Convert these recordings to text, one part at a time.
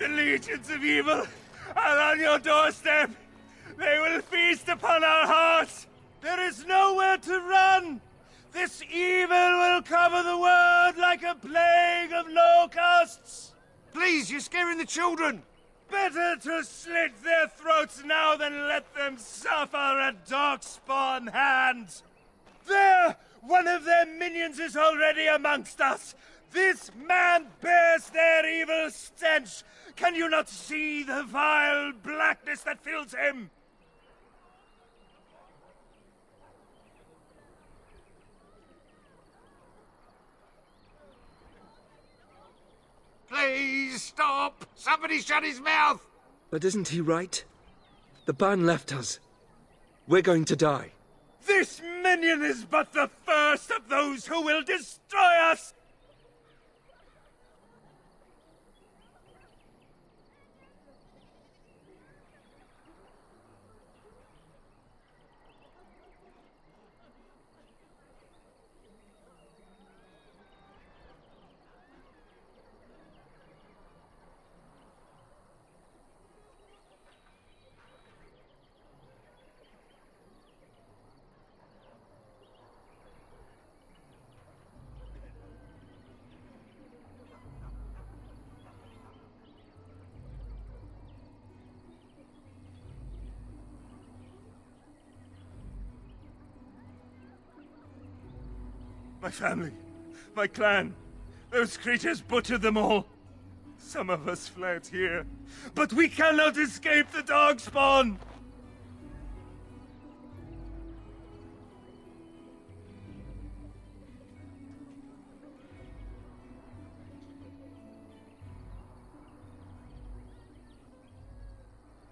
The legions of evil are on your doorstep. They will feast upon our hearts. There is nowhere to run. This evil will cover the world like a plague of locusts. Please, you're scaring the children. Better to slit their throats now than let them suffer at Darkspawn hands. There! One of their minions is already amongst us. This man bears their evil stench. Can you not see the vile blackness that fills him? Please, stop! Somebody shut his mouth! But isn't he right? The Ban left us. We're going to die. This minion is but the first of those who will destroy us! My family, my clan, those creatures butchered them all. Some of us fled here, but we cannot escape the Darkspawn!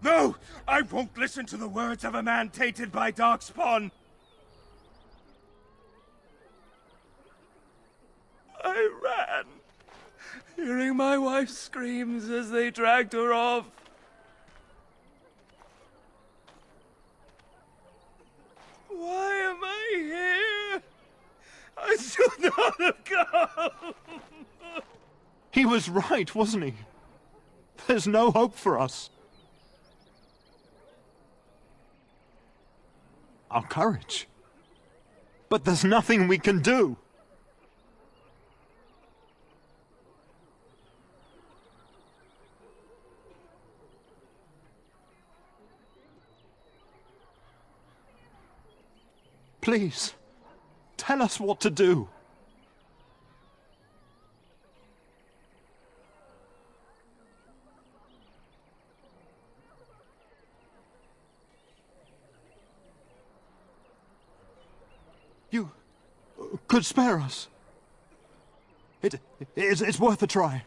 No! I won't listen to the words of a man tainted by Darkspawn! I ran, hearing my wife's screams as they dragged her off. Why am I here? I should not have come. He was right, wasn't he? There's no hope for us. Our courage. But there's nothing we can do. Please, tell us what to do. You could spare us. It's worth a try.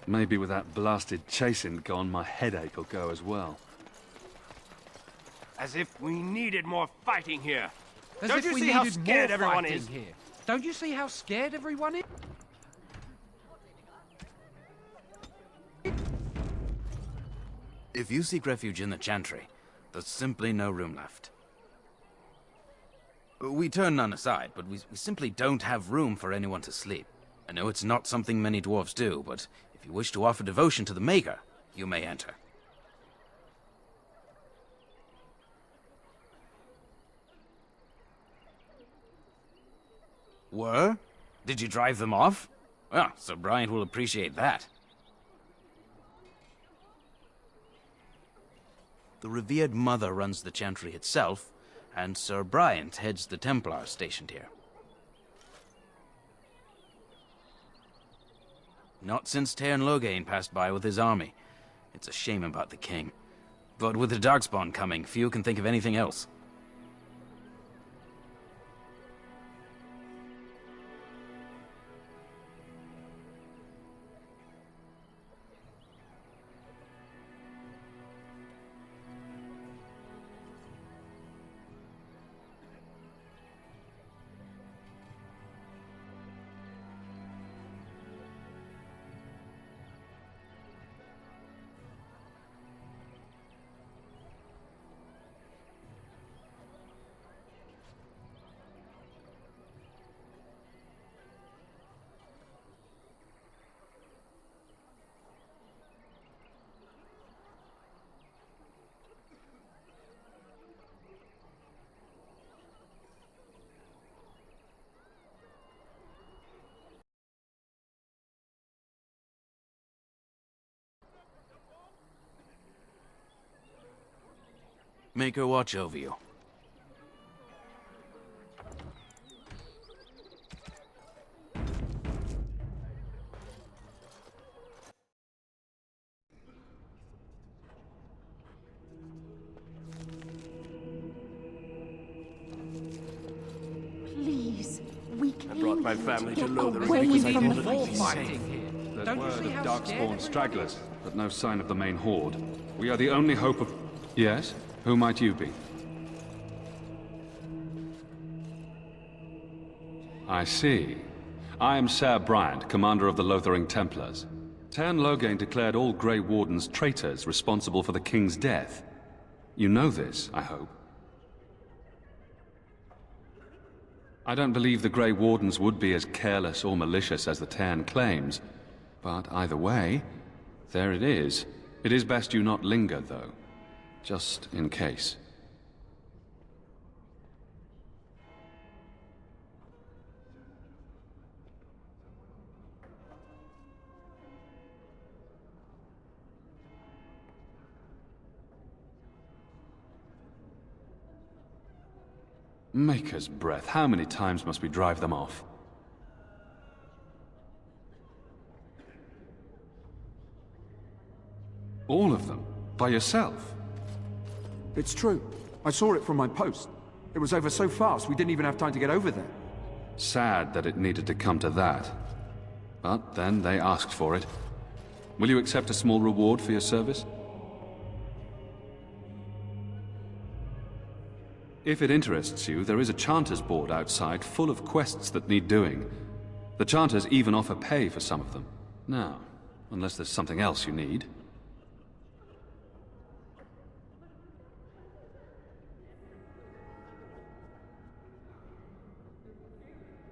Maybe with that blasted chasing gone, my headache will go as well. As if we needed more fighting here. As Don't if you we see how needed scared more everyone fighting is? here. Don't you see how scared everyone is? If you seek refuge in the Chantry, there's simply no room left. We turn none aside, but we simply don't have room for anyone to sleep. I know it's not something many dwarves do, but if you wish to offer devotion to the Maker, you may enter. Were? Did you drive them off? Well, Sir Bryant will appreciate that. The revered mother runs the Chantry itself, and Sir Bryant heads the Templars stationed here. Not since Tairn Loghain passed by with his army. It's a shame about the king. But with the Darkspawn coming, few can think of anything else. Make her watch over you. Please, we came brought my family to get Lothering away because I from didn't the like fight. Fighting here. There's Don't you word see of how darkspawn scared stragglers, but no sign of the main horde. We are the only hope of... Yes? Who might you be? I see. I am Ser Bryant, commander of the Lothering Templars. Tairn Loghain declared all Grey Wardens traitors responsible for the king's death. You know this, I hope. I don't believe the Grey Wardens would be as careless or malicious as the Tairn claims. But either way, there it is. It is best you not linger, though. Just in case. Maker's breath, how many times must we drive them off? All of them? By yourself? It's true. I saw it from my post. It was over so fast we didn't even have time to get over there. Sad that it needed to come to that. But then they asked for it. Will you accept a small reward for your service? If it interests you, there is a Chanters board outside full of quests that need doing. The Chanters even offer pay for some of them. Now, unless there's something else you need.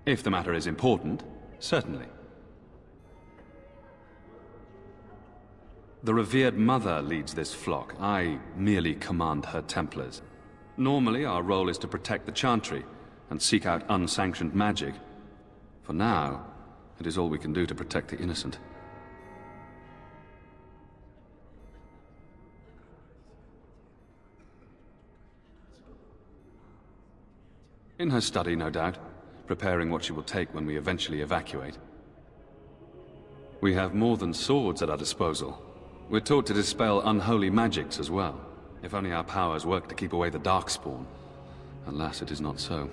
If the matter is important, certainly. The revered mother leads this flock. I merely command her Templars. Normally, our role is to protect the Chantry and seek out unsanctioned magic. For now, it is all we can do to protect the innocent. In her study, no doubt, preparing what she will take when we eventually evacuate. We have more than swords at our disposal. We're taught to dispel unholy magics as well. If only our powers work to keep away the Darkspawn. Alas, it is not so.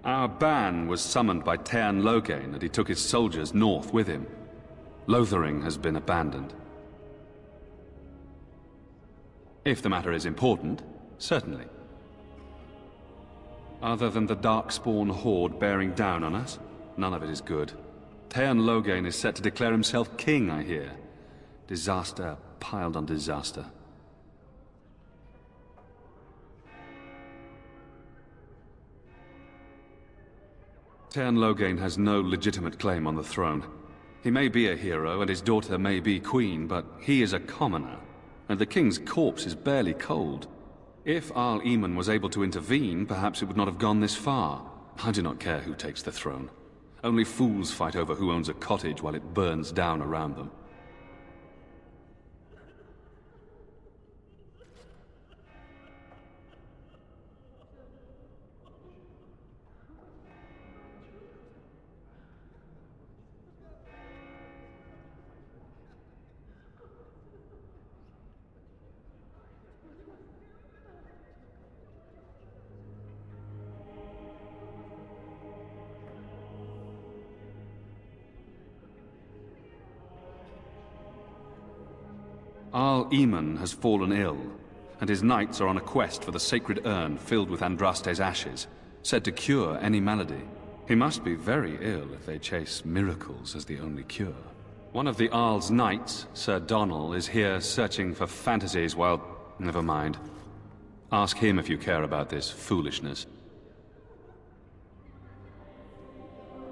Our ban was summoned by Tairn Loghain, and he took his soldiers north with him. Lothering has been abandoned. If the matter is important, certainly. Other than the Darkspawn horde bearing down on us, none of it is good. Tairn Loghain is set to declare himself king, I hear. Disaster piled on disaster. Tairn Loghain has no legitimate claim on the throne. He may be a hero and his daughter may be queen, but he is a commoner, and the king's corpse is barely cold. If Arl Eamon was able to intervene, perhaps it would not have gone this far. I do not care who takes the throne. Only fools fight over who owns a cottage while it burns down around them. Arl Eamon has fallen ill, and his knights are on a quest for the sacred urn filled with Andraste's ashes, said to cure any malady. He must be very ill if they chase miracles as the only cure. One of the Arl's knights, Sir Donal, is here searching for fantasies while... Never mind. Ask him if you care about this foolishness.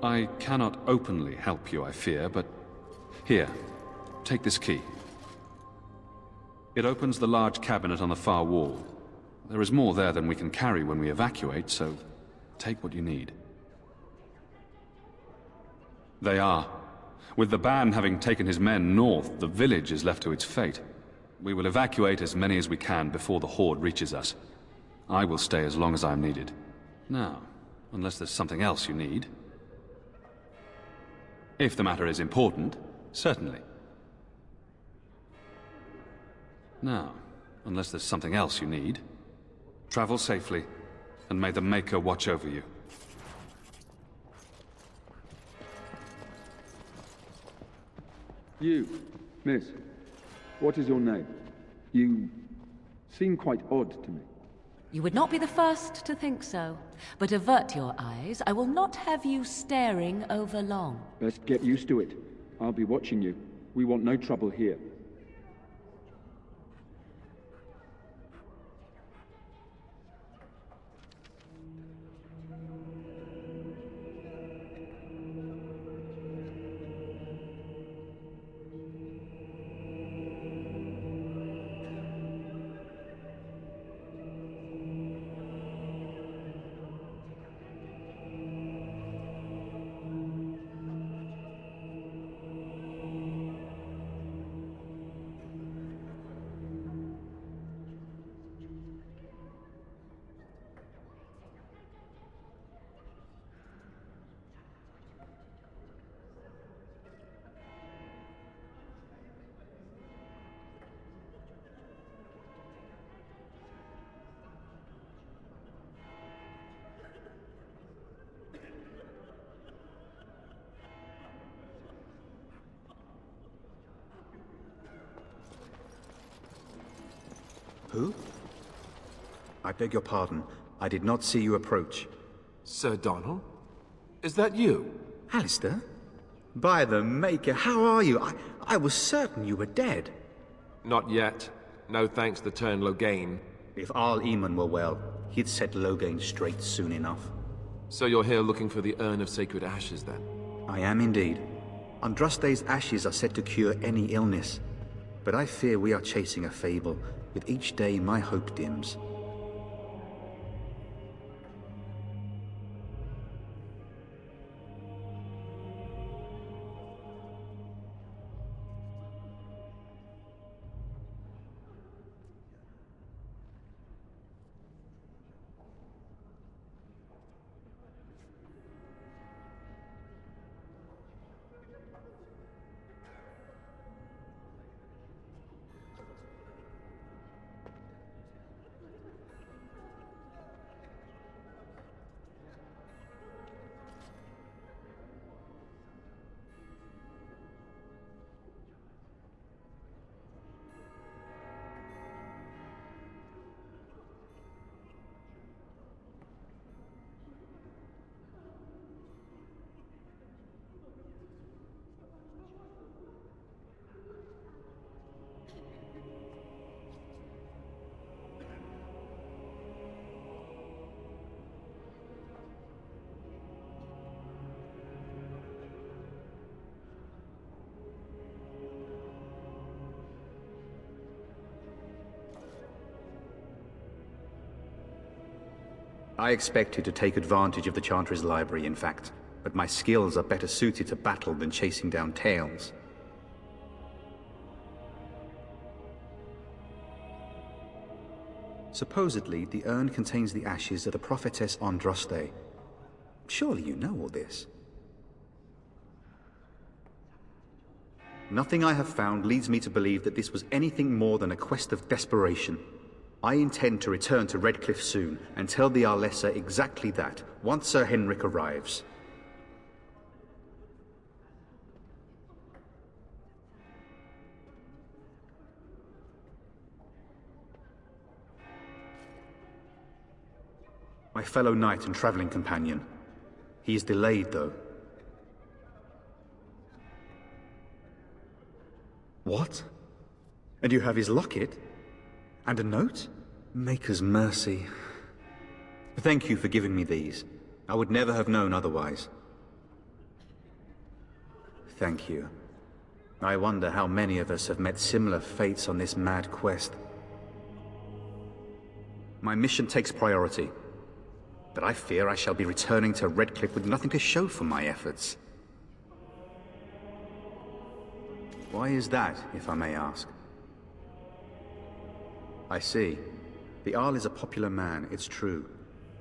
I cannot openly help you, I fear, but... Here, take this key. It opens the large cabinet on the far wall. There is more there than we can carry when we evacuate, so take what you need. They are. With the Ban having taken his men north, the village is left to its fate. We will evacuate as many as we can before the Horde reaches us. I will stay as long as I am needed. Now, unless there's something else you need. If the matter is important, certainly. Now, unless there's something else you need, travel safely, and may the Maker watch over you. You, miss, what is your name? You seem quite odd to me. You would not be the first to think so. But avert your eyes. I will not have you staring over long. Best get used to it. I'll be watching you. We want no trouble here. Who? I beg your pardon. I did not see you approach. Sir Donal? Is that you? Alistair? By the Maker, how are you? I was certain you were dead. Not yet. No thanks to Teyrn Loghain. If Arl Eamon were well, he'd set Loghain straight soon enough. So you're here looking for the Urn of Sacred Ashes, then? I am indeed. Andraste's ashes are said to cure any illness. But I fear we are chasing a fable. With each day, my hope dims. I expected to take advantage of the Chantry's library, in fact, but my skills are better suited to battle than chasing down tales. Supposedly, the urn contains the ashes of the prophetess Andraste. Surely you know all this. Nothing I have found leads me to believe that this was anything more than a quest of desperation. I intend to return to Redcliffe soon, and tell the Arlessa exactly that, once Sir Henrik arrives. fellow knight and traveling companion. He is delayed, though. What? And you have his locket? And a note? Maker's mercy. Thank you for giving me these. I would never have known otherwise. Thank you. I wonder how many of us have met similar fates on this mad quest. My mission takes priority, but I fear I shall be returning to Redcliffe with nothing to show for my efforts. Why is that, if I may ask? I see. The Jarl is a popular man, it's true.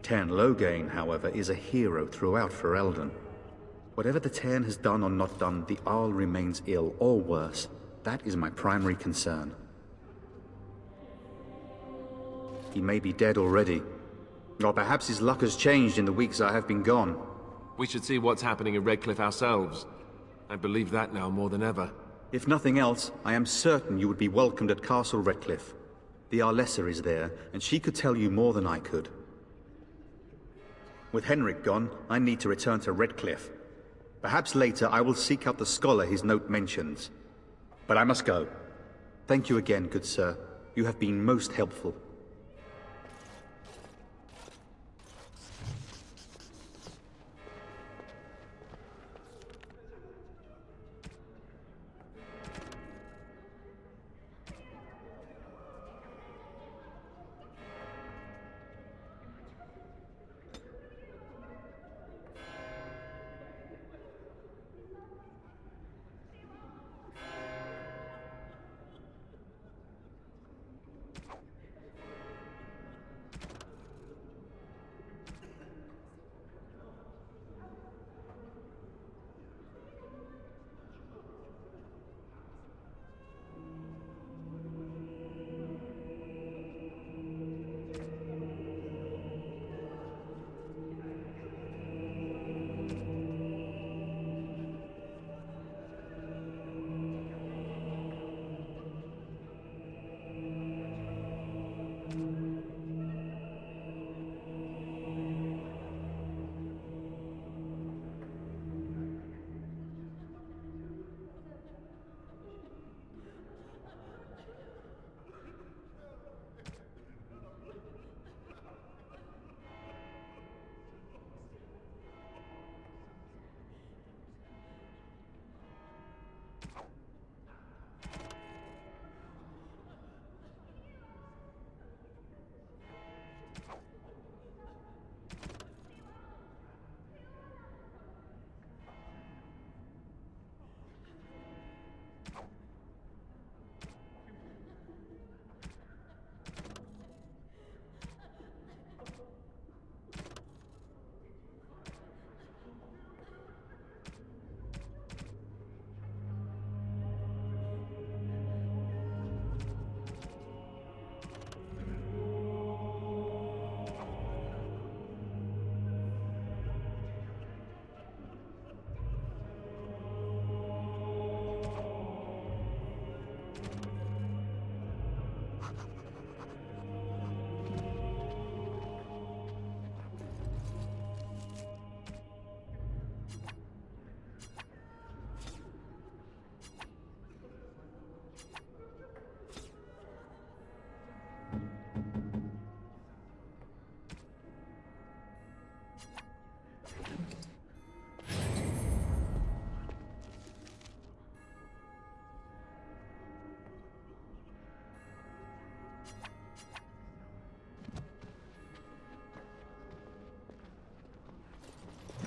Teyrn Loghain, however, is a hero throughout Ferelden. Whatever the Teyrn has done or not done, the Jarl remains ill, or worse. That is my primary concern. He may be dead already. Or perhaps his luck has changed in the weeks I have been gone. We should see what's happening in Redcliffe ourselves. I believe that now more than ever. If nothing else, I am certain you would be welcomed at Castle Redcliffe. The Arlessa is there, and she could tell you more than I could. With Henrik gone, I need to return to Redcliffe. Perhaps later I will seek out the scholar his note mentions. But I must go. Thank you again, good sir. You have been most helpful.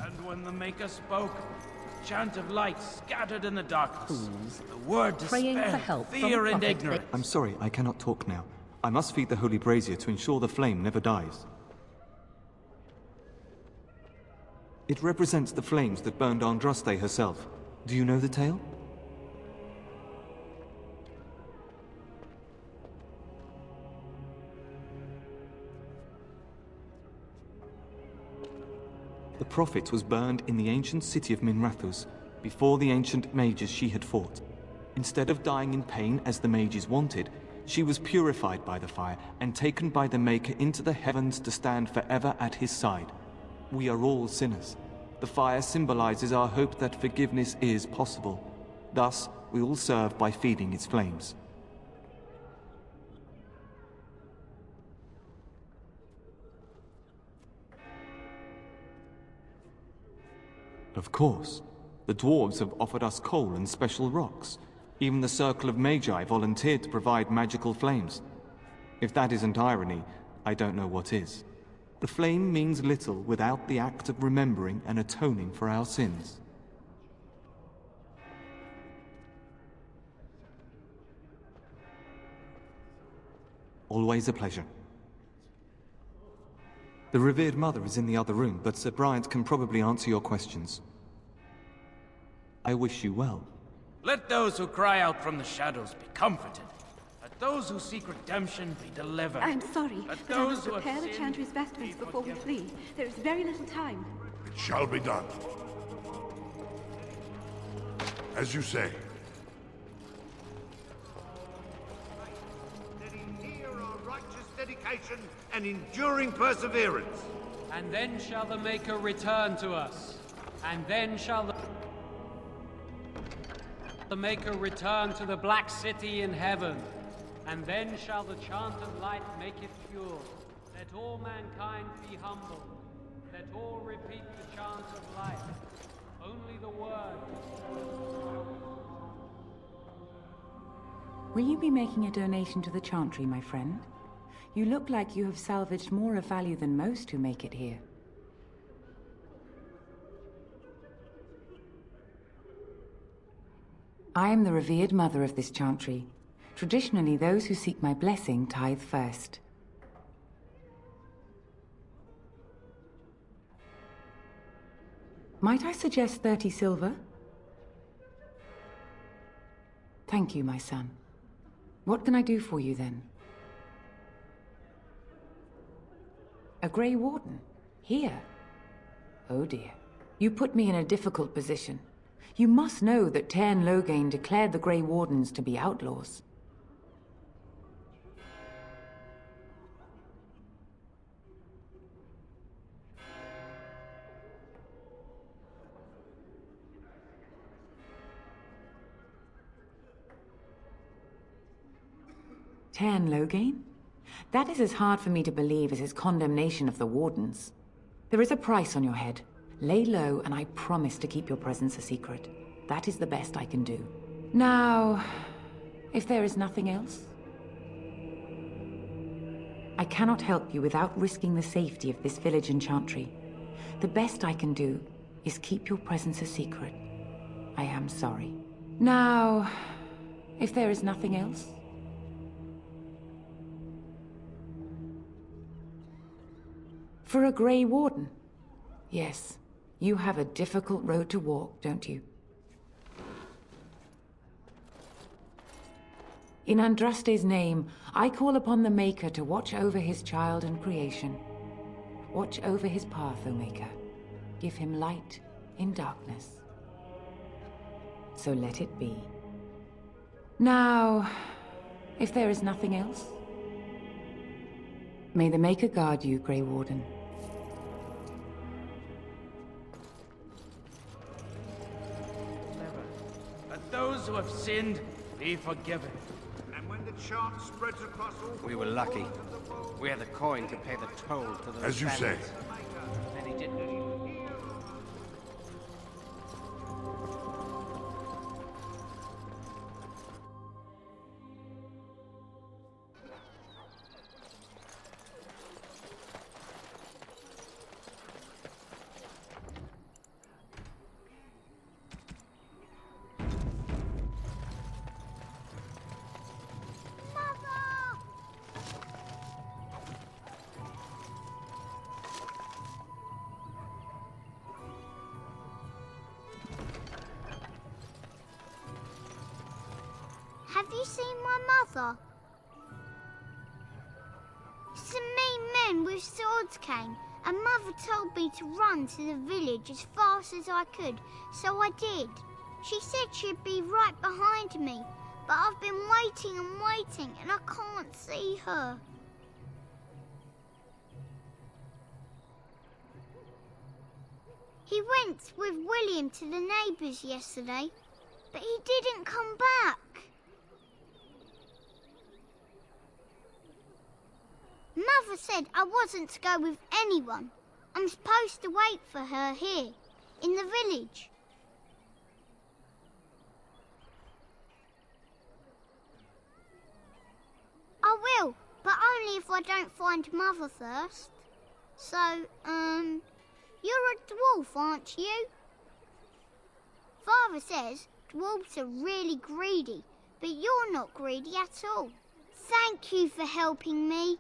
And when the Maker spoke, a chant of light scattered in the darkness. The word Praying despair, for help from fear and prophet ignorance. I'm sorry, I cannot talk now. I must feed the holy brazier to ensure the flame never dies. It represents the flames that burned Andraste herself. Do you know the tale? The prophet was burned in the ancient city of Minrathous, before the ancient mages she had fought. Instead of dying in pain as the mages wanted, She was purified by the fire and taken by the Maker into the heavens to stand forever at his side. We are all sinners. The fire symbolizes our hope that forgiveness is possible. Thus, we all serve by feeding its flames. Of course. The dwarves have offered us coal and special rocks. Even the Circle of Magi volunteered to provide magical flames. If that isn't irony, I don't know what is. The flame means little without the act of remembering and atoning for our sins. Always a pleasure. The revered mother is in the other room, but Sir Bryant can probably answer your questions. I wish you well. Let those who cry out from the shadows be comforted. Let those who seek redemption be delivered. I'm sorry, Let but I those must who have prepare the sinned Chantry's vestments before we flee. There is very little time. It shall be done. As you say. Hear our righteous dedication and enduring perseverance. And then shall the Maker return to us. And then shall the Maker return to the Black City in heaven. And then shall the chant of light make it pure. Let all mankind be humble. Let all repeat the chant of light. Only the word. Will you be making a donation to the Chantry, my friend? You look like you have salvaged more of value than most who make it here. I am the revered mother of this Chantry. Traditionally, those who seek my blessing tithe first. Might I suggest 30 silver? Thank you, my son. What can I do for you, then? A Grey Warden? Here? Oh dear. You put me in a difficult position. You must know that Tairn Loghain declared the Grey Wardens to be outlaws. Tairn Loghain? That is as hard for me to believe as his condemnation of the Wardens. There is a price on your head. Lay low, and I promise to keep your presence a secret. That is the best I can do. Now, if there is nothing else, I cannot help you without risking the safety of this village and Chantry. The best I can do is keep your presence a secret. I am sorry. Now, if there is nothing else, for a Grey Warden? Yes, you have a difficult road to walk, don't you? In Andraste's name, I call upon the Maker to watch over his child and creation. Watch over his path, O Maker. Give him light in darkness. So let it be. Now, if there is nothing else, may the Maker guard you, Grey Warden. Let those who have sinned be forgiven. And when the chant spreads across all... We were lucky. We had the coin to pay the toll to the As you say. And he didn't. Have you seen my mother? Some mean men with swords came, and Mother told me to run to the village as fast as I could, so I did. She said she'd be right behind me, but I've been waiting and waiting and I can't see her. He went with William to the neighbours yesterday, but he didn't come back. Mother said I wasn't to go with anyone. I'm supposed to wait for her here, in the village. I will, but only if I don't find Mother first. So, you're a dwarf, aren't you? Father says dwarves are really greedy, but you're not greedy at all. Thank you for helping me.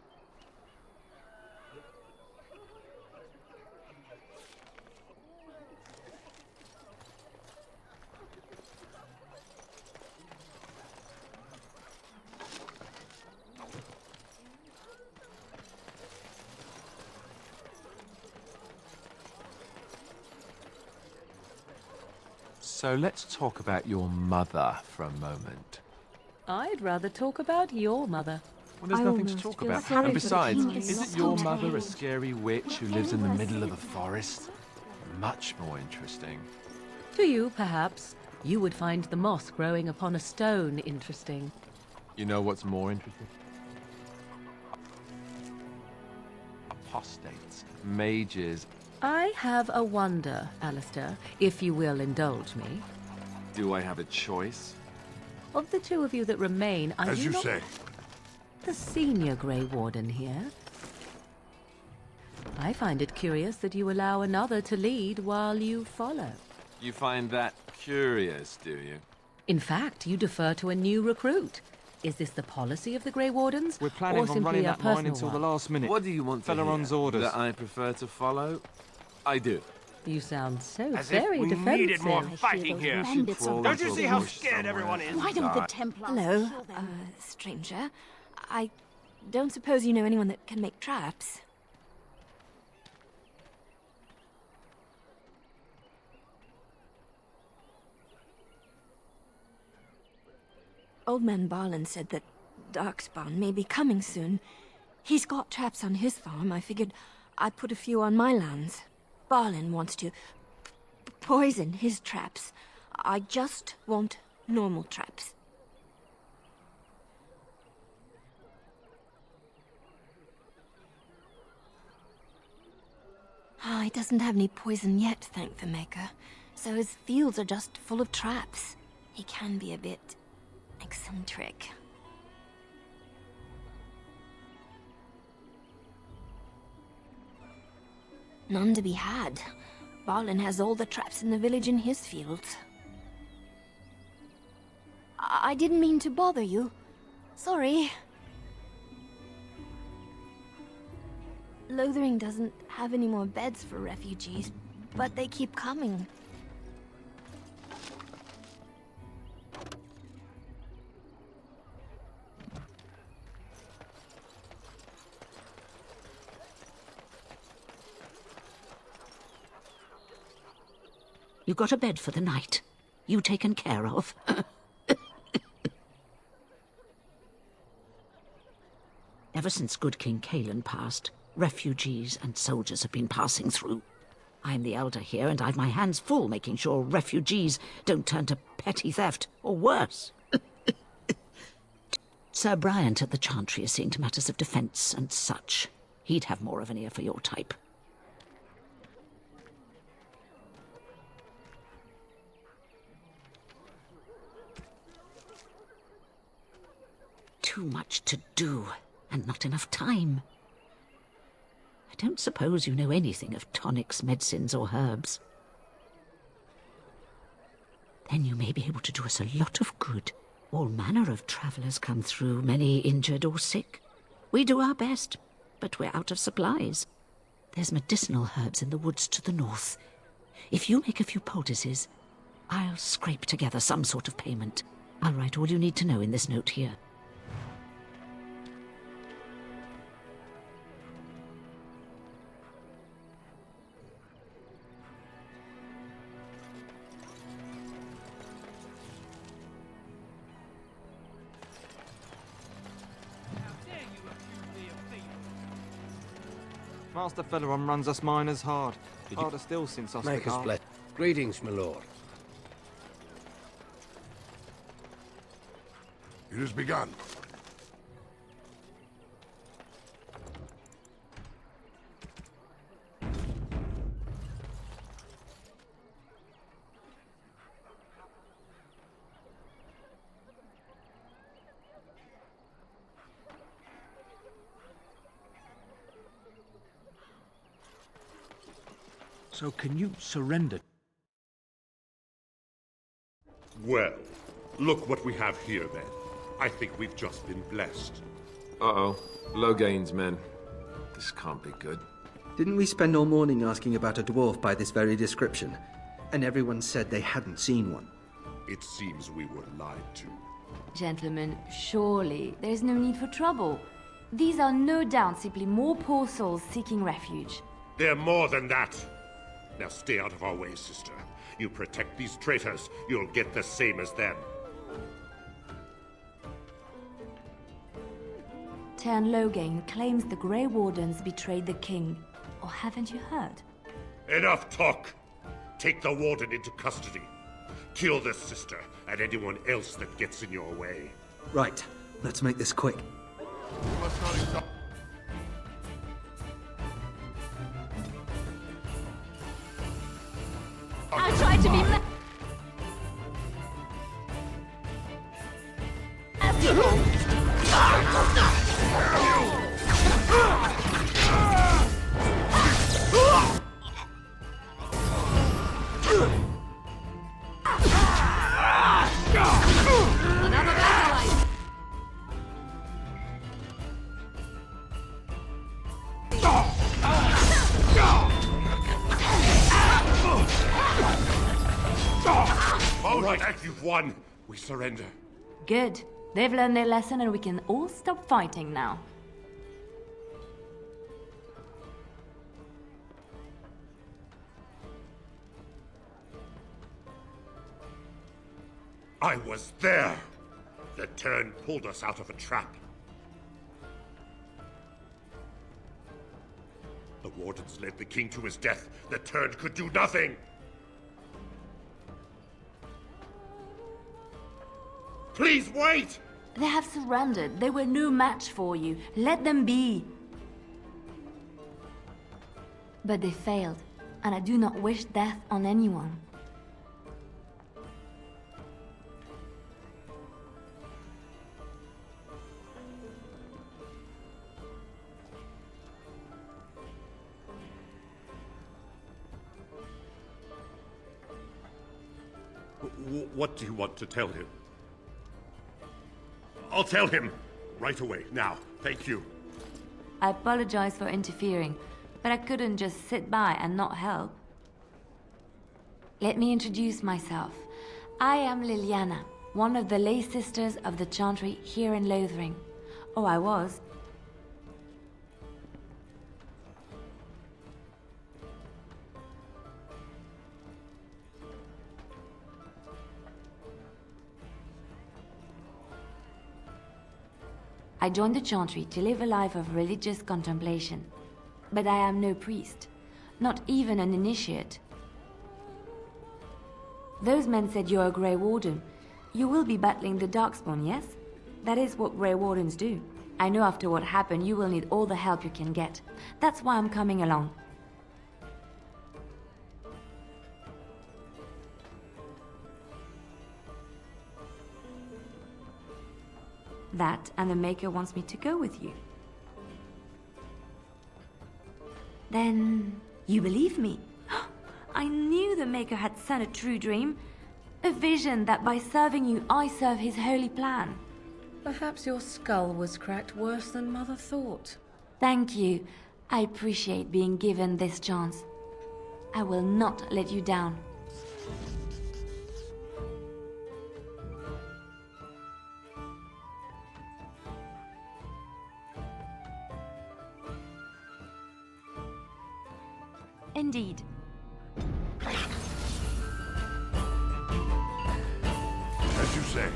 So let's talk about your mother for a moment. I'd rather talk about your mother. Well, there's nothing to talk about. And besides, isn't your mother a scary witch who lives in the middle of the forest? Much more interesting. To you, perhaps. You would find the moss growing upon a stone interesting. You know what's more interesting? Apostates, mages. I have a wonder, Alistair, if you will indulge me. Do I have a choice? Of the two of you that remain, are As you not say. the senior Grey Warden here? I find it curious that you allow another to lead while you follow. You find that curious, do you? In fact, you defer to a new recruit. Is this the policy of the Grey Wardens? We're planning or on simply running a that mine personal until one? the last minute. What do you want to Felaron's hear? orders. That I prefer to follow? I do. You sound so As if very we defensive. needed more fighting here. Don't you see how scared everyone is? Why don't the Templars... Hello, stranger. I don't suppose you know anyone that can make traps? Old man Barlin said that Darkspawn may be coming soon. He's got traps on his farm. I figured I'd put a few on my lands. Barlin wants to poison his traps. I just want normal traps. He doesn't have any poison yet, thank the Maker. So his fields are just full of traps. He can be a bit eccentric. None to be had. Barlin has all the traps in the village in his fields. I didn't mean to bother you. Sorry. Lothering doesn't have any more beds for refugees, but they keep coming. You got a bed for the night. You taken care of. Ever since good King Cailan passed, refugees and soldiers have been passing through. I'm the elder here, and I've my hands full making sure refugees don't turn to petty theft, or worse. Sir Bryant at the Chantry is seeing to matters of defence and such. He'd have more of an ear for your type. Too much to do, and not enough time. I don't suppose you know anything of tonics, medicines, or herbs. Then you may be able to do us a lot of good. All manner of travellers come through, many injured or sick. We do our best, but we're out of supplies. There's medicinal herbs in the woods to the north. If you make a few poultices, I'll scrape together some sort of payment. I'll write all you need to know in this note here. Master Feleron runs us miners hard. Harder still since us. Make us bless. Greetings, my lord. It has begun. So can you surrender? Well, look what we have here, then. I think we've just been blessed. Uh-oh. Logain's men. This can't be good. Didn't we spend all morning asking about a dwarf by this very description? And everyone said they hadn't seen one. It seems we were lied to. Gentlemen, surely there's no need for trouble. These are no doubt simply more poor souls seeking refuge. They're more than that. Now stay out of our way, sister. You protect these traitors, you'll get the same as them. Tern Logain claims the Grey Wardens betrayed the king. Or haven't you heard? Enough talk! Take the warden into custody. Kill the sister and anyone else that gets in your way. Right. Let's make this quick. We must not exalt. I tried to be another battle. All right, you've won. We surrender. Good. They've learned their lesson and we can all stop fighting now. I was there. The Tern pulled us out of a trap. The wardens led the king to his death. The Tern could do nothing. Please wait! They have surrendered. They were no match for you. Let them be. But they failed, and I do not wish death on anyone. What do you want to tell him? I'll tell him right away, now. Thank you. I apologize for interfering, but I couldn't just sit by and not help. Let me introduce myself. I am Liliana, one of the lay sisters of the Chantry here in Lothering. Oh, I was. I joined the Chantry to live a life of religious contemplation. But I am no priest, not even an initiate. Those men said you're a Grey Warden. You will be battling the Darkspawn, yes? That is what Grey Wardens do. I know after what happened you will need all the help you can get. That's why I'm coming along. That, and the Maker wants me to go with you. Then, you believe me? I knew the Maker had sent a true dream. A vision that by serving you, I serve his holy plan. Perhaps your skull was cracked worse than Mother thought. Thank you. I appreciate being given this chance. I will not let you down. Indeed. As you say.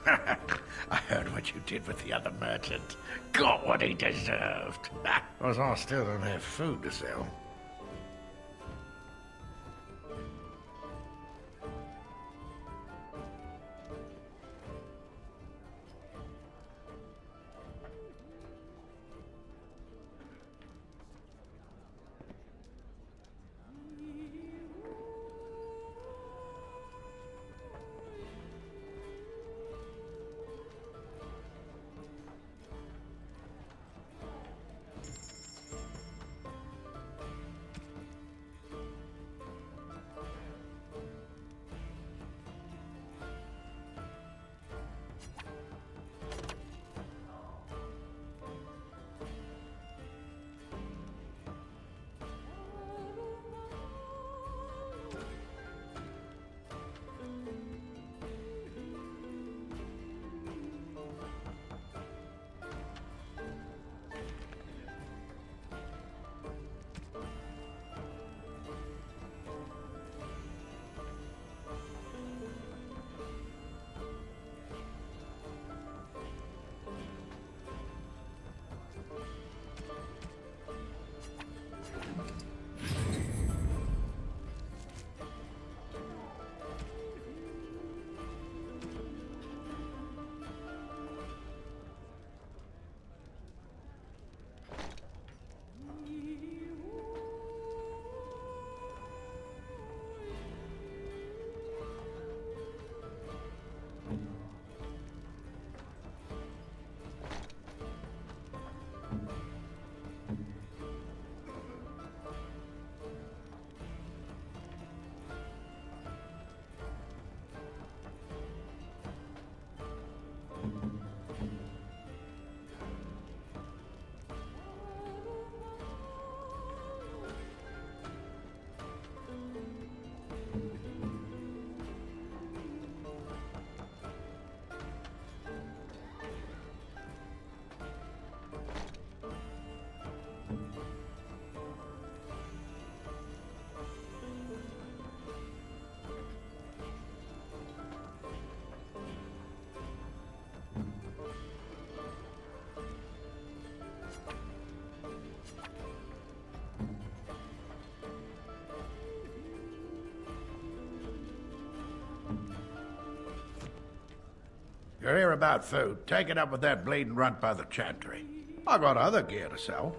I heard what you did with the other merchant. Got what he deserved. Because I still don't have food to sell. You're here about food. Take it up with that bleeding runt by the chantry. I got other gear to sell.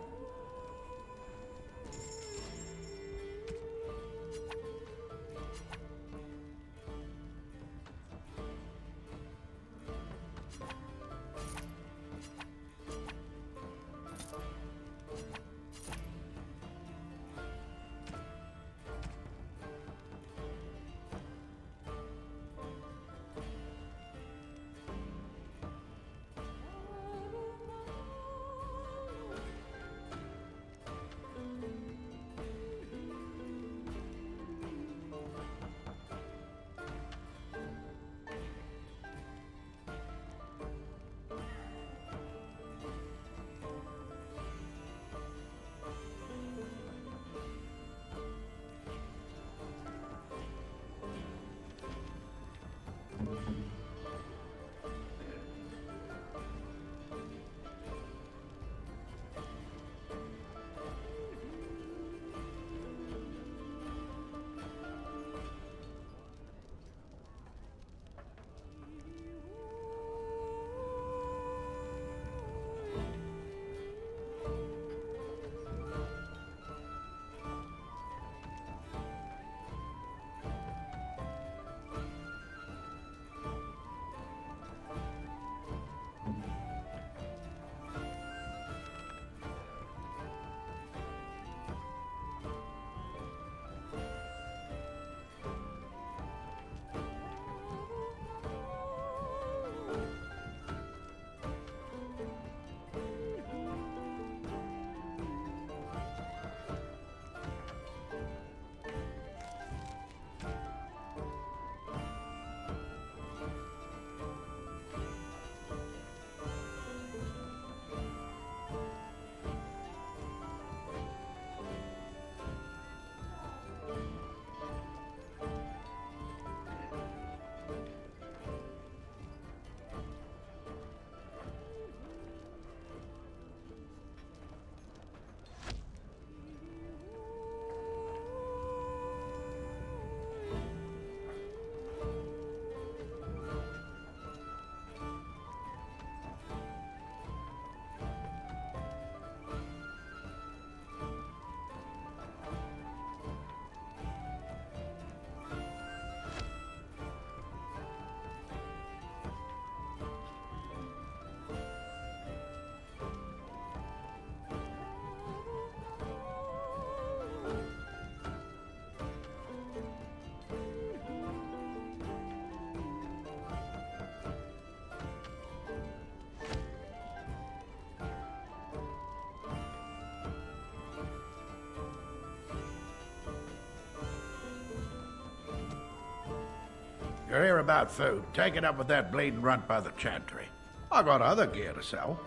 You're here about food. Take it up with that bleeding runt by the chantry. I got other gear to sell.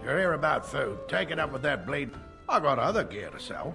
You're here about food. Take it up with that bleed. I got other gear to sell.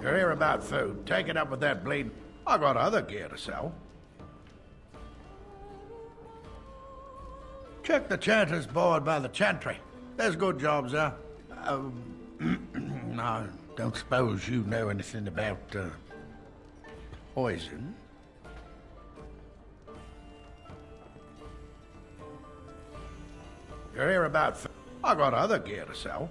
You're here about food. Take it up with that bleed. I got other gear to sell. Check the chanter's board by the chantry. There's good jobs there. I don't suppose you know anything about poison. You're here about food. I got other gear to sell.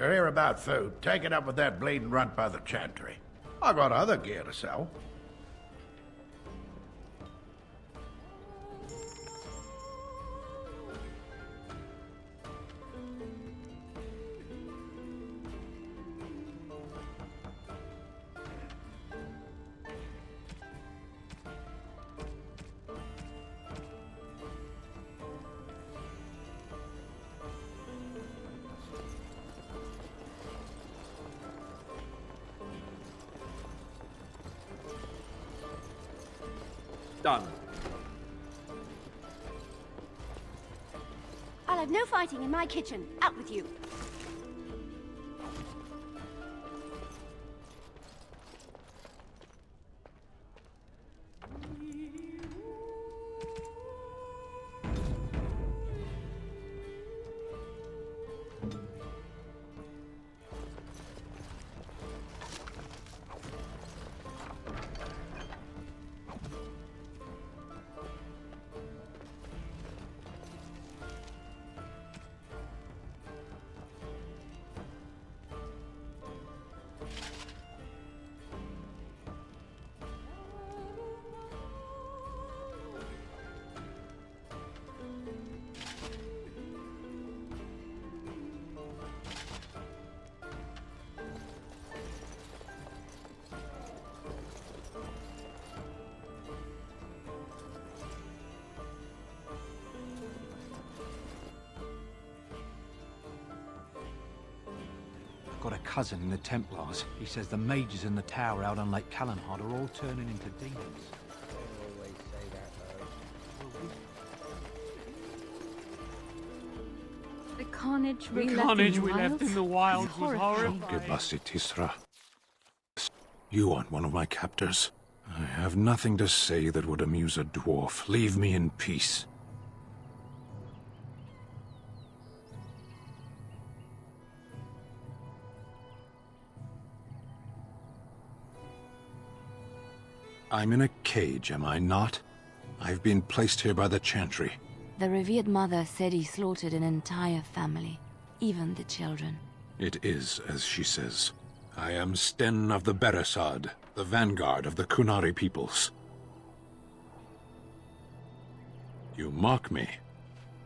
you hear about food, take it up with that bleeding runt by the chantry. I got other gear to sell. Done. I'll have no fighting in my kitchen. Out with you. Got a cousin in the Templars. He says the mages in the tower out on Lake Calenhard are all turning into demons. The carnage we left in the wilds was horrifying. Gebasi Tisra. You aren't one of my captors. I have nothing to say that would amuse a dwarf. Leave me in peace. I'm in a cage, am I not? I've been placed here by the Chantry. The revered mother said he slaughtered an entire family, even the children. It is as she says. I am Sten of the Beresad, the vanguard of the Kunari peoples. You mock me,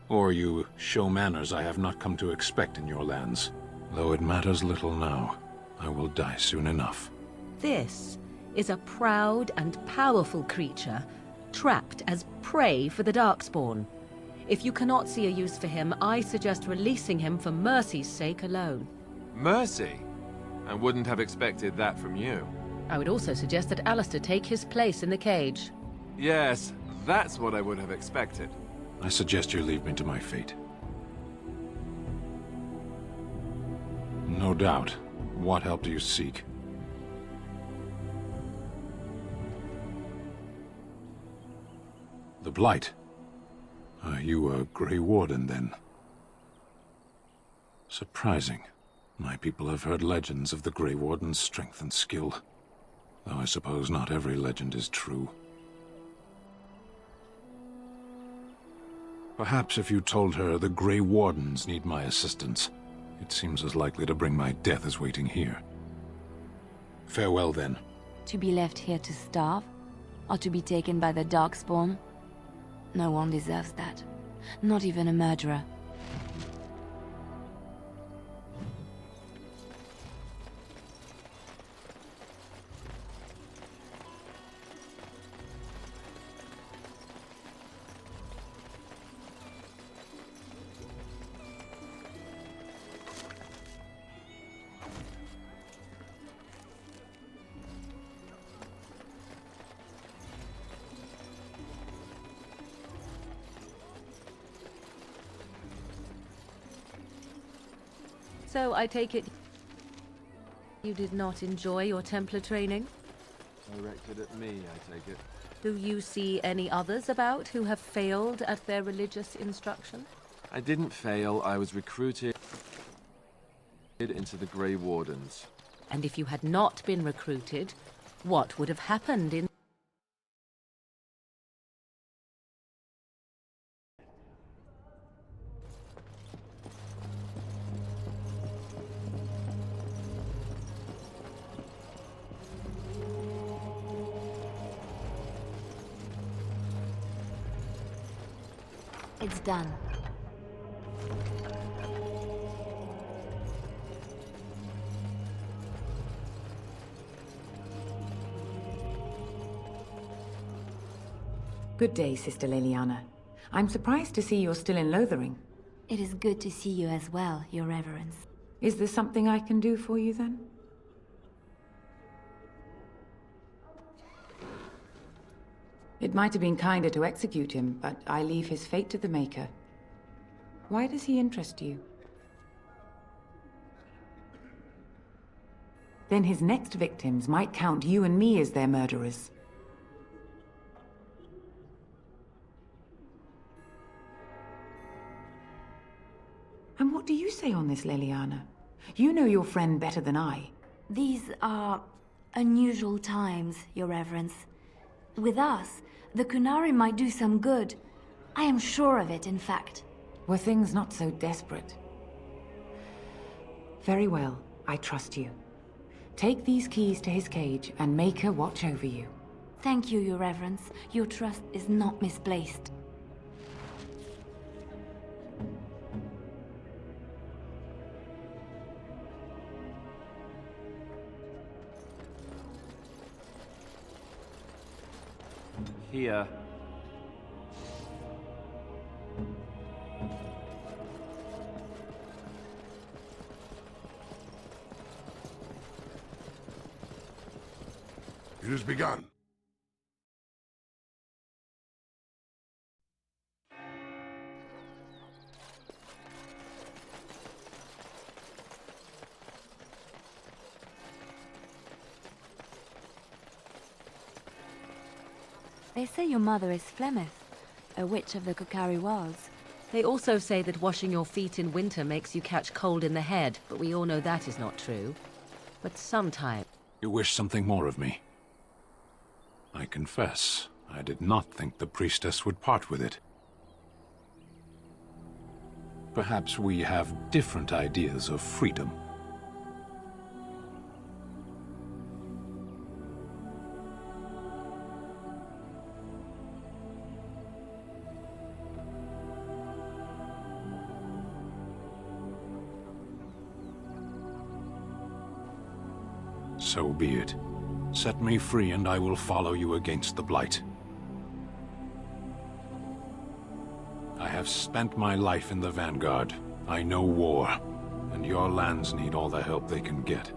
or you show manners I have not come to expect in your lands. Though it matters little now, I will die soon enough. This is a proud and powerful creature, trapped as prey for the Darkspawn. If you cannot see a use for him, I suggest releasing him for mercy's sake alone. Mercy? I wouldn't have expected that from you. I would also suggest that Alistair take his place in the cage. Yes, that's what I would have expected. I suggest you leave me to my fate. No doubt. What help do you seek? The Blight. Are you a Grey Warden, then? Surprising. My people have heard legends of the Grey Warden's strength and skill. Though I suppose not every legend is true. Perhaps if you told her the Grey Wardens need my assistance, it seems as likely to bring my death as waiting here. Farewell, then. To be left here to starve? Or to be taken by the Darkspawn? No one deserves that. Not even a murderer. So I take it you did not enjoy your Templar training? Directed at me, I take it. Do you see any others about who have failed at their religious instruction? I didn't fail. I was recruited into the Grey Wardens. And if you had not been recruited, what would have happened in... It's done. Good day, Sister Leliana. I'm surprised to see you're still in Lothering. It is good to see you as well, Your Reverence. Is there something I can do for you, then? It might have been kinder to execute him, but I leave his fate to the Maker. Why does he interest you? Then his next victims might count you and me as their murderers. And what do you say on this, Leliana? You know your friend better than I. These are unusual times, Your Reverence. With us, the Qunari might do some good. I am sure of it, in fact. Were things not so desperate? Very well, I trust you. Take these keys to his cage and make her watch over you. Thank you, Your Reverence. Your trust is not misplaced. Here. It has begun. They say your mother is Flemeth, a witch of the Qukari Wilds. They also say that washing your feet in winter makes you catch cold in the head, but we all know that is not true. But sometime... You wish something more of me? I confess, I did not think the priestess would part with it. Perhaps we have different ideas of freedom. So be it. Set me free and I will follow you against the Blight. I have spent my life in the Vanguard. I know war, and your lands need all the help they can get.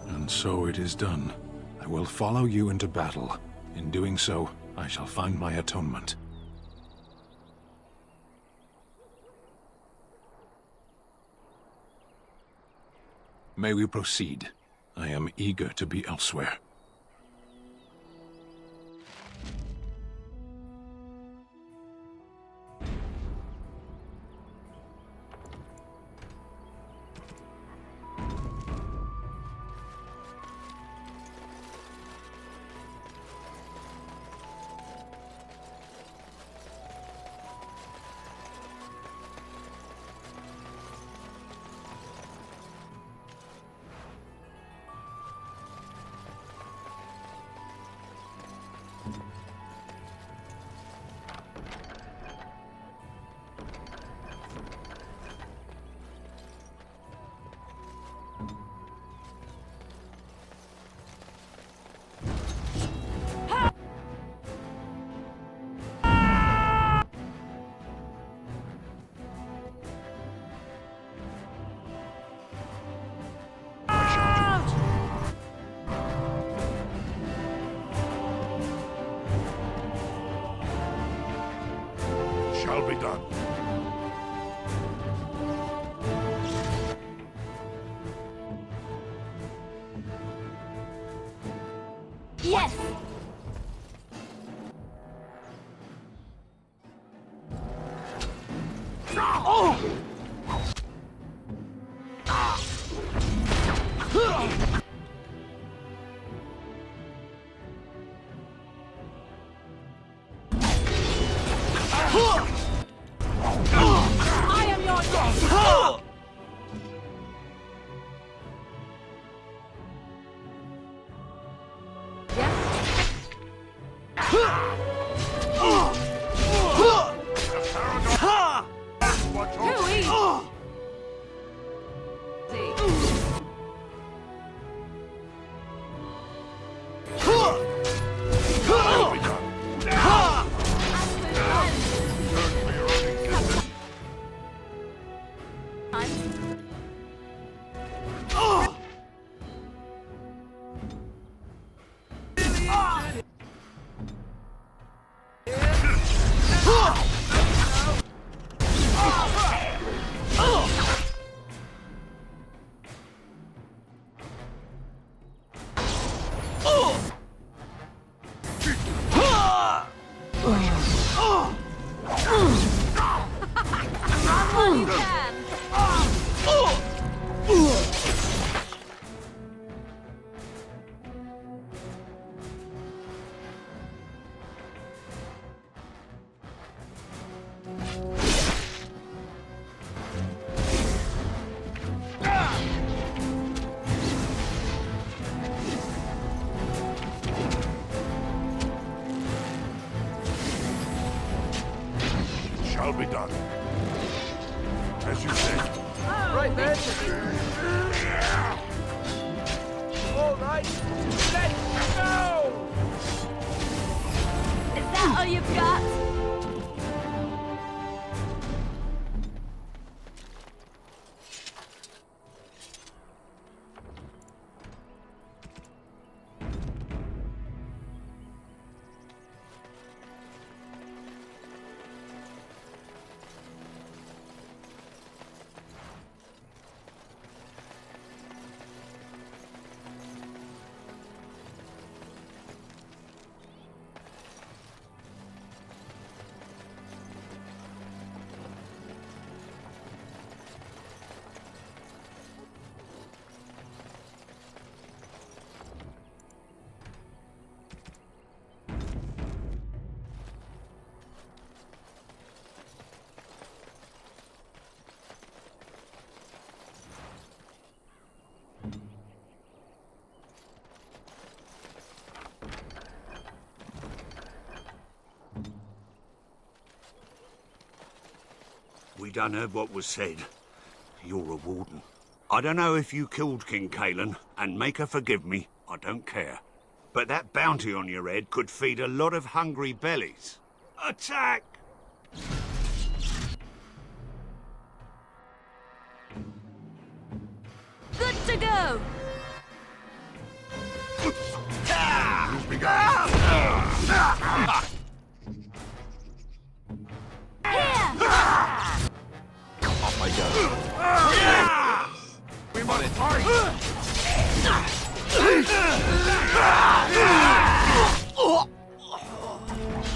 And so it is done. I will follow you into battle. In doing so, I shall find my atonement. May we proceed? I am eager to be elsewhere. Shall be done. Yes! I am your death! Run while you can! Shall be done. As you say. Right then. All right, let's go! Is that all you've got? We done heard what was said. You're a warden. I don't know if you killed King Cailan, and make her forgive me, I don't care. But that bounty on your head could feed a lot of hungry bellies. Attack! Good to go! Off I go. We must fight!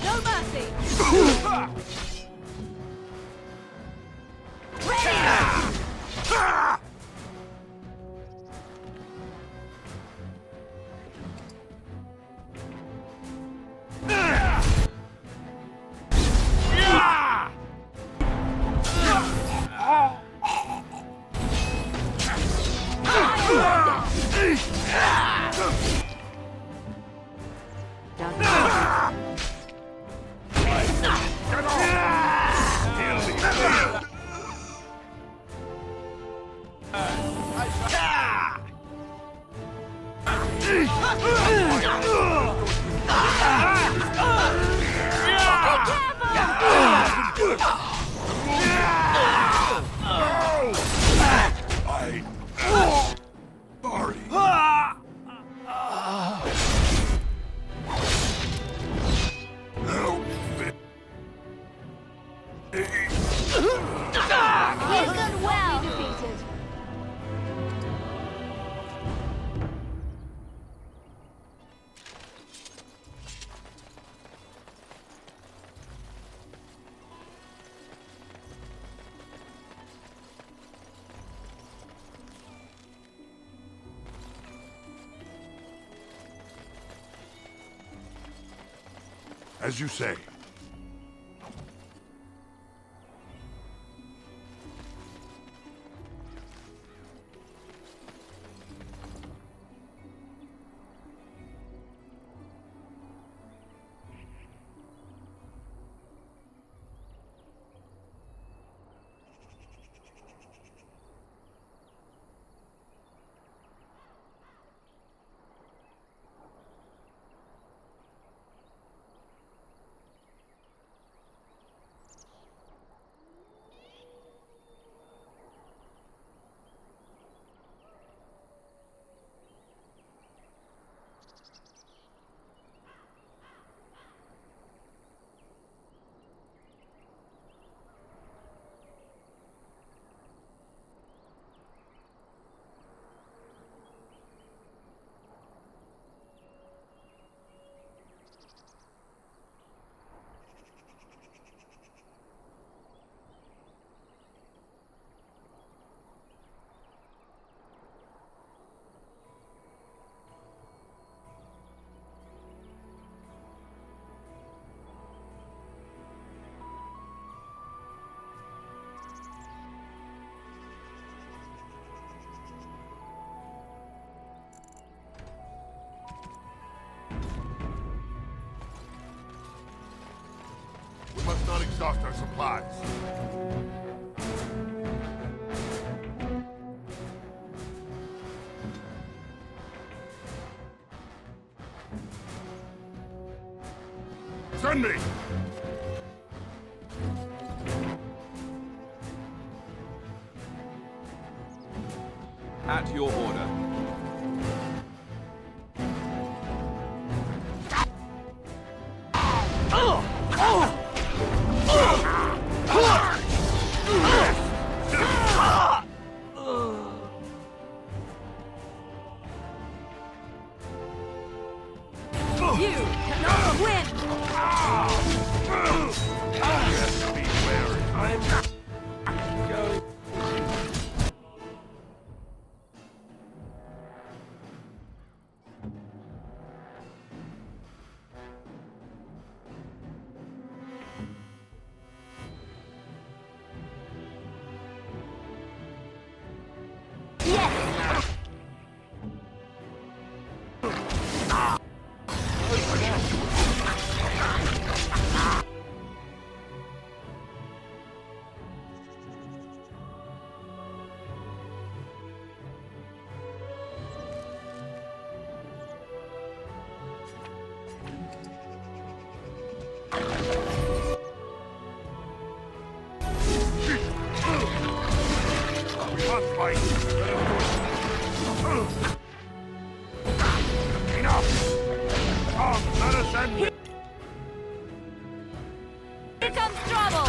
No mercy! As you say. exhaust our supplies. Send me! At your order. You cannot win! We must fight. Enough! Come, let us end this. Here comes trouble!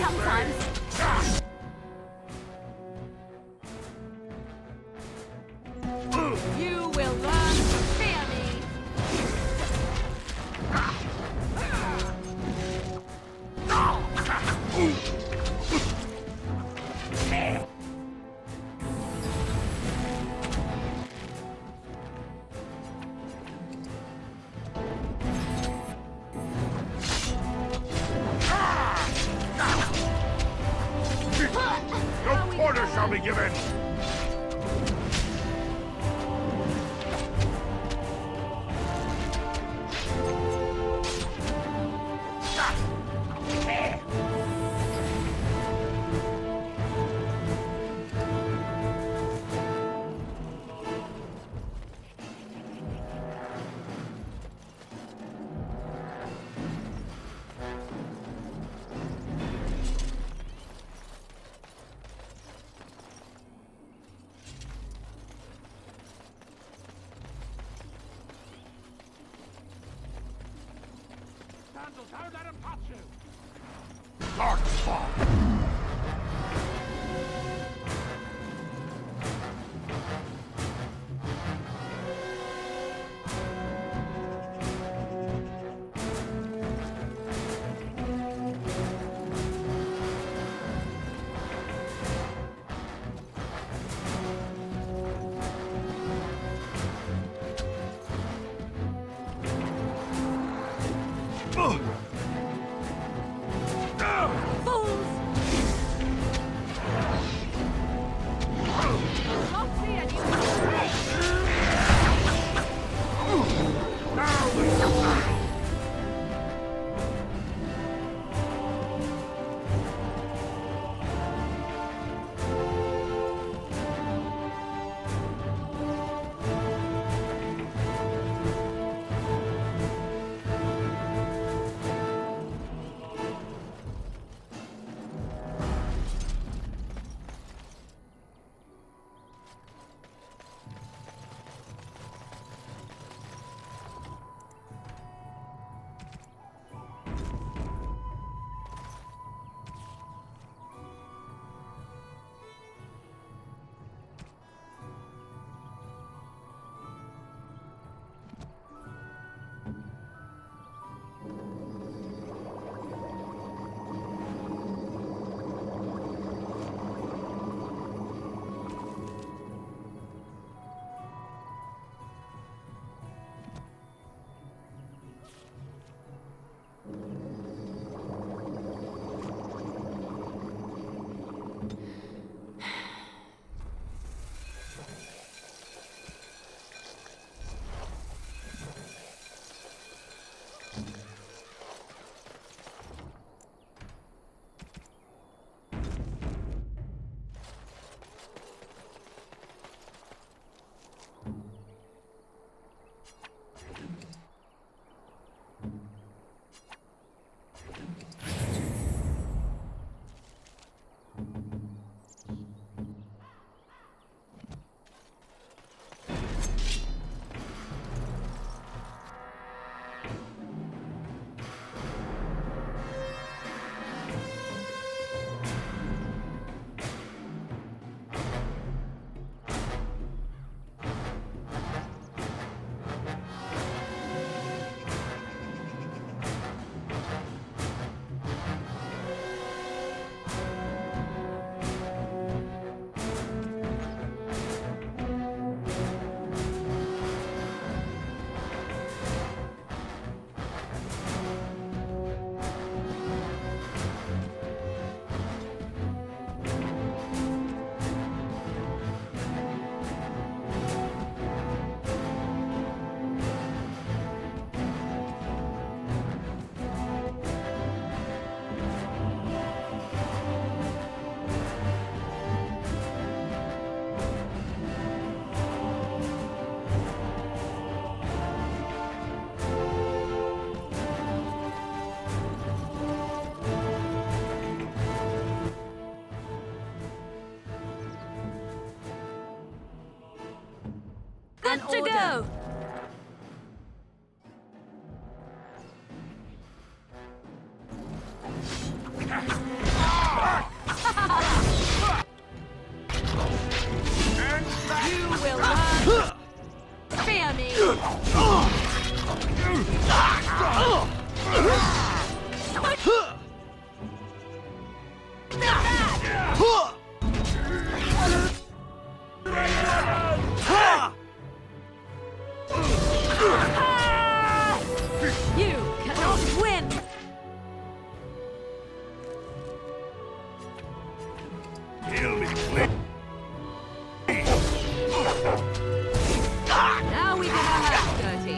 Sometimes. You will learn to fear me. No quarter shall be given! Don't let him touch you! Darkspawn! Good to go! You will run! Fear me! You cannot win! Kill me, please. Now we get our hands dirty.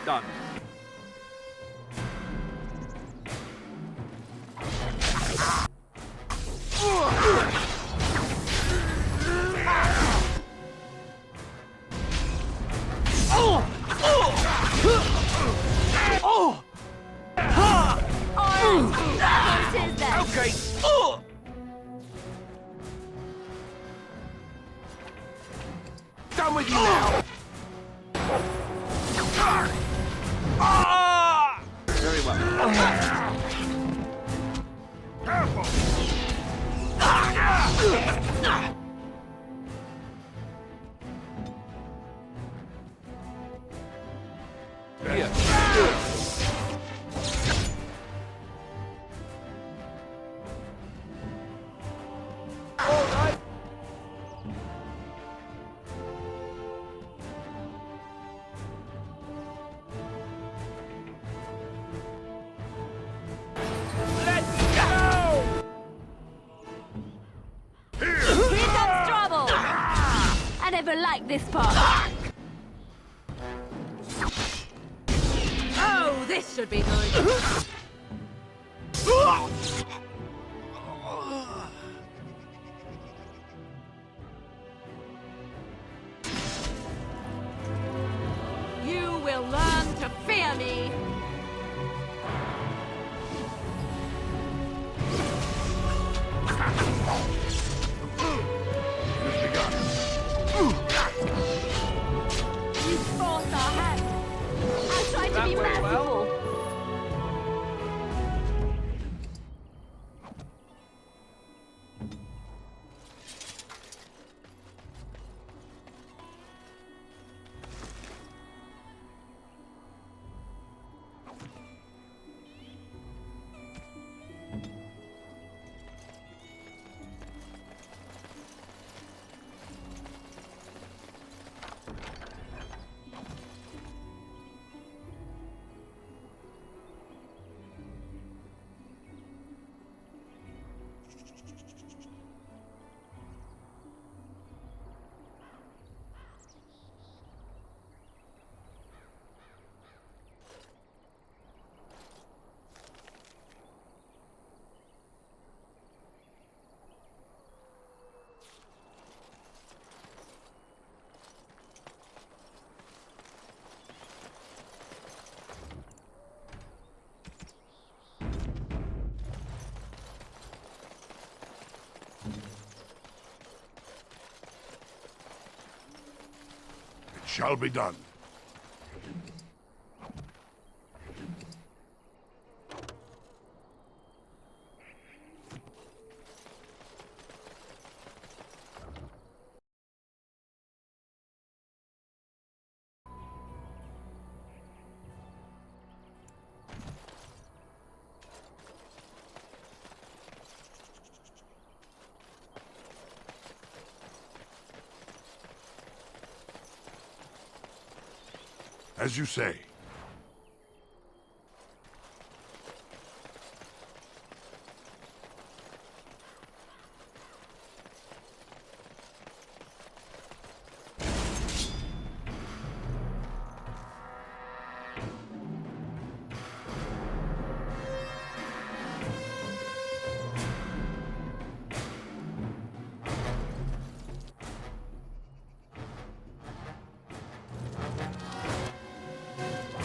Done. Okay. Done with you now. Very well. Careful! Here. never liked this part. Oh, this should be good. You will learn to fear me. You forced our hand. I tried to be merciful. Shall be done. As you say.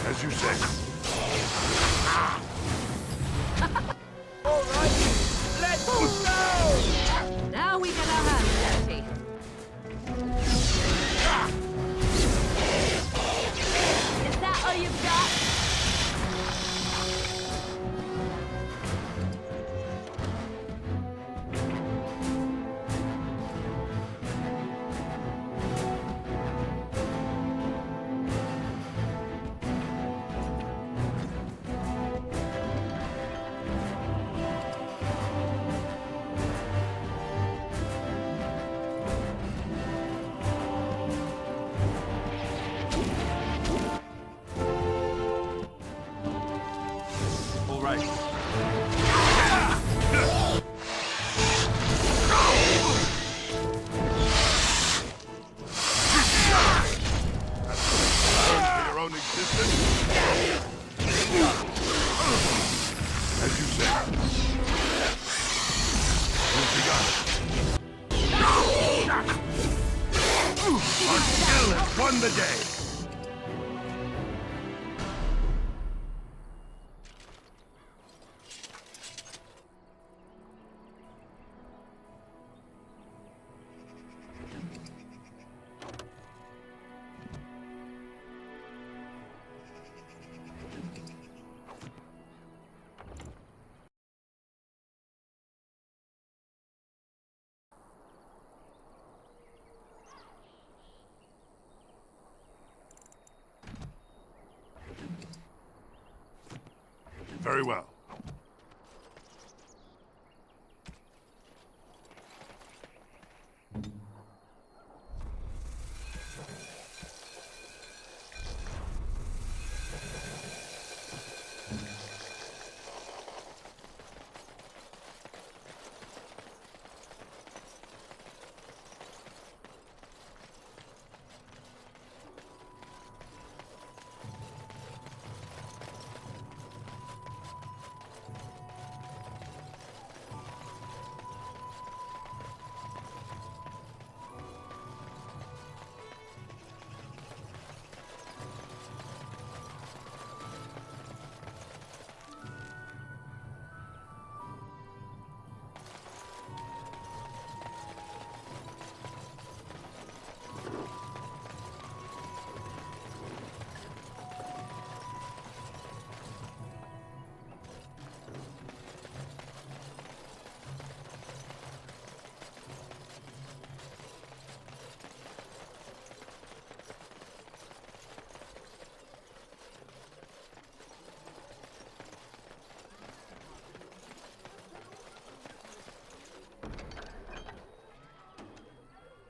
As you say. All right, let's go! Now we get our hands dirty. Is that all you've got? As you say. Our skill has won the day. Very well.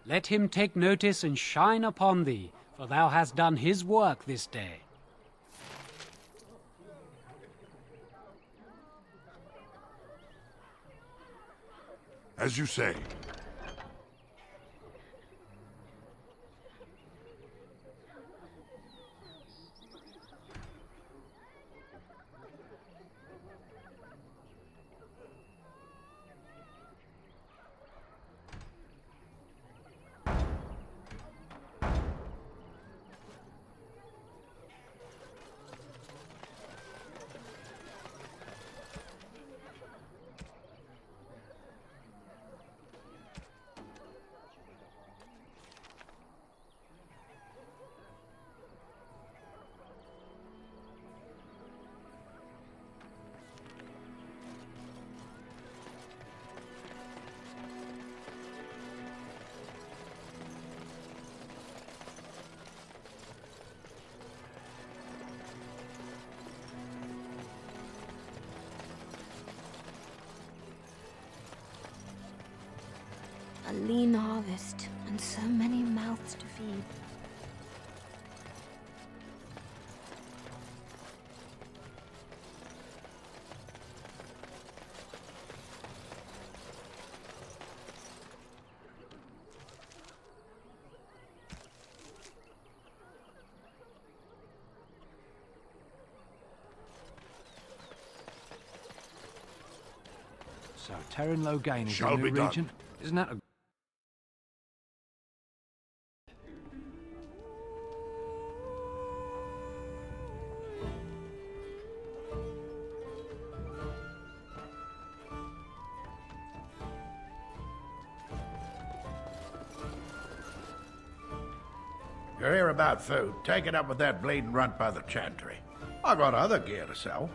Let him take notice and shine upon thee, for thou hast done his work this day. As you say. A lean harvest, and so many mouths to feed. So, Terran Loghain is Shall in the be done. region? Isn't that a... You're here about food. Take it up with that bleeding runt by the chantry. I got other gear to sell.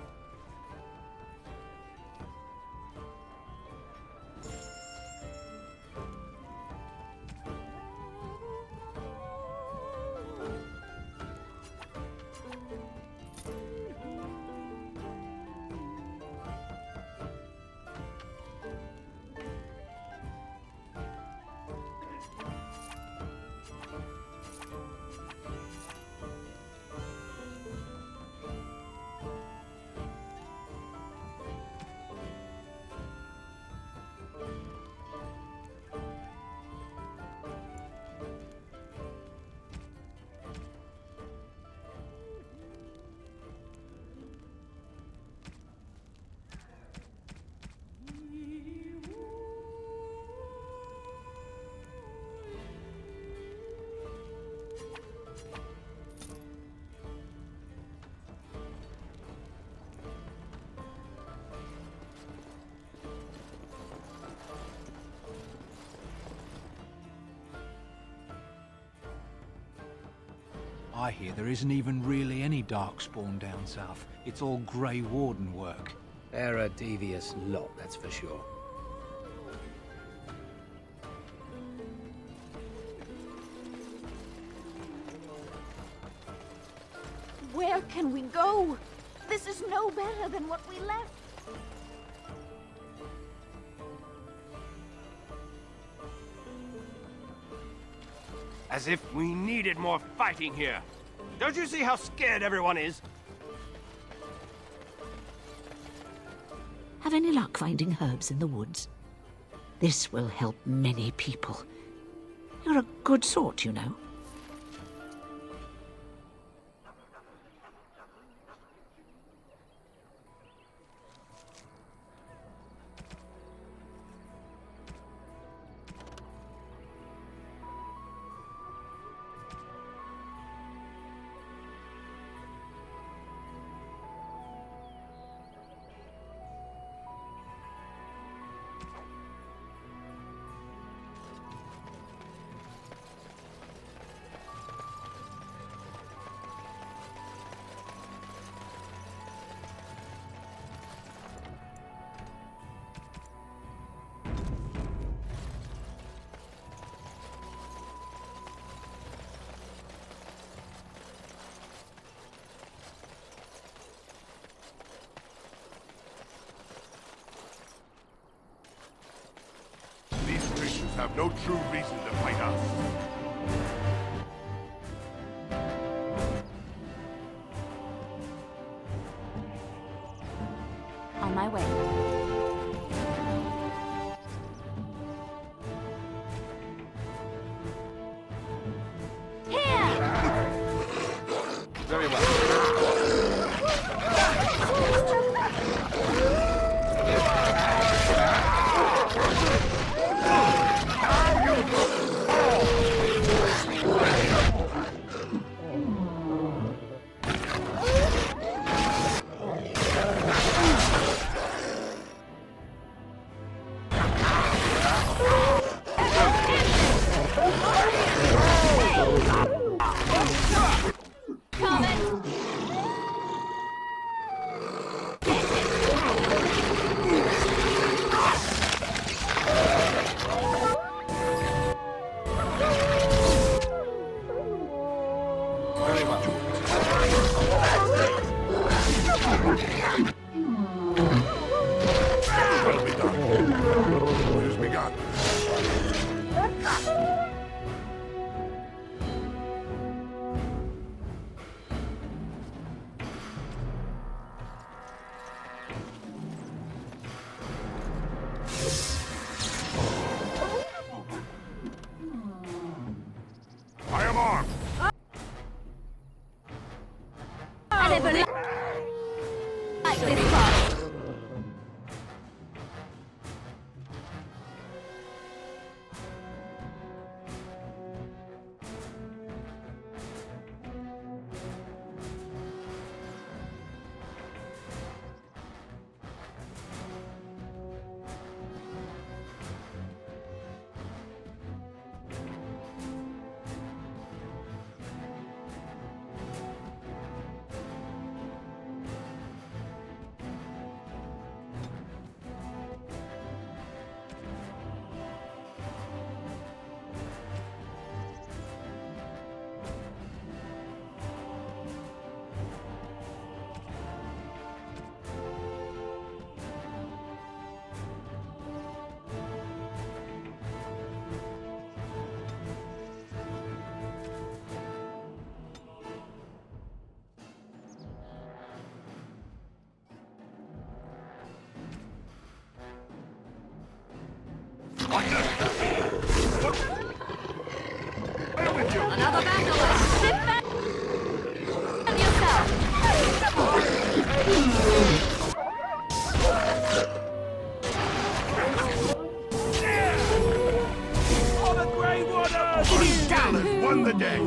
I hear there isn't even really any Darkspawn down south. It's all Grey Warden work. They're a devious lot, that's for sure. Where can we go? This is no better than what we left. As if we needed more fighting here. Don't you see how scared everyone is? Have any luck finding herbs in the woods? This will help many people. You're a good sort, you know. have no true reason to fight us. On my way. Very well. Well begun. What has begun? I am armed. I never like this part. Another battle. Sit back and For the Grey Waters! Our skill has won the day.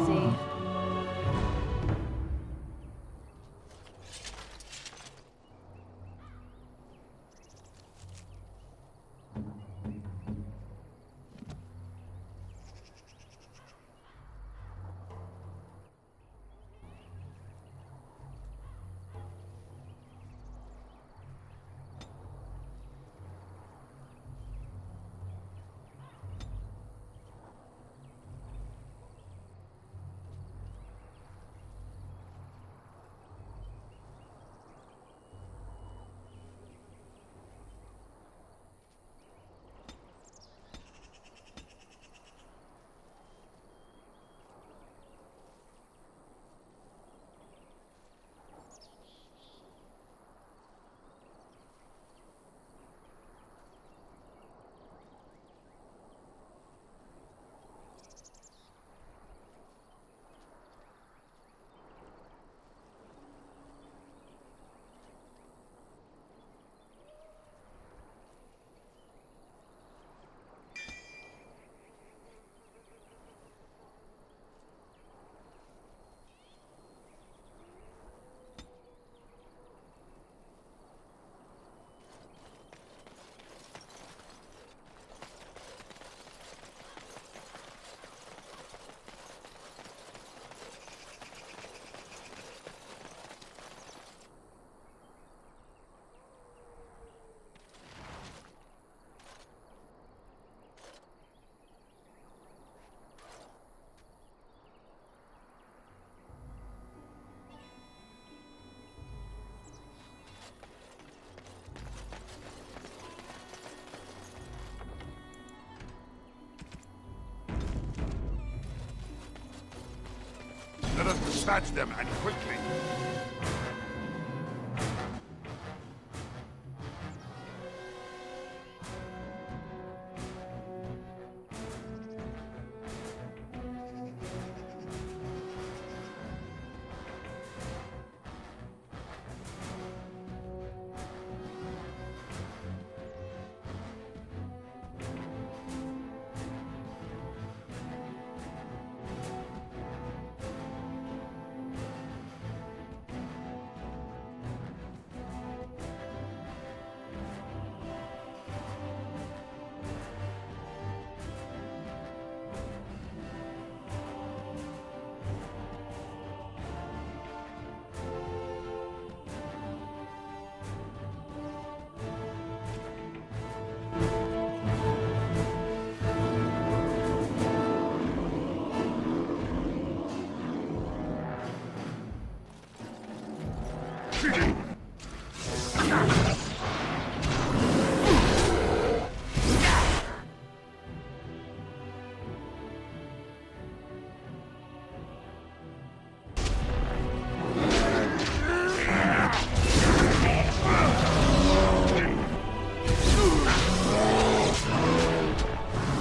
us dispatch them, and quickly.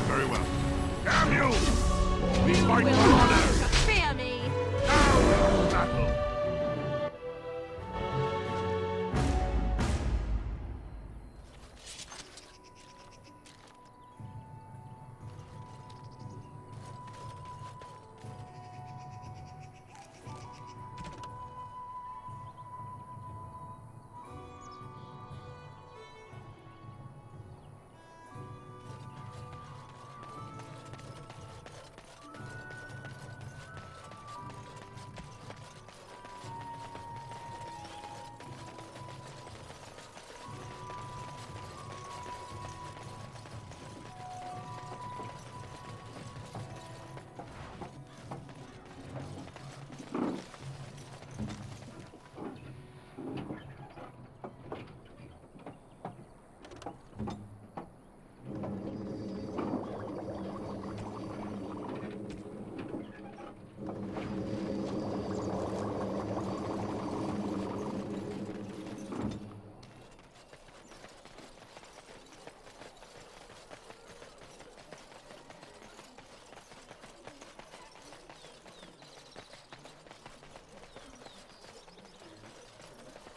Very well. Damn you! We fight for honor! Fear me! Now, battle!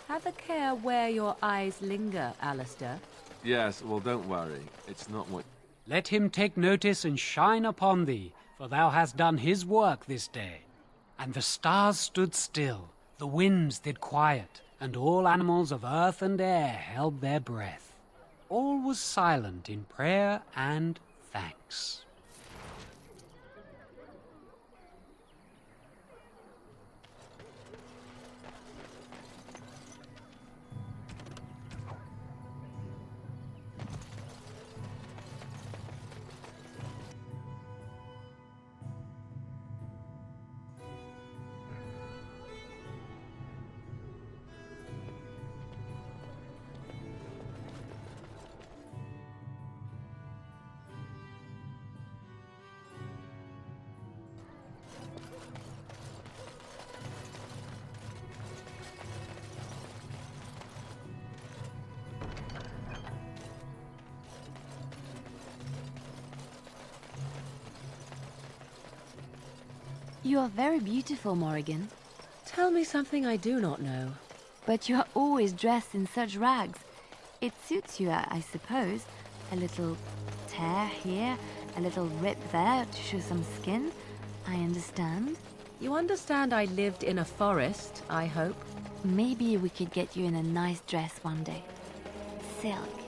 Have a care where your eyes linger, Alistair. Yes, well, don't worry. It's not what... Let him take notice and shine upon thee, for thou hast done his work this day. And the stars stood still, the winds did quiet, and all animals of earth and air held their breath. All was silent in prayer and thanks. You are very beautiful, Morrigan. Tell me something I do not know. But you are always dressed in such rags. It suits you, I suppose. A little tear here, a little rip there to show some skin. I understand. You understand I lived in a forest, I hope? Maybe we could get you in a nice dress one day. Silk.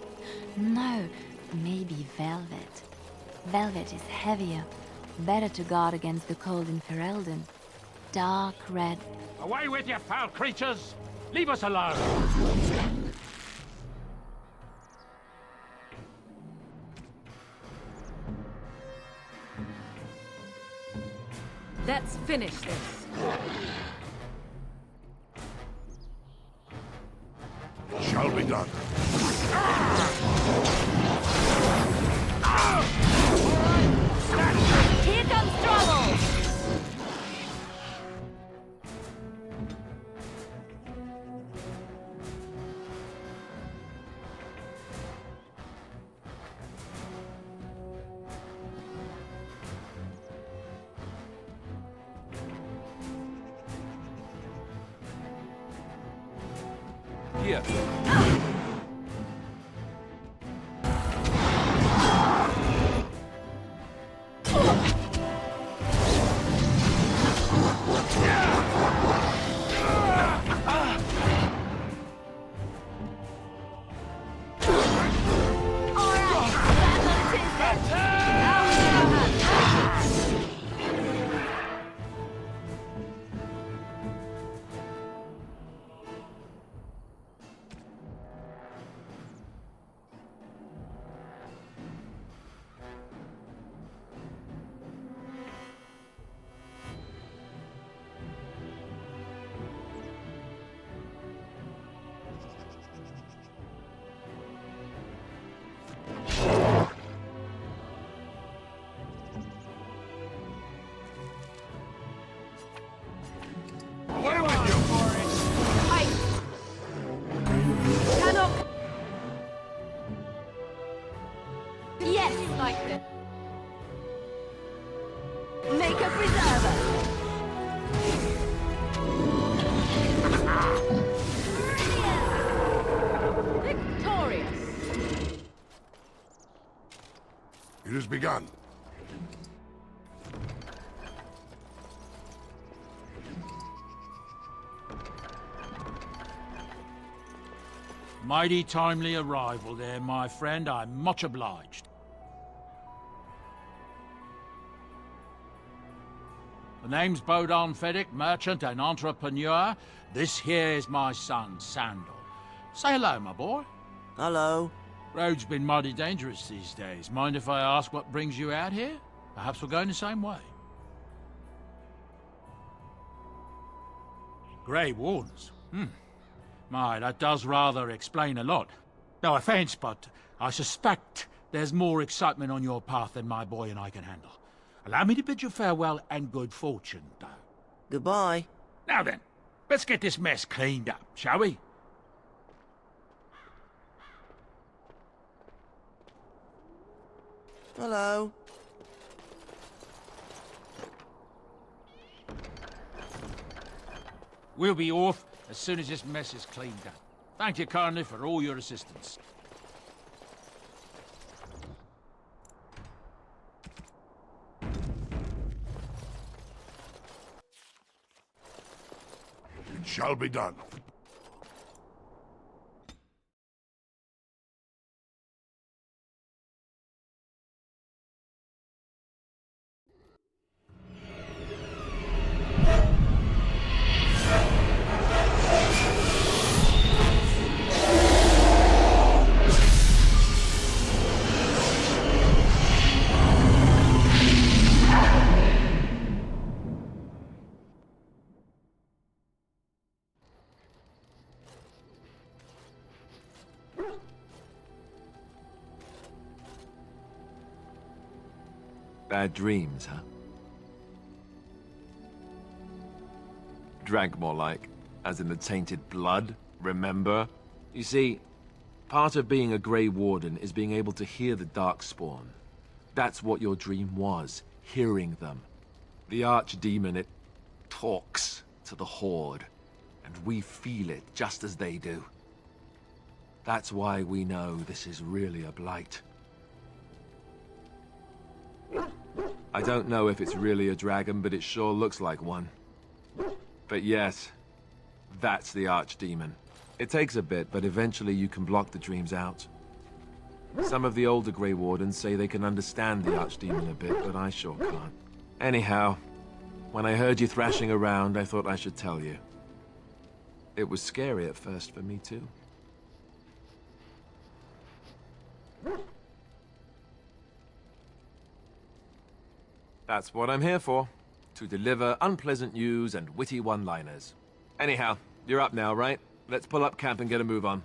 No, maybe velvet. Velvet is heavier. Better to guard against the cold in Ferelden. Dark red. Away with you, foul creatures! Leave us alone! Let's finish this. Shall be done. Here comes trouble! Here. Yes, like this. Make a preserver. Victorious! It has begun. Mighty timely arrival there, my friend. I'm much obliged. The name's Bodon Feddick, merchant and entrepreneur. This here is my son, Sandal. Say hello, my boy. Hello. Road's been mighty dangerous these days. Mind if I ask what brings you out here? Perhaps we're going the same way. Grey Wardens. My, that does rather explain a lot. No offense, but I suspect there's more excitement on your path than my boy and I can handle. Allow me to bid you farewell and good fortune, though. Goodbye. Now then, let's get this mess cleaned up, shall we? Hello. We'll be off as soon as this mess is cleaned up. Thank you kindly for all your assistance. It shall be done. Bad dreams, huh? Drank more like, as in the tainted blood, remember? You see, part of being a Grey Warden is being able to hear the Darkspawn. That's what your dream was, hearing them. The Archdemon, it talks to the Horde, and we feel it just as they do. That's why we know this is really a blight. I don't know if it's really a dragon, but it sure looks like one. But yes, that's the Archdemon. It takes a bit, but eventually you can block the dreams out. Some of the older Grey Wardens say they can understand the Archdemon a bit, but I sure can't. Anyhow, when I heard you thrashing around, I thought I should tell you. It was scary at first for me, too. That's what I'm here for. To deliver unpleasant news and witty one-liners. Anyhow, you're up now, right? Let's pull up camp and get a move on.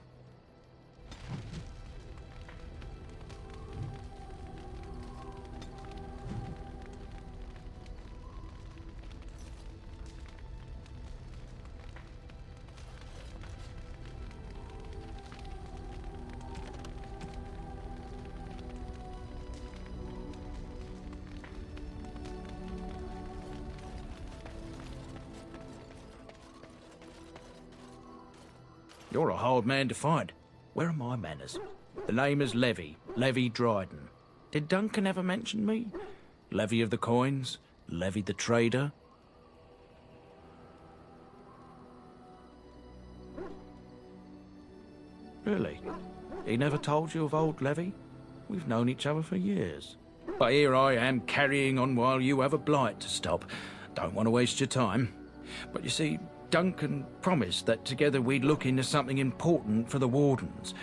You're a hard man to find. Where are my manners? The name is Levy. Levy Dryden. Did Duncan ever mention me? Levy of the coins? Levy the trader? Really? He never told you of old Levy? We've known each other for years. But here I am carrying on while you have a blight to stop. Don't want to waste your time. But you see, Duncan promised that together we'd look into something important for the Wardens.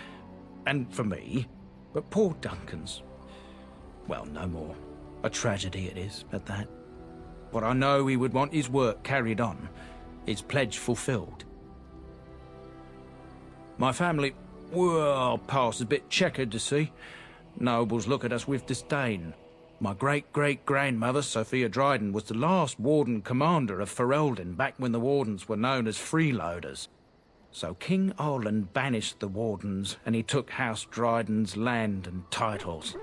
And for me. But poor Duncan's... well, no more. A tragedy it is, at that. But I know he would want his work carried on. His pledge fulfilled. My family... well, past a bit checkered to see. Nobles look at us with disdain. My great-great-grandmother, Sophia Dryden, was the last Warden Commander of Ferelden back when the Wardens were known as freeloaders. So King Arland banished the Wardens, and he took House Dryden's land and titles.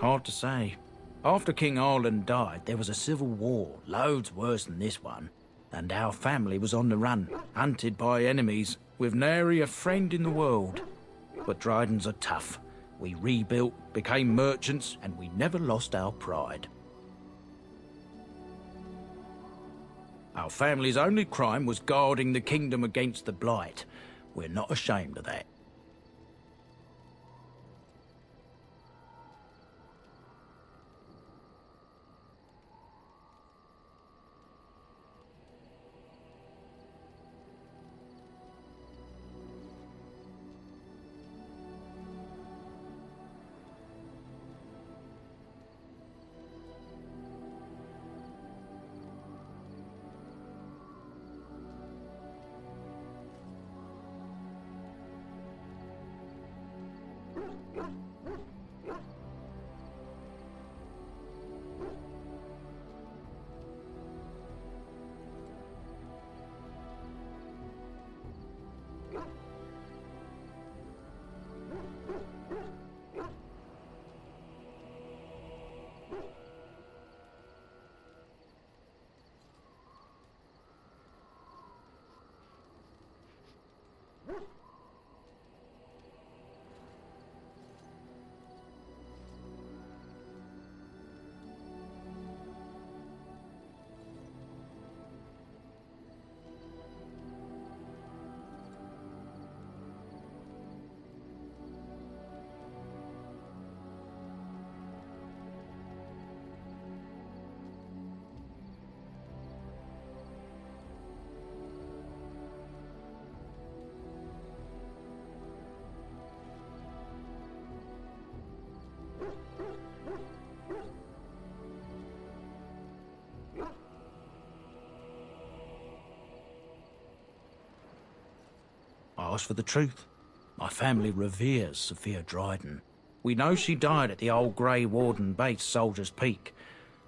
Hard to say. After King Arland died, there was a civil war, loads worse than this one. And our family was on the run, hunted by enemies, with nary a friend in the world. But Drydens are tough. We rebuilt, became merchants, and we never lost our pride. Our family's only crime was guarding the kingdom against the blight. We're not ashamed of that. I asked for the truth. My family reveres Sophia Dryden. We know she died at the old Grey Warden base, Soldier's Peak.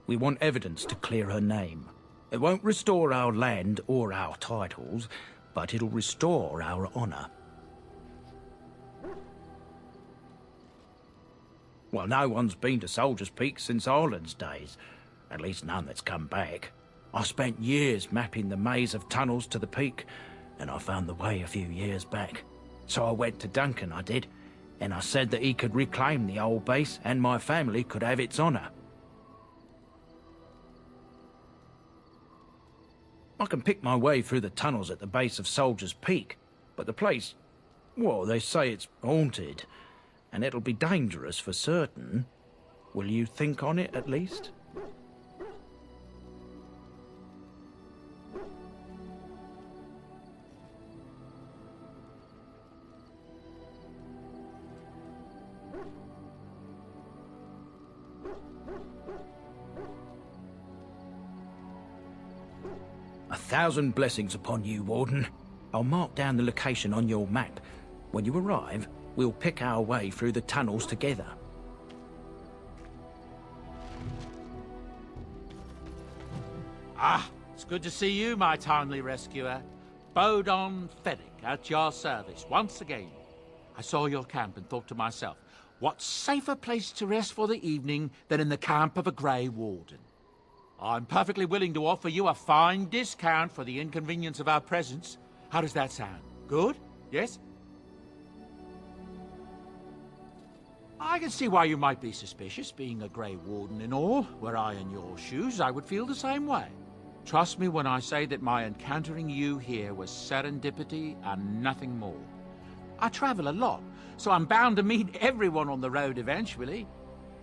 We want evidence to clear her name. It won't restore our land or our titles, but it'll restore our honour. Well, no one's been to Soldier's Peak since Arland's days. At least none that's come back. I spent years mapping the maze of tunnels to the peak, and I found the way a few years back. So I went to Duncan, I did, and I said that he could reclaim the old base and my family could have its honour. I can pick my way through the tunnels at the base of Soldier's Peak, but the place, well, they say it's haunted, and it'll be dangerous for certain. Will you think on it at least? A thousand blessings upon you, Warden. I'll mark down the location on your map. When you arrive, we'll pick our way through the tunnels together. Ah, it's good to see you, my timely rescuer. Bodon Fennick, at your service, once again. I saw your camp and thought to myself, what safer place to rest for the evening than in the camp of a Grey Warden? I'm perfectly willing to offer you a fine discount for the inconvenience of our presence. How does that sound? Good? Yes? I can see why you might be suspicious, being a Grey Warden and all. Were I in your shoes, I would feel the same way. Trust me when I say that my encountering you here was serendipity and nothing more. I travel a lot, so I'm bound to meet everyone on the road eventually.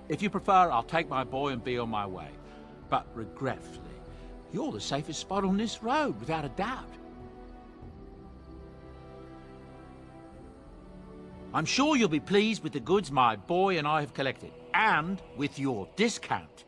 If you prefer, I'll take my boy and be on my way. But regretfully, you're the safest spot on this road, without a doubt. I'm sure you'll be pleased with the goods my boy and I have collected, and with your discount.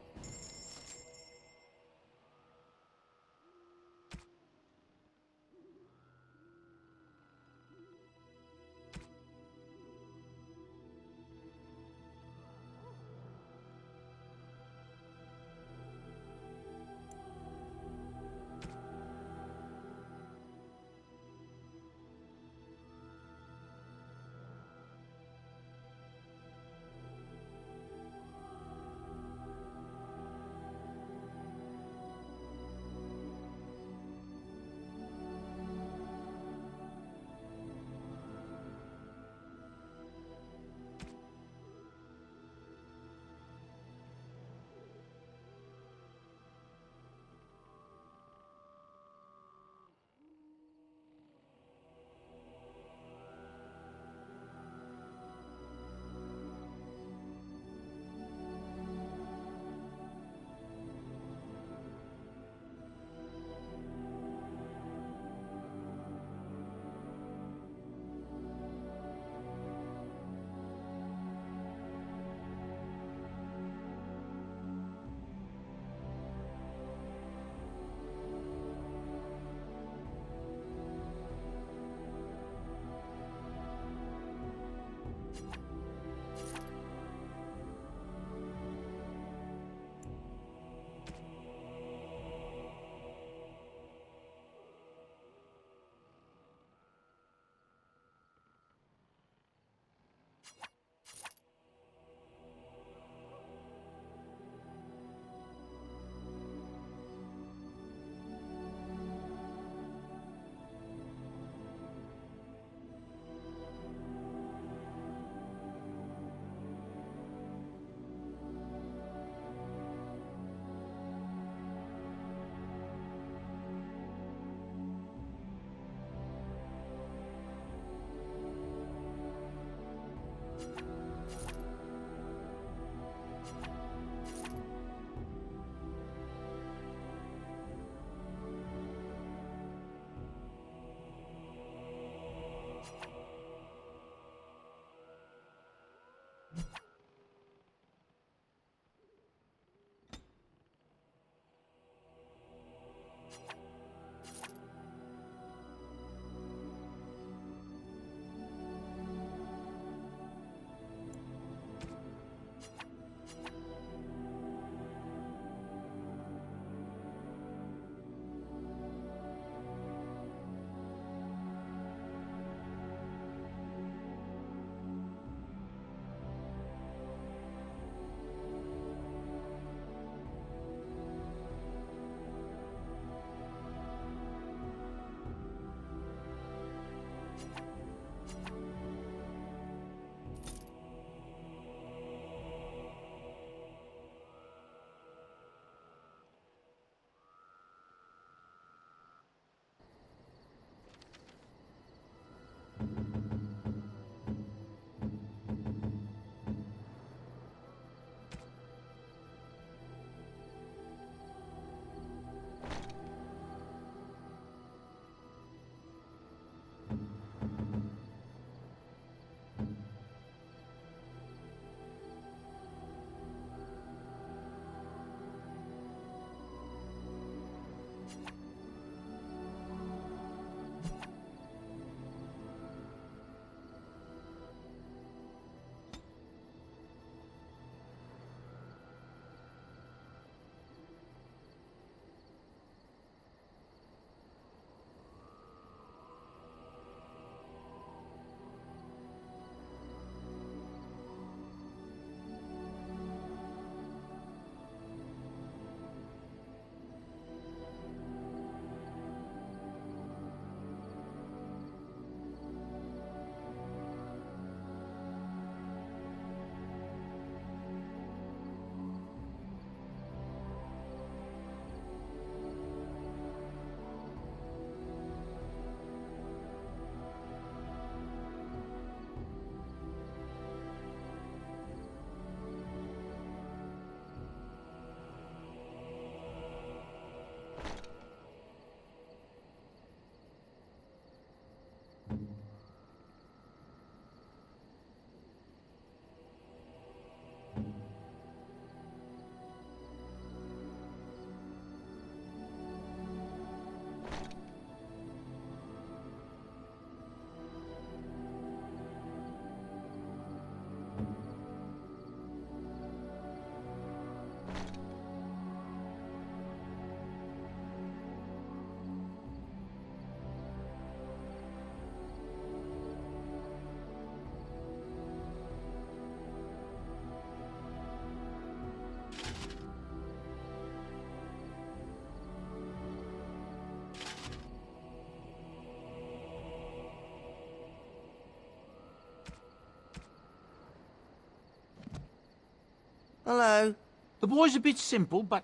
Hello. The boy's a bit simple, but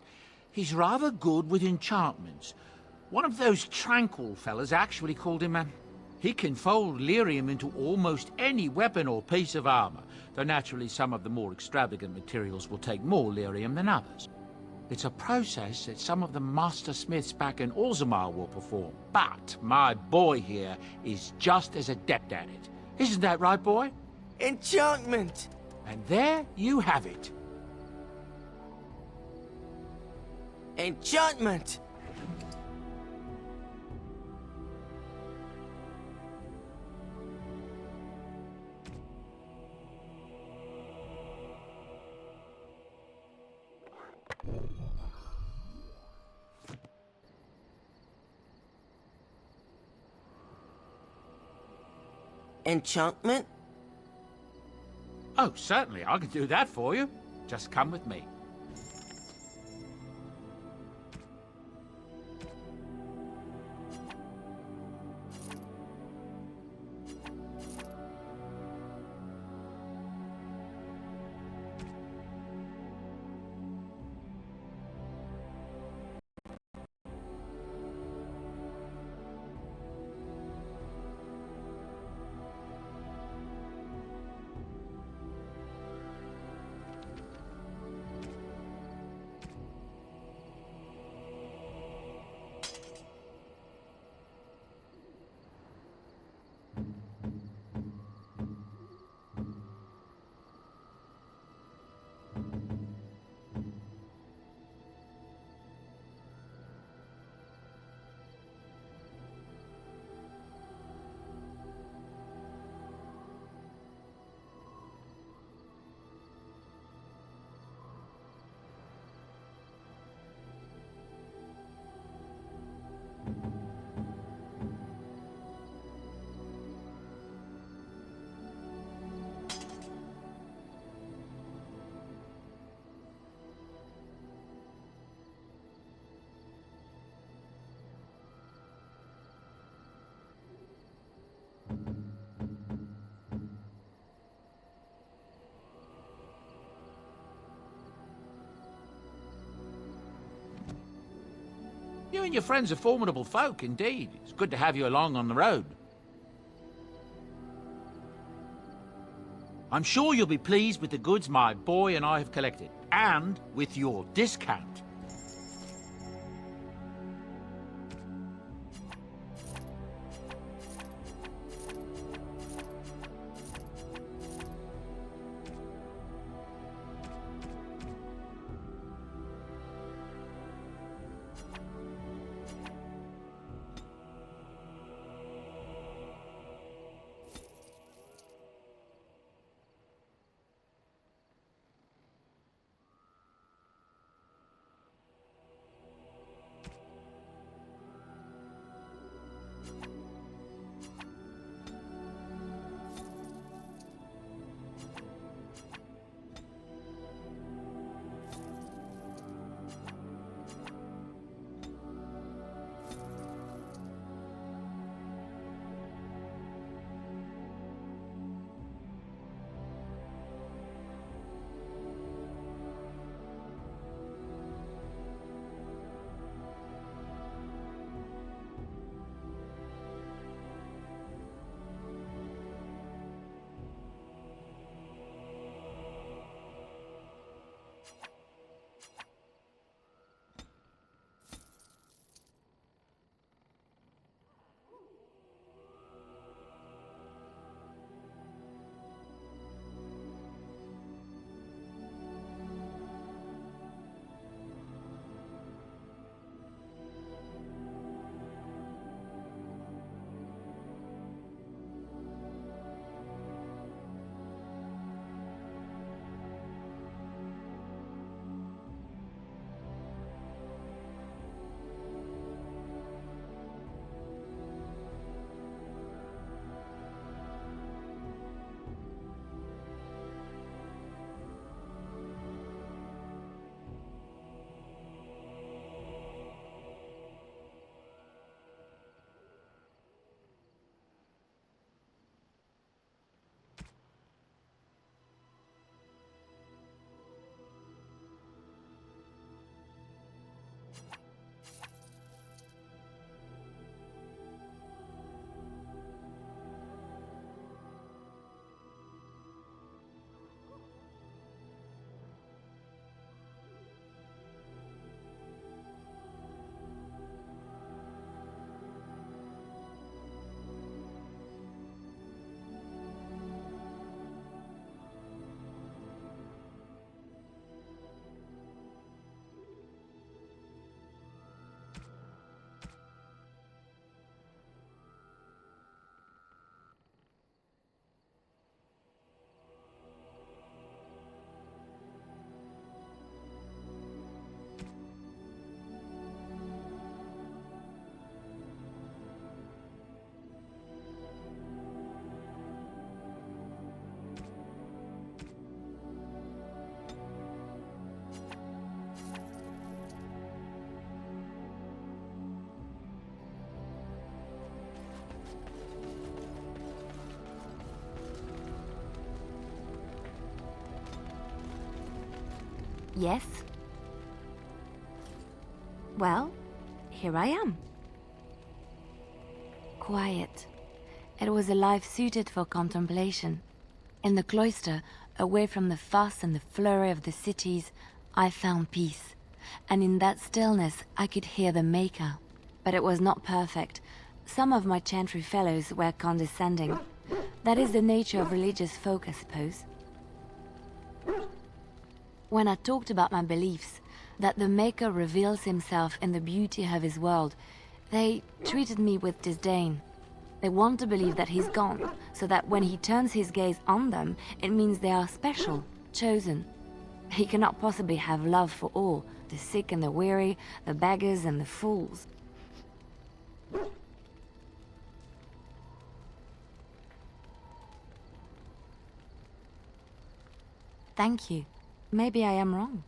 he's rather good with enchantments. One of those tranquil fellas actually called him, he can fold lyrium into almost any weapon or piece of armor, though naturally some of the more extravagant materials will take more lyrium than others. It's a process that some of the master smiths back in Orzammar will perform, but my boy here is just as adept at it. Isn't that right, boy? Enchantment! And there you have it. Enchantment! Enchantment? Oh, certainly, I can do that for you. Just come with me. You and your friends are formidable folk, indeed. It's good to have you along on the road. I'm sure you'll be pleased with the goods my boy and I have collected, and with your discount. Yes? Well, here I am. Quiet. It was a life suited for contemplation. In the cloister, away from the fuss and the flurry of the cities, I found peace. And in that stillness, I could hear the Maker. But it was not perfect. Some of my chantry fellows were condescending. That is the nature of religious folk, I suppose. When I talked about my beliefs, that the Maker reveals himself in the beauty of his world, they treated me with disdain. They want to believe that he's gone, so that when he turns his gaze on them, it means they are special, chosen. He cannot possibly have love for all, the sick and the weary, the beggars and the fools. Thank you. Maybe I am wrong.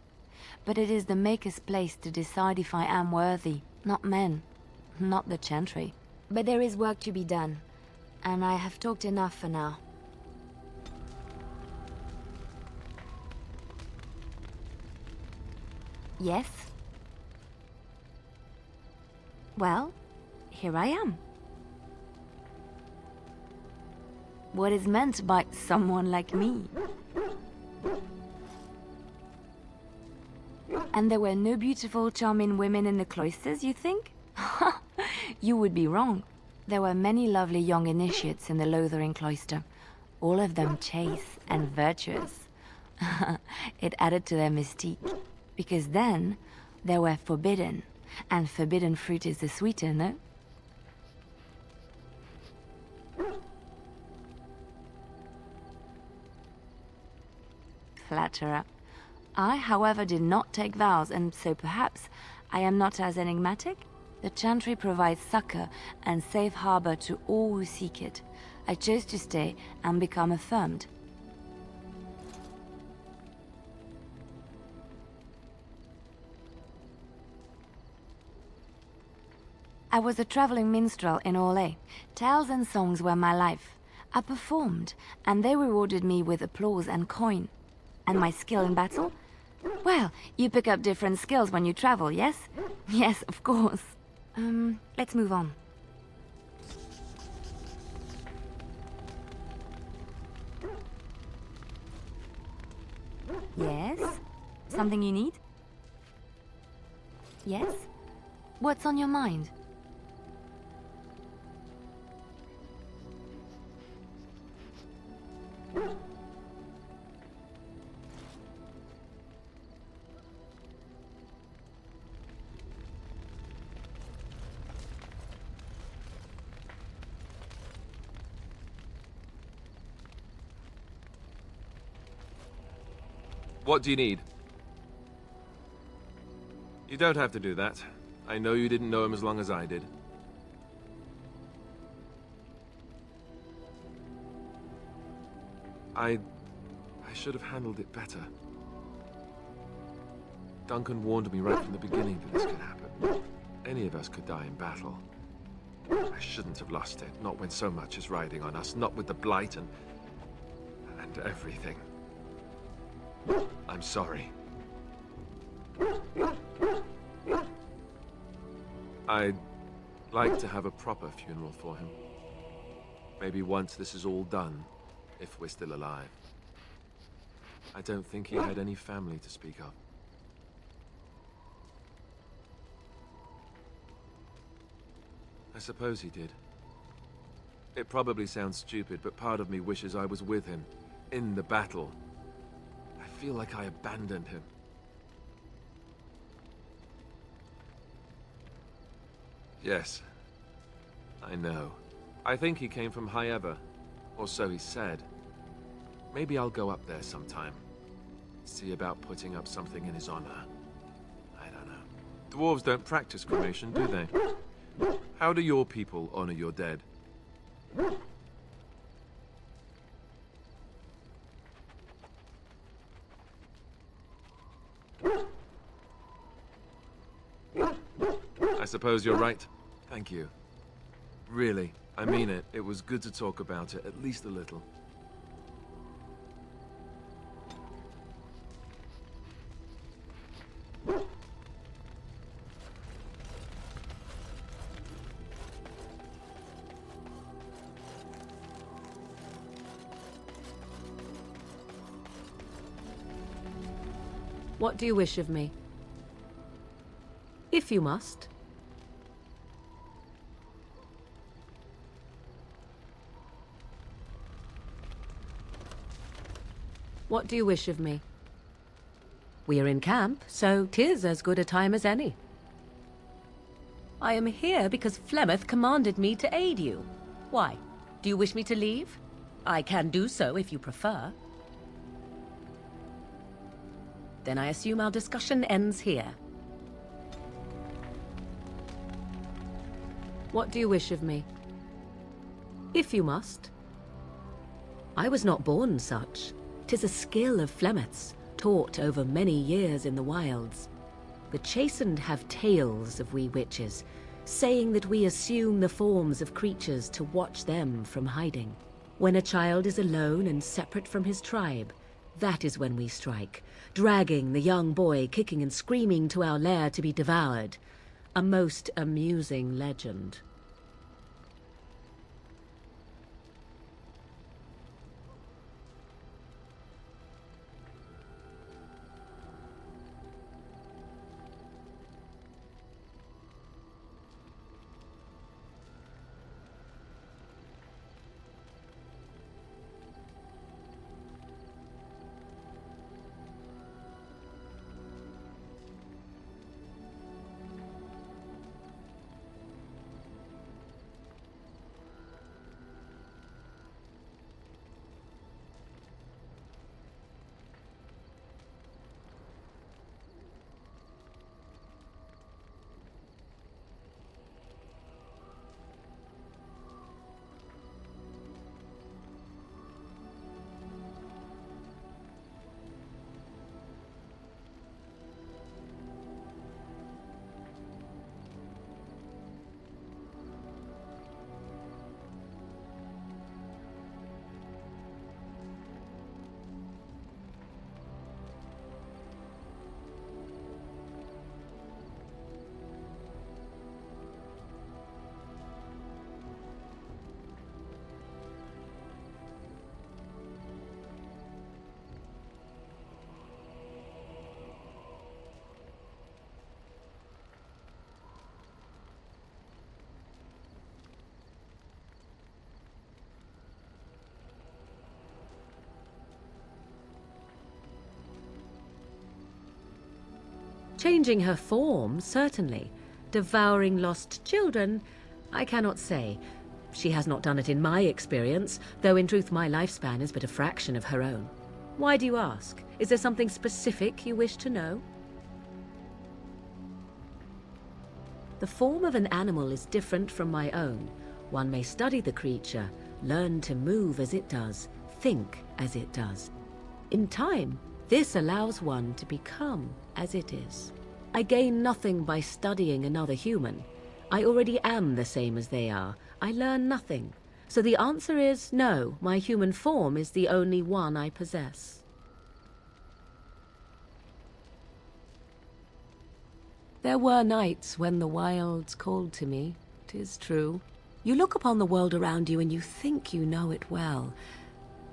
But it is the Maker's place to decide if I am worthy, not men, not the Chantry. But there is work to be done, and I have talked enough for now. Yes? Well, here I am. What is meant by someone like me? And there were no beautiful, charming women in the cloisters, you think? You would be wrong. There were many lovely young initiates in the Lothering cloister, all of them chaste and virtuous. It added to their mystique, because then they were forbidden, and forbidden fruit is the sweeter, no? Flatterer. I, however, did not take vows, and so perhaps I am not as enigmatic? The Chantry provides succor and safe harbor to all who seek it. I chose to stay and become affirmed. I was a traveling minstrel in Orlais. Tales and songs were my life. I performed, and they rewarded me with applause and coin. And my skill in battle? Well, you pick up different skills when you travel, yes? Yes, of course. Let's move on. Yes? Something you need? Yes? What's on your mind? What do you need? You don't have to do that. I know you didn't know him as long as I did. I should have handled it better. Duncan warned me right from the beginning that this could happen. Any of us could die in battle. I shouldn't have lost it, not when so much is riding on us, not with the Blight and everything. I'm sorry. I'd like to have a proper funeral for him. Maybe once this is all done, if we're still alive. I don't think he had any family to speak of. I suppose he did. It probably sounds stupid, but part of me wishes I was with him, in the battle. I feel like I abandoned him. Yes, I know. I think he came from High Ever, or so he said. Maybe I'll go up there sometime. See about putting up something in his honor. I don't know. Dwarves don't practice cremation, do they? How do your people honor your dead? I suppose you're right. Thank you. Really, I mean it. It was good to talk about it, at least a little. What do you wish of me? If you must. What do you wish of me? We are in camp, so 'tis as good a time as any. I am here because Flemeth commanded me to aid you. Why? Do you wish me to leave? I can do so if you prefer. Then I assume our discussion ends here. What do you wish of me? If you must. I was not born such. 'Tis a skill of Flemeth's, taught over many years in the wilds. The chastened have tales of we witches, saying that we assume the forms of creatures to watch them from hiding. When a child is alone and separate from his tribe, that is when we strike, dragging the young boy kicking and screaming to our lair to be devoured. A most amusing legend. Changing her form, certainly. Devouring lost children, I cannot say. She has not done it in my experience, though in truth my lifespan is but a fraction of her own. Why do you ask? Is there something specific you wish to know? The form of an animal is different from my own. One may study the creature, learn to move as it does, think as it does. In time, this allows one to become as it is. I gain nothing by studying another human. I already am the same as they are. I learn nothing. So the answer is no, my human form is the only one I possess. There were nights when the wilds called to me, 'tis true. You look upon the world around you and you think you know it well.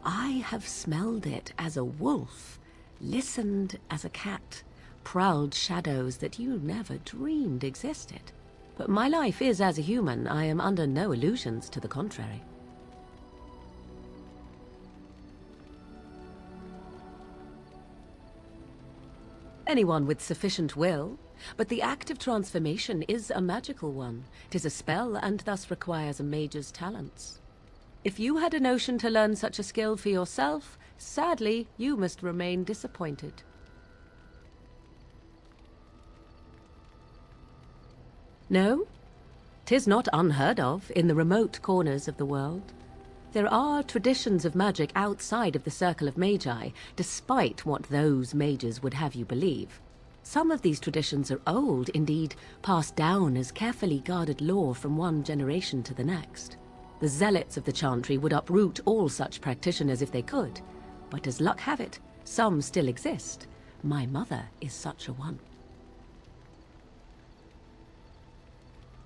I have smelled it as a wolf, listened as a cat, prowled shadows that you never dreamed existed. But my life is as a human. I am under no illusions to the contrary. Anyone with sufficient will, but the act of transformation is a magical one. 'Tis a spell and thus requires a mage's talents. If you had a notion to learn such a skill for yourself, sadly, you must remain disappointed. No? 'Tis not unheard of in the remote corners of the world. There are traditions of magic outside of the circle of magi, despite what those mages would have you believe. Some of these traditions are old, indeed, passed down as carefully guarded lore from one generation to the next. The zealots of the Chantry would uproot all such practitioners if they could, but as luck have it, some still exist. My mother is such a one.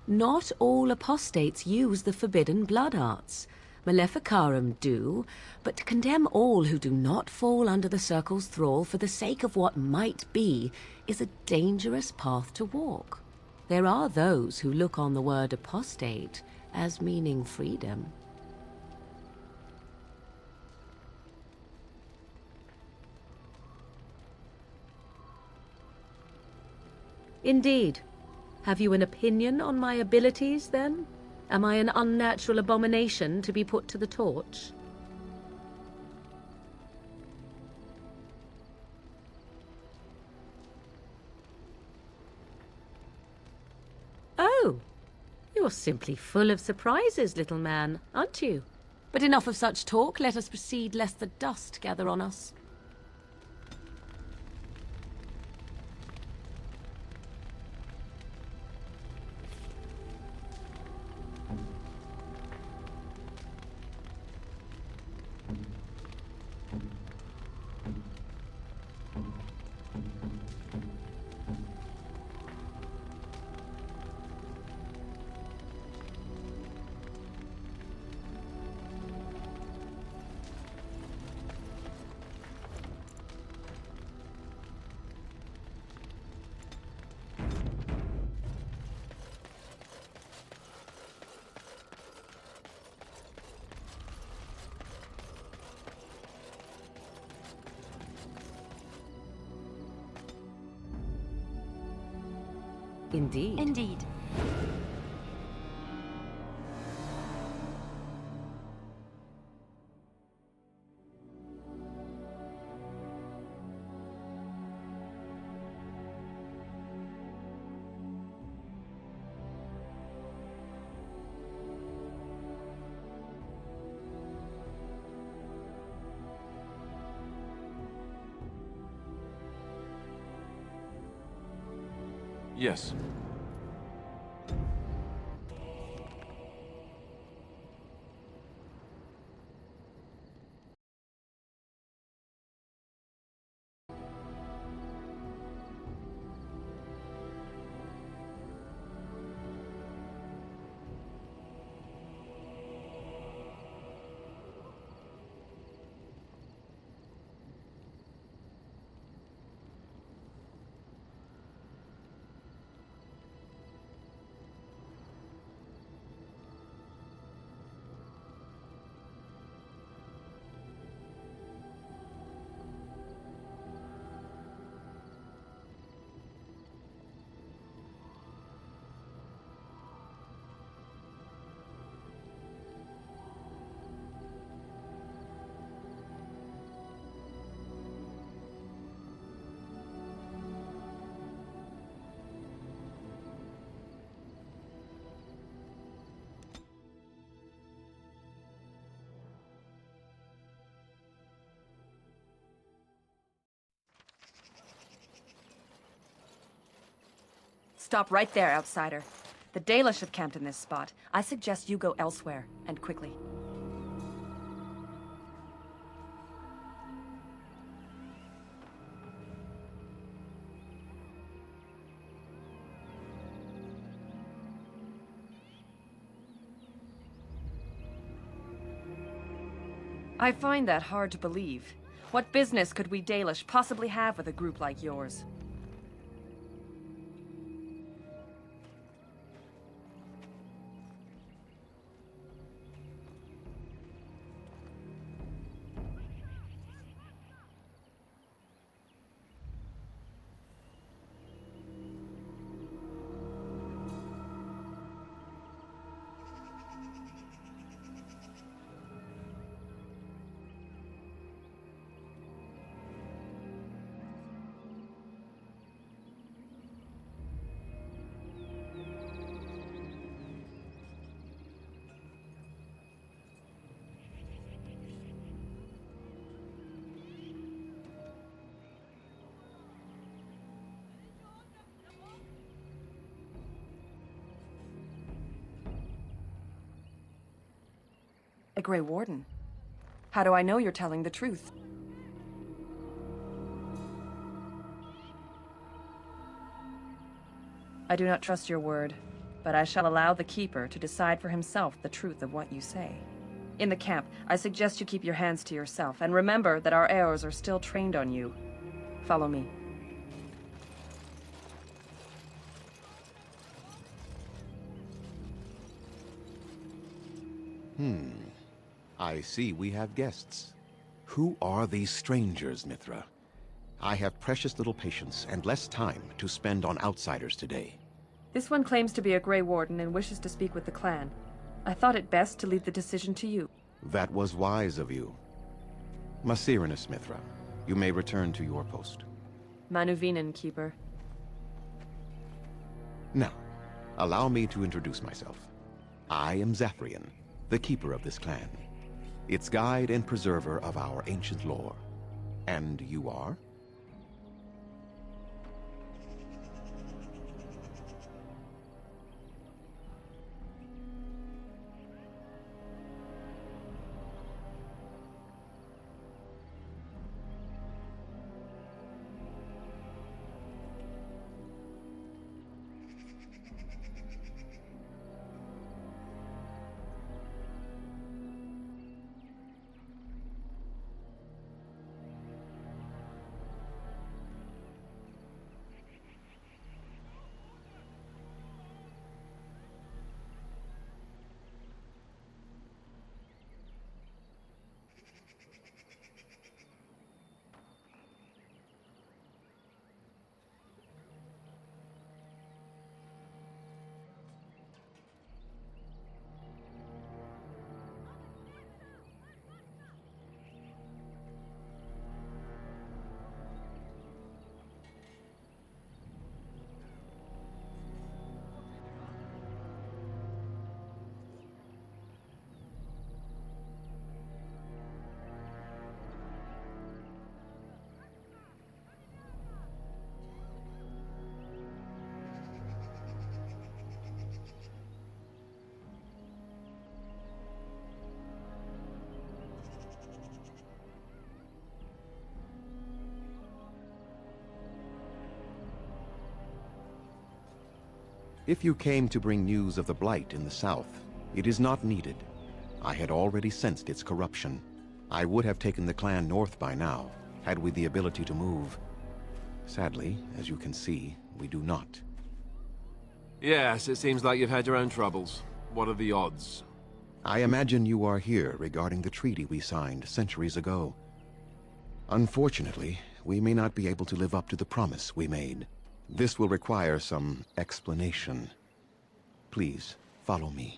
Not all apostates use the forbidden blood arts. Maleficarum do, but to condemn all who do not fall under the Circle's thrall for the sake of what might be is a dangerous path to walk. There are those who look on the word apostate as meaning freedom. Indeed. Have you an opinion on my abilities, then? Am I an unnatural abomination to be put to the torch? Oh, you're simply full of surprises, little man, aren't you? But enough of such talk. Let us proceed, lest the dust gather on us. Indeed. Indeed. Yes. Stop right there, outsider. The Dalish have camped in this spot. I suggest you go elsewhere, and quickly. I find that hard to believe. What business could we Dalish possibly have with a group like yours? A Grey Warden? How do I know you're telling the truth? I do not trust your word. but I shall allow the Keeper to decide for himself the truth of what you say. In the camp, I suggest you keep your hands to yourself, and remember that our arrows are still trained on you. Follow me. I see we have guests. Who are these strangers, Mithra? I have precious little patience and less time to spend on outsiders today. This one claims to be a Grey Warden and wishes to speak with the clan. I thought it best to leave the decision to you. That was wise of you. Maserenus, Mithra, you may return to your post. Manuvinen, Keeper. Now, allow me to introduce myself. I am Zathrian, the keeper of this clan, its guide and preserver of our ancient lore. And you are? If you came to bring news of the Blight in the south, it is not needed. I had already sensed its corruption. I would have taken the clan north by now, had we the ability to move. Sadly, as you can see, we do not. Yes, it seems like you've had your own troubles. What are the odds? I imagine you are here regarding the treaty we signed centuries ago. Unfortunately, we may not be able to live up to the promise we made. This will require some explanation. Please, follow me.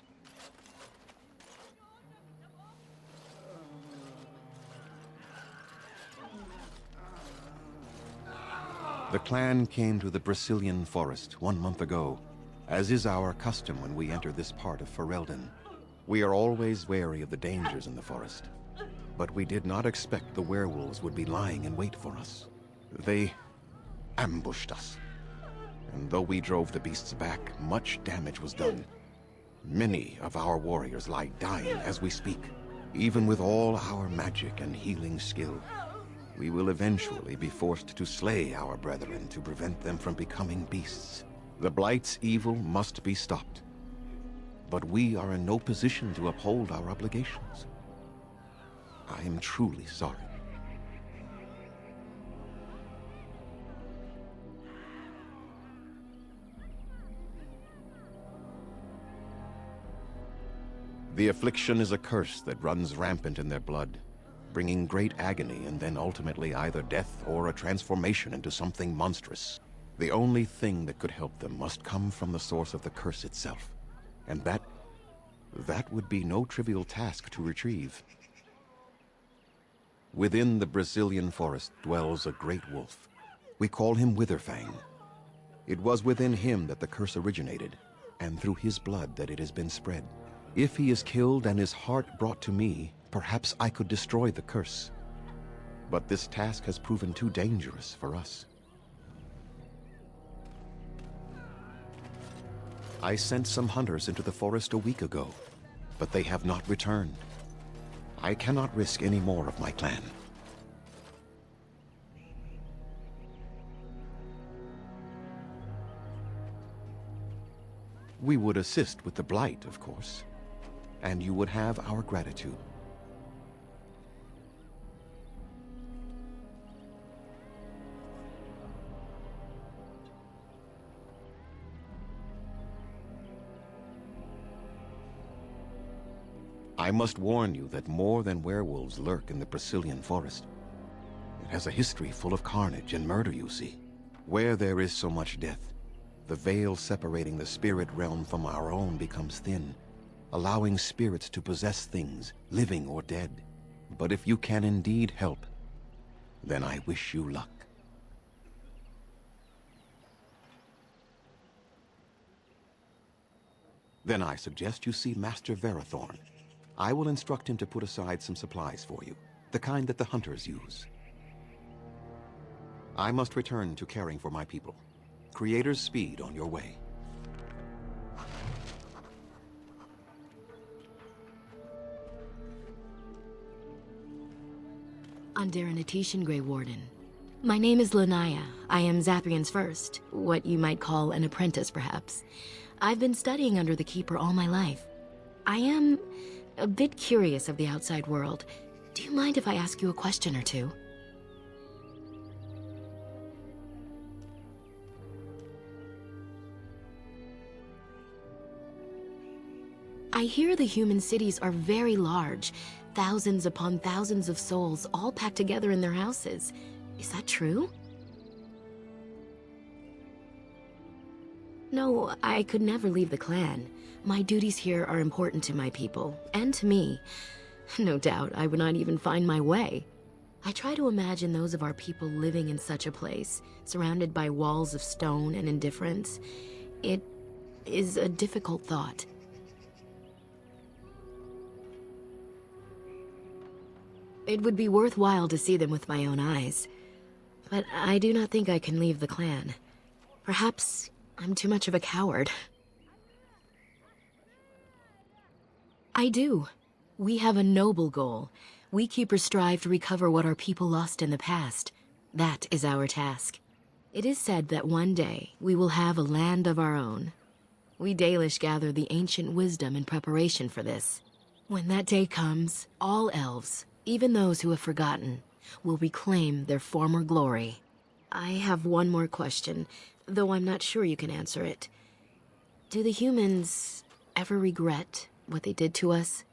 The clan came to the Brecilian forest 1 month ago, as is our custom when we enter this part of Ferelden. We are always wary of the dangers in the forest, but we did not expect the werewolves would be lying in wait for us. They ambushed us. And though we drove the beasts back, much damage was done. Many of our warriors lie dying as we speak. Even with all our magic and healing skill, we will eventually be forced to slay our brethren to prevent them from becoming beasts. The Blight's evil must be stopped. But we are in no position to uphold our obligations. I am truly sorry. The affliction is a curse that runs rampant in their blood, bringing great agony and then ultimately either death or a transformation into something monstrous. The only thing that could help them must come from the source of the curse itself, and that would be no trivial task to retrieve. Within the Brecilian forest dwells a great wolf. We call him Witherfang. It was within him that the curse originated, and through his blood that it has been spread. If he is killed and his heart brought to me, perhaps I could destroy the curse. But this task has proven too dangerous for us. I sent some hunters into the forest a week ago, but they have not returned. I cannot risk any more of my clan. We would assist with the Blight, of course, and you would have our gratitude. I must warn you that more than werewolves lurk in the Brazilian forest. It has a history full of carnage and murder, you see. Where there is so much death, the veil separating the spirit realm from our own becomes thin, allowing spirits to possess things, living or dead. But if you can indeed help, then I wish you luck. Then I suggest you see Master Verathorn. I will instruct him to put aside some supplies for you, the kind that the hunters use. I must return to caring for my people. Creator's speed on your way. Underanitishan, Grey Warden. My name is Lanaya. I am Zathrian's first, what you might call an apprentice, perhaps. I've been studying under the Keeper all my life. I am a bit curious of the outside world. Do you mind if I ask you a question or two? I hear the human cities are very large, thousands upon thousands of souls all packed together in their houses. Is that true? No, I could never leave the clan. My duties here are important to my people, and to me. No doubt, I would not even find my way. I try to imagine those of our people living in such a place, surrounded by walls of stone and indifference. It is a difficult thought. It would be worthwhile to see them with my own eyes. But I do not think I can leave the clan. Perhaps I'm too much of a coward. I do. We have a noble goal. We Keepers strive to recover what our people lost in the past. That is our task. It is said that one day we will have a land of our own. We Dalish gather the ancient wisdom in preparation for this. When that day comes, all elves, even those who have forgotten, will reclaim their former glory. I have one more question, though I'm not sure you can answer it. Do the humans ever regret what they did to us?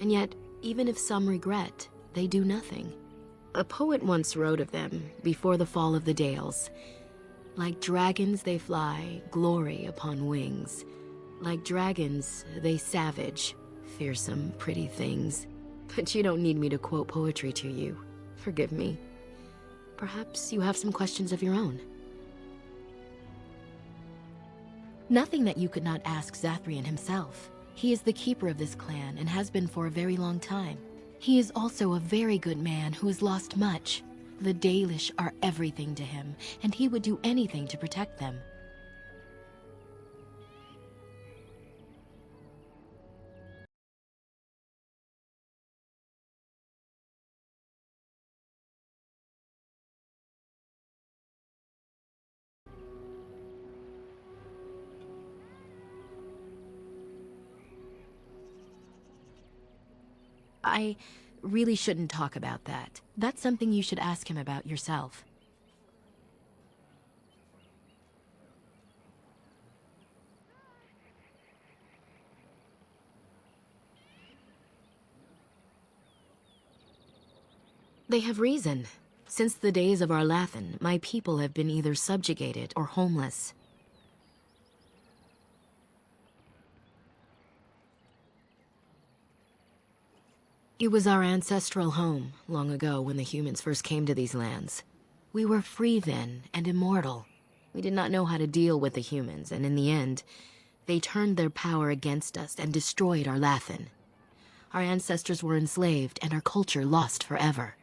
And yet, even if some regret, they do nothing. A poet once wrote of them, before the fall of the Dales. Like dragons they fly, glory upon wings. Like dragons, they savage, fearsome, pretty things. But you don't need me to quote poetry to you. Forgive me. Perhaps you have some questions of your own. Nothing that you could not ask Zathrian himself. He is the keeper of this clan and has been for a very long time. He is also a very good man who has lost much. The Dalish are everything to him, and he would do anything to protect them. I really shouldn't talk about that. That's something you should ask him about yourself. They have reason. Since the days of Arlathan, my people have been either subjugated or homeless. It was our ancestral home, long ago when the humans first came to these lands. We were free then, and immortal. We did not know how to deal with the humans, and in the end, they turned their power against us and destroyed our Lathan. Our ancestors were enslaved, and our culture lost forever.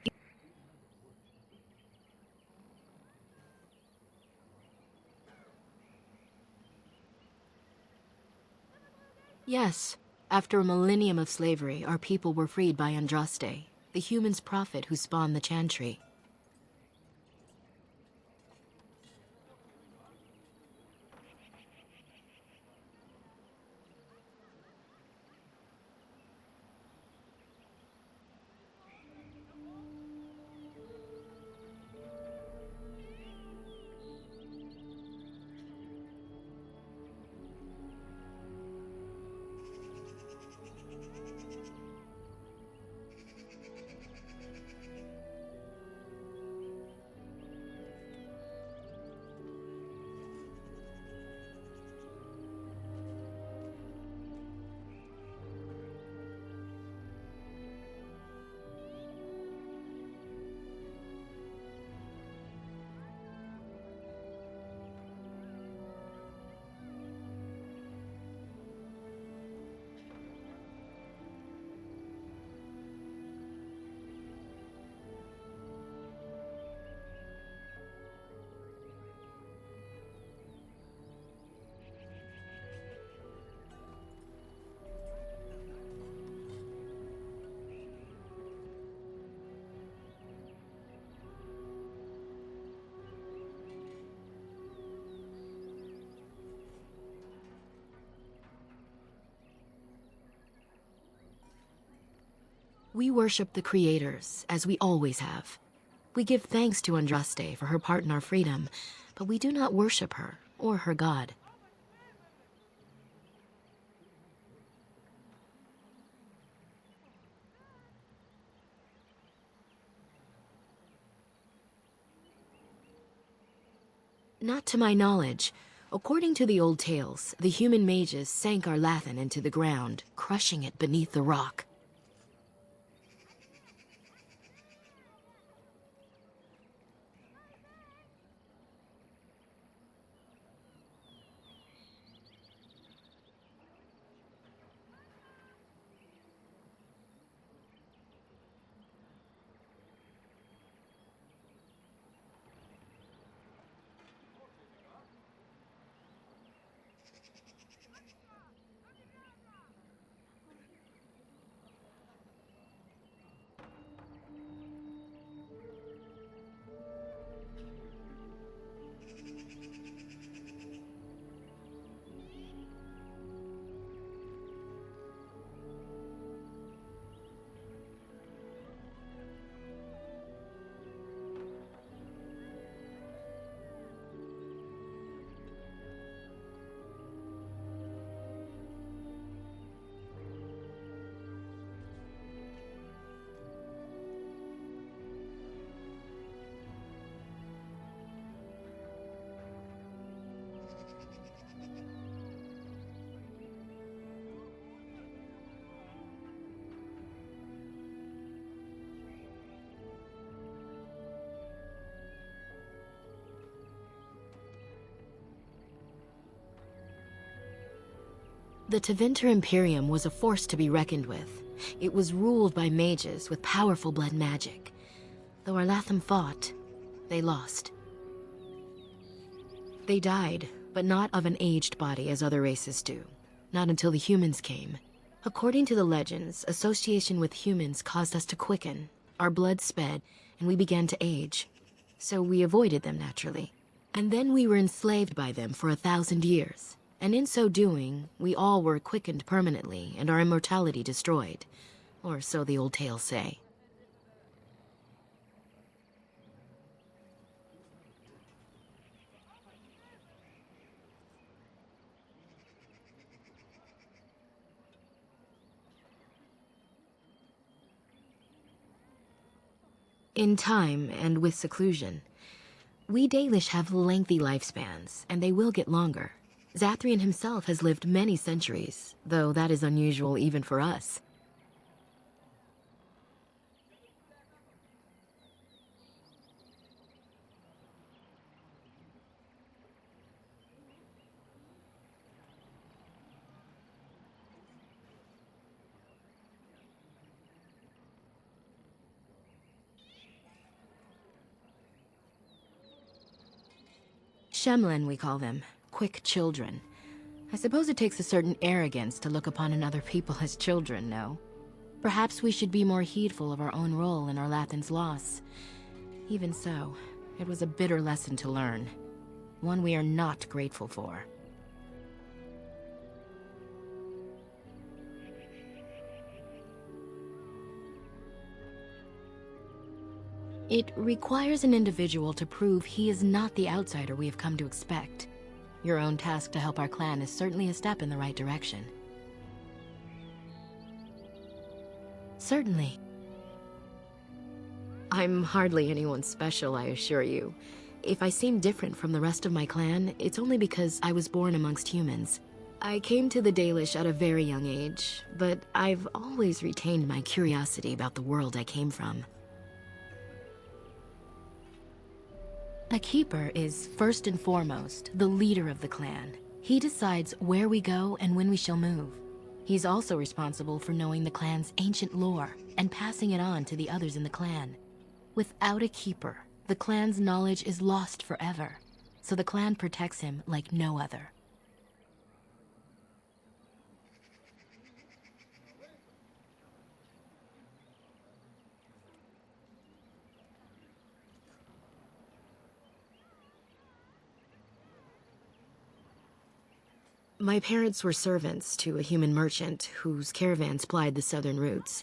Yes, after a millennium of slavery, our people were freed by Andraste, the human's prophet who spawned the Chantry. We worship the Creators, as we always have. We give thanks to Andraste for her part in our freedom, but we do not worship her or her god. Not to my knowledge. According to the old tales, the human mages sank our Lathan into the ground, crushing it beneath the rock. The Tevinter Imperium was a force to be reckoned with. It was ruled by mages with powerful blood magic. Though our Lathan fought, they lost. They died, but not of an aged body as other races do. Not until the humans came. According to the legends, association with humans caused us to quicken. Our blood sped, and we began to age. So we avoided them naturally. And then we were enslaved by them for 1,000 years. And in so doing, we all were quickened permanently and our immortality destroyed. Or so the old tales say. In time, and with seclusion, we Dalish have lengthy lifespans, and they will get longer. Zathrian himself has lived many centuries, though that is unusual even for us. Shemlin, we call them. Quick children. I suppose it takes a certain arrogance to look upon another people as children, no? Perhaps we should be more heedful of our own role in Arlathan's loss. Even so, it was a bitter lesson to learn. One we are not grateful for. It requires an individual to prove he is not the outsider we have come to expect. Your own task to help our clan is certainly a step in the right direction. Certainly. I'm hardly anyone special, I assure you. If I seem different from the rest of my clan, it's only because I was born amongst humans. I came to the Dalish at a very young age, but I've always retained my curiosity about the world I came from. A keeper is, first and foremost, the leader of the clan. He decides where we go and when we shall move. He's also responsible for knowing the clan's ancient lore and passing it on to the others in the clan. Without a keeper, the clan's knowledge is lost forever, so the clan protects him like no other. My parents were servants to a human merchant whose caravans plied the southern routes.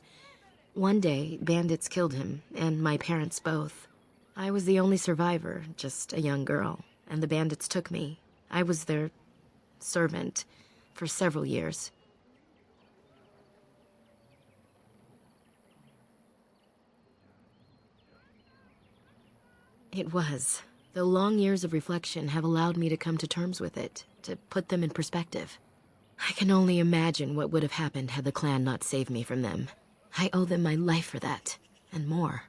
One day, bandits killed him, and my parents both. I was the only survivor, just a young girl, and the bandits took me. I was their servant for several years. It was. The long years of reflection have allowed me to come to terms with it, to put them in perspective. I can only imagine what would have happened had the clan not saved me from them. I owe them my life for that, and more.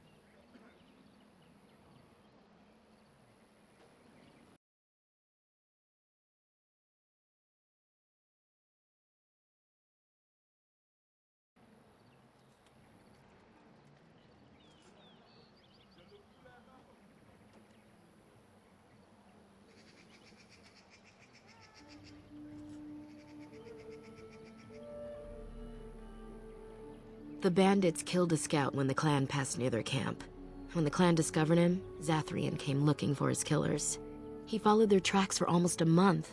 The bandits killed a scout when the clan passed near their camp. When the clan discovered him, Zathrian came looking for his killers. He followed their tracks for almost a month,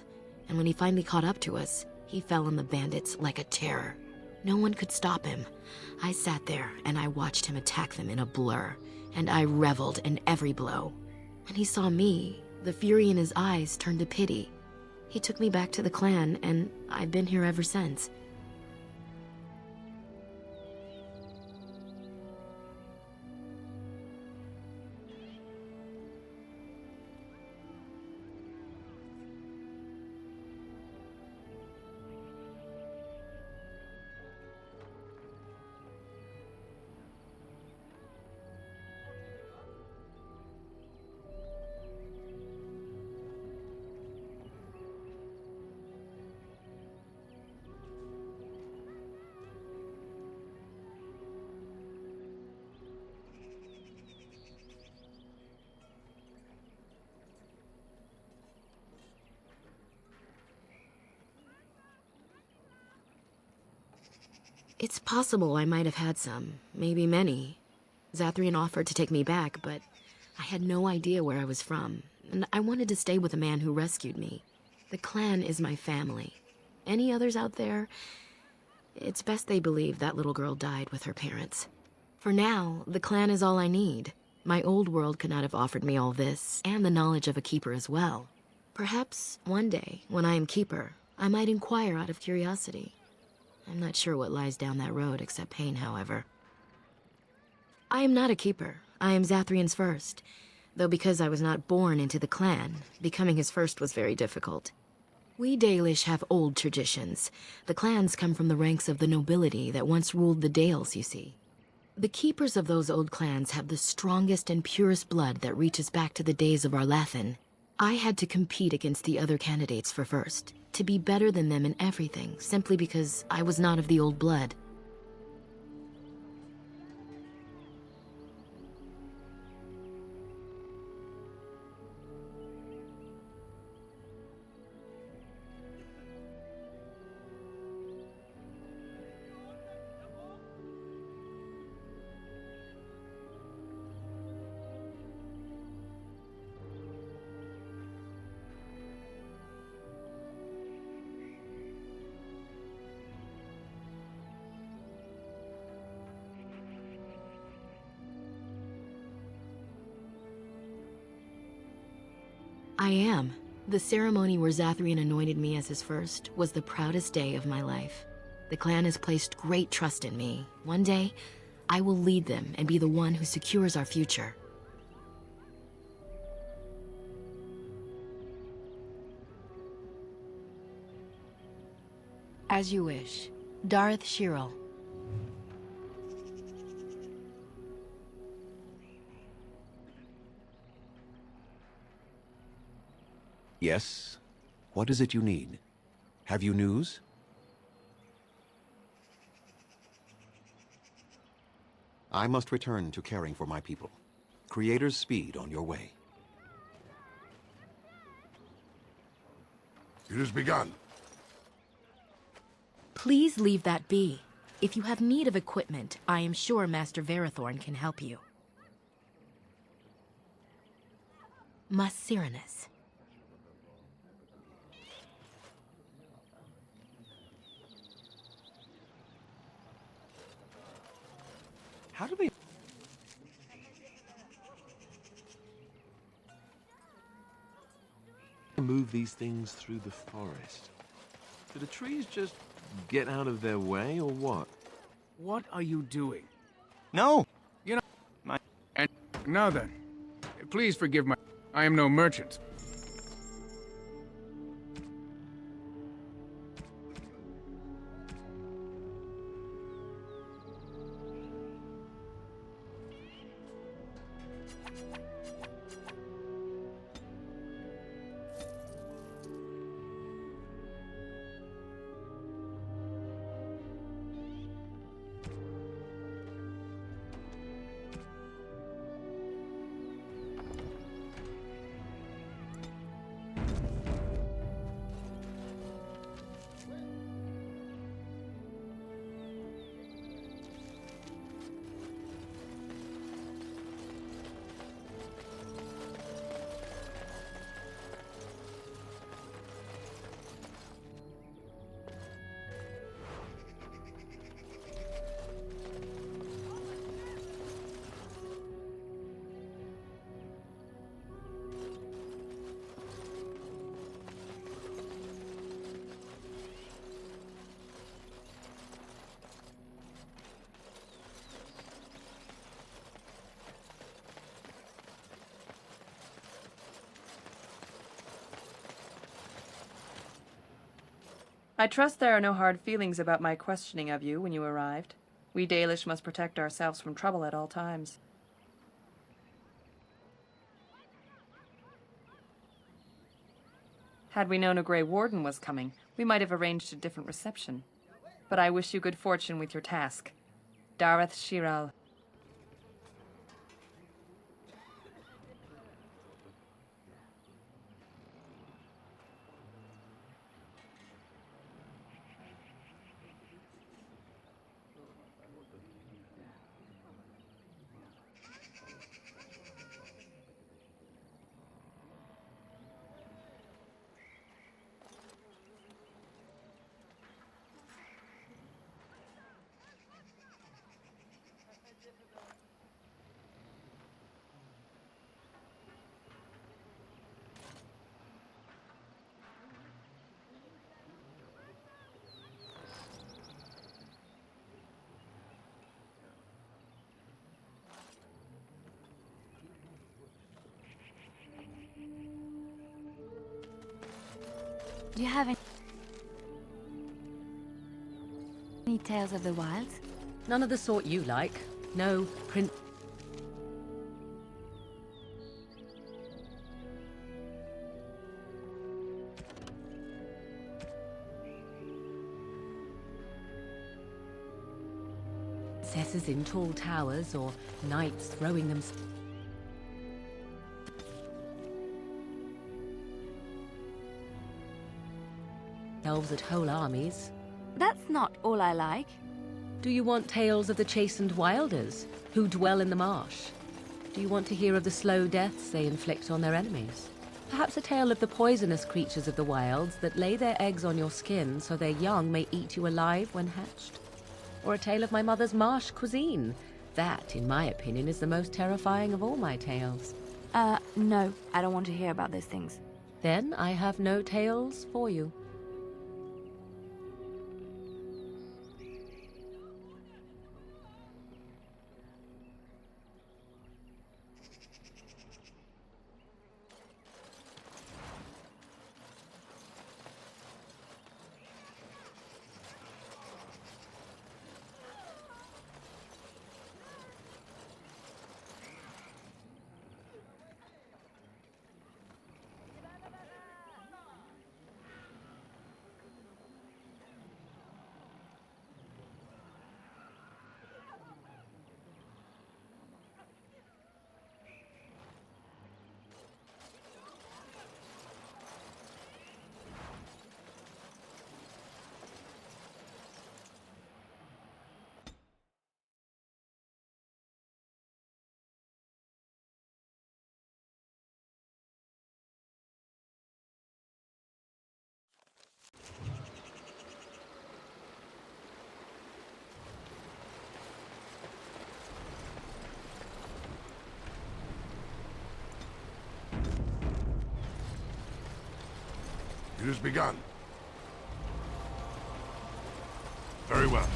and when he finally caught up to us, he fell on the bandits like a terror. No one could stop him. I sat there and I watched him attack them in a blur, and I reveled in every blow. When he saw me, the fury in his eyes turned to pity. He took me back to the clan, and I've been here ever since. It's possible I might have had some, maybe many. Zathrian offered to take me back, but I had no idea where I was from, and I wanted to stay with the man who rescued me. The clan is my family. Any others out there? It's best they believe that little girl died with her parents. For now, the clan is all I need. My old world could not have offered me all this, and the knowledge of a keeper as well. Perhaps one day, when I am keeper, I might inquire out of curiosity. I'm not sure what lies down that road except pain, however. I am not a keeper. I am Zathrian's first. Though because I was not born into the clan, becoming his first was very difficult. We Dalish have old traditions. The clans come from the ranks of the nobility that once ruled the Dales, you see. The keepers of those old clans have the strongest and purest blood that reaches back to the days of Arlathan. I had to compete against the other candidates for first, to be better than them in everything, simply because I was not of the old blood. I am. The ceremony where Zathrian anointed me as his first was the proudest day of my life. The clan has placed great trust in me. One day, I will lead them and be the one who secures our future. As you wish. Dareth Shirel. Yes? What is it you need? Have you news? I must return to caring for my people. Creator's speed on your way. It has begun. Please leave that be. If you have need of equipment, I am sure Master Verathorn can help you. Mascirinus. How do they... move these things through the forest? Do the trees just get out of their way, or what? What are you doing? No! You know, And now then, please forgive my... I am no merchant. I trust there are no hard feelings about my questioning of you when you arrived. We Dalish must protect ourselves from trouble at all times. Had we known a Grey Warden was coming, we might have arranged a different reception. But I wish you good fortune with your task. Dareth Shirel. Do you have any tales of the wilds? None of the sort you like. No, Prince... princesses in tall towers, or knights throwing them... elves at whole armies. That's not all I like. Do you want tales of the chastened wilders, who dwell in the marsh? Do you want to hear of the slow deaths they inflict on their enemies? Perhaps a tale of the poisonous creatures of the wilds that lay their eggs on your skin so their young may eat you alive when hatched? Or a tale of my mother's marsh cuisine? That, in my opinion, is the most terrifying of all my tales. No, I don't want to hear about those things. Then I have no tales for you. It has begun. Very well.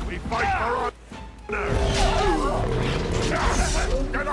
We fight for honor! Get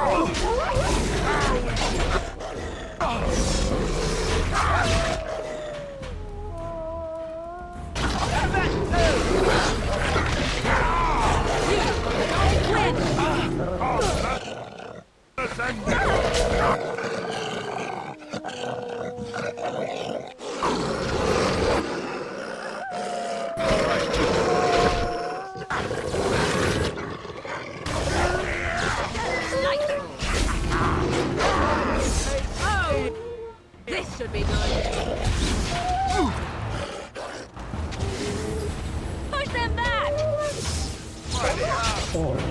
This should be good. Push them back!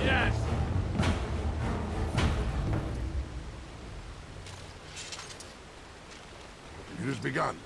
Yes! It has begun.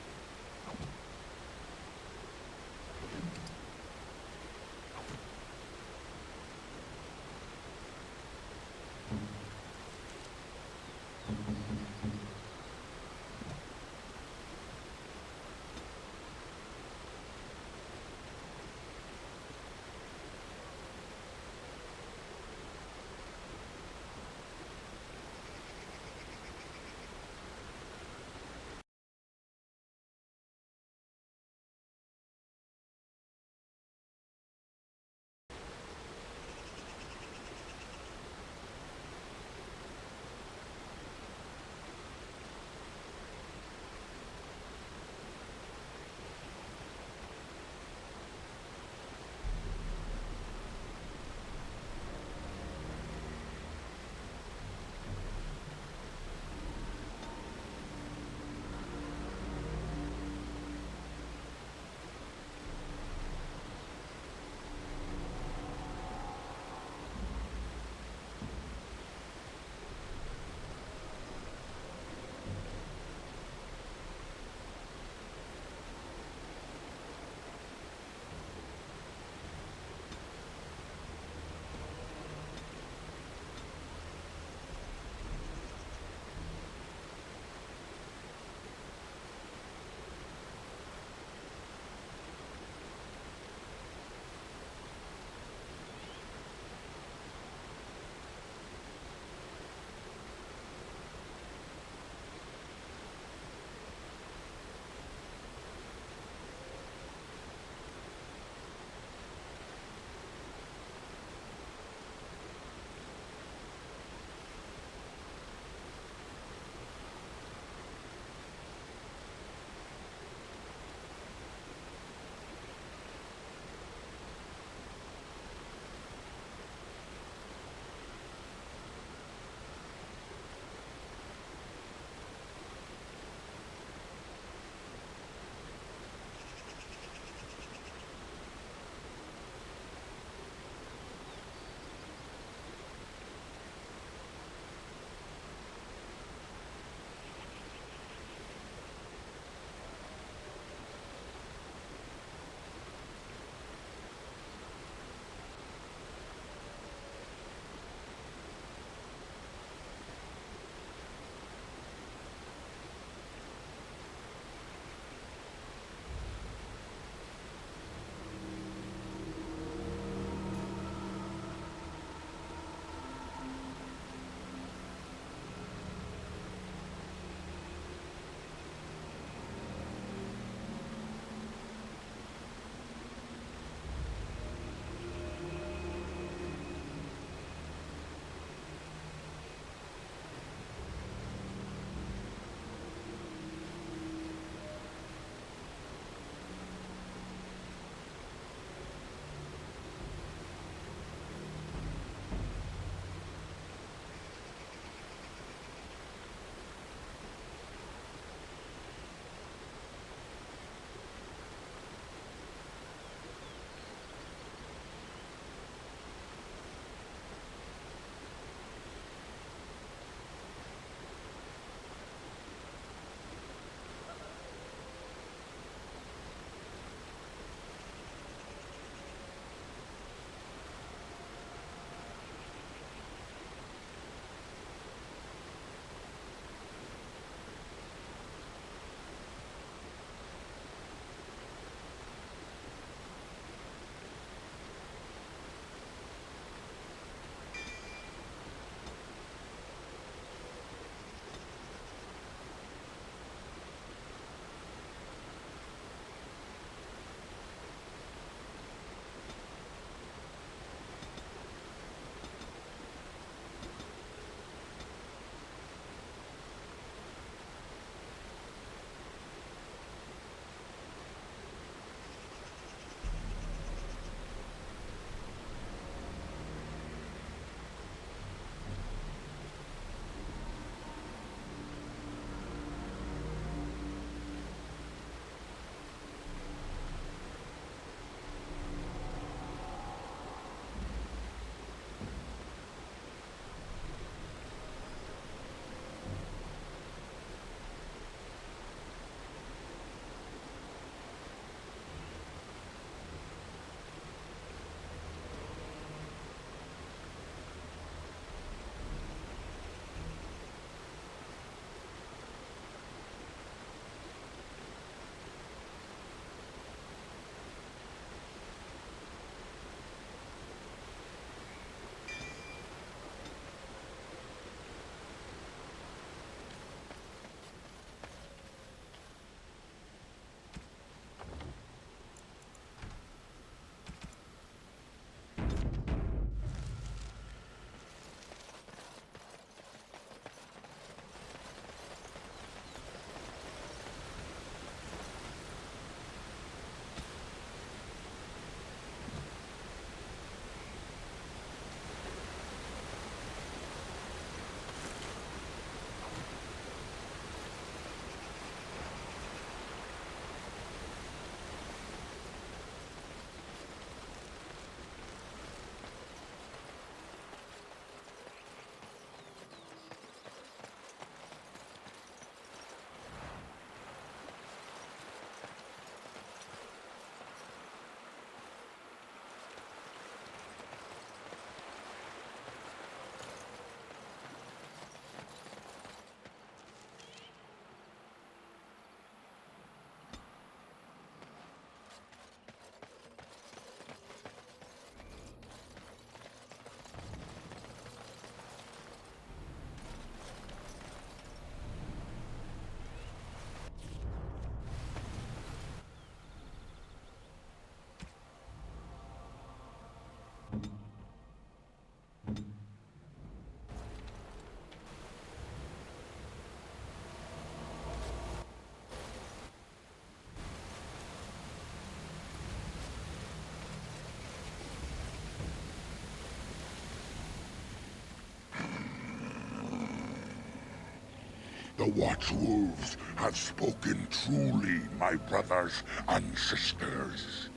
The Watchwolves have spoken truly, my brothers and sisters.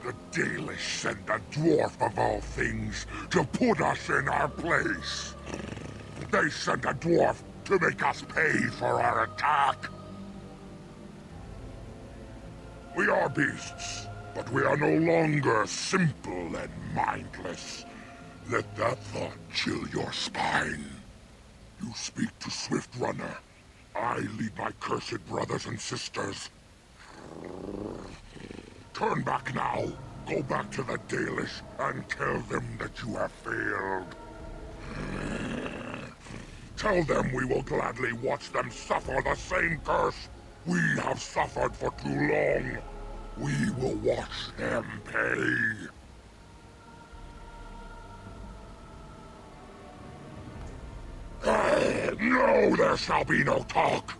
The Dalish sent a dwarf of all things to put us in our place. They sent a dwarf to make us pay for our attack. We are beasts, but we are no longer simple and mindless. Let that thought chill your spine. You speak to Swift Runner. I lead my cursed brothers and sisters. Turn back now. Go back to the Dalish and tell them that you have failed. Tell them we will gladly watch them suffer the same curse we have suffered for too long. We will watch them pay. No, there shall be no talk.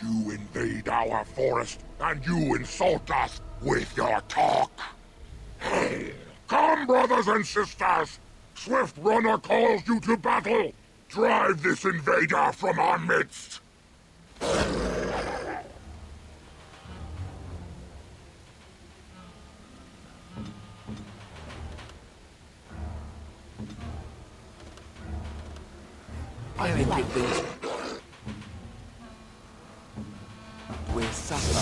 You invade our forest, and you insult us with your talk. Come, brothers and sisters! Swift Runner calls you to battle! Drive this invader from our midst! I think these will suffer.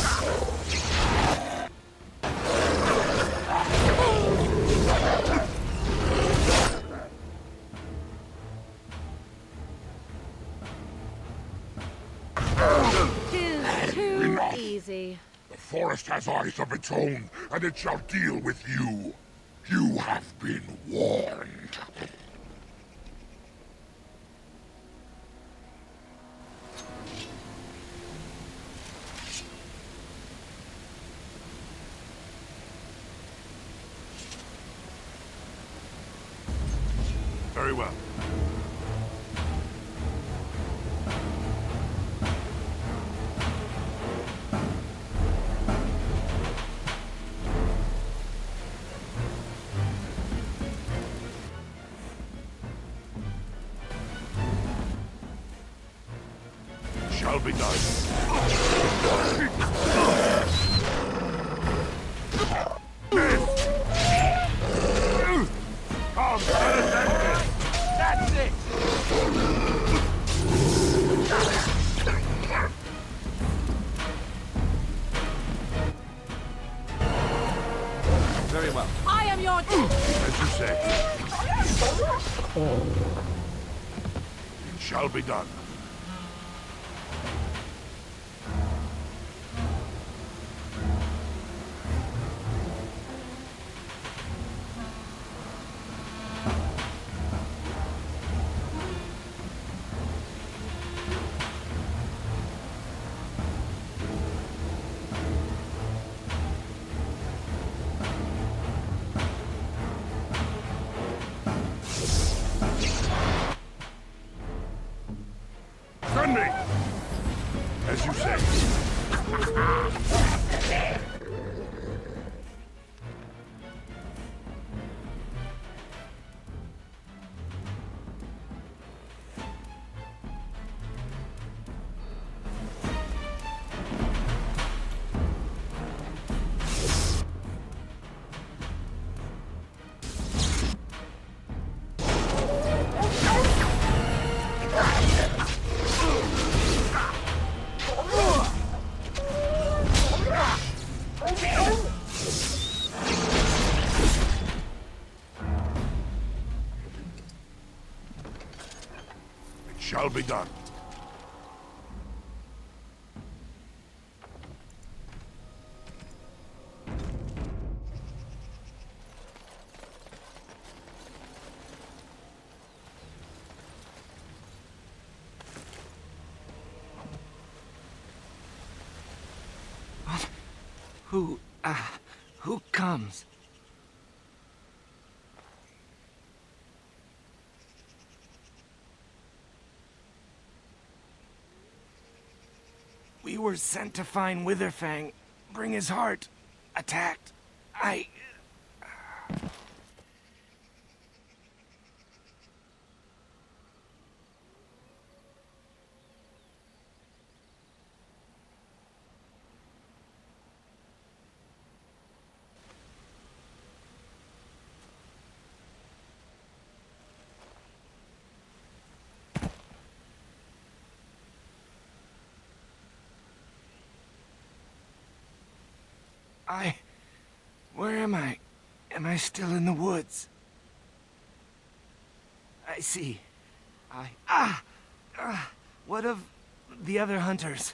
Too easy. The forest has eyes of its own, and it shall deal with you. You have been warned. Very well. Shall be done. Come, that's it! Very well. I am your... As you say. It shall be done. Send me! As you say. Shall be done. Who comes? We were sent to find Witherfang, bring his heart. Attacked. Where am I? Am I still in the woods? I see. What of the other hunters?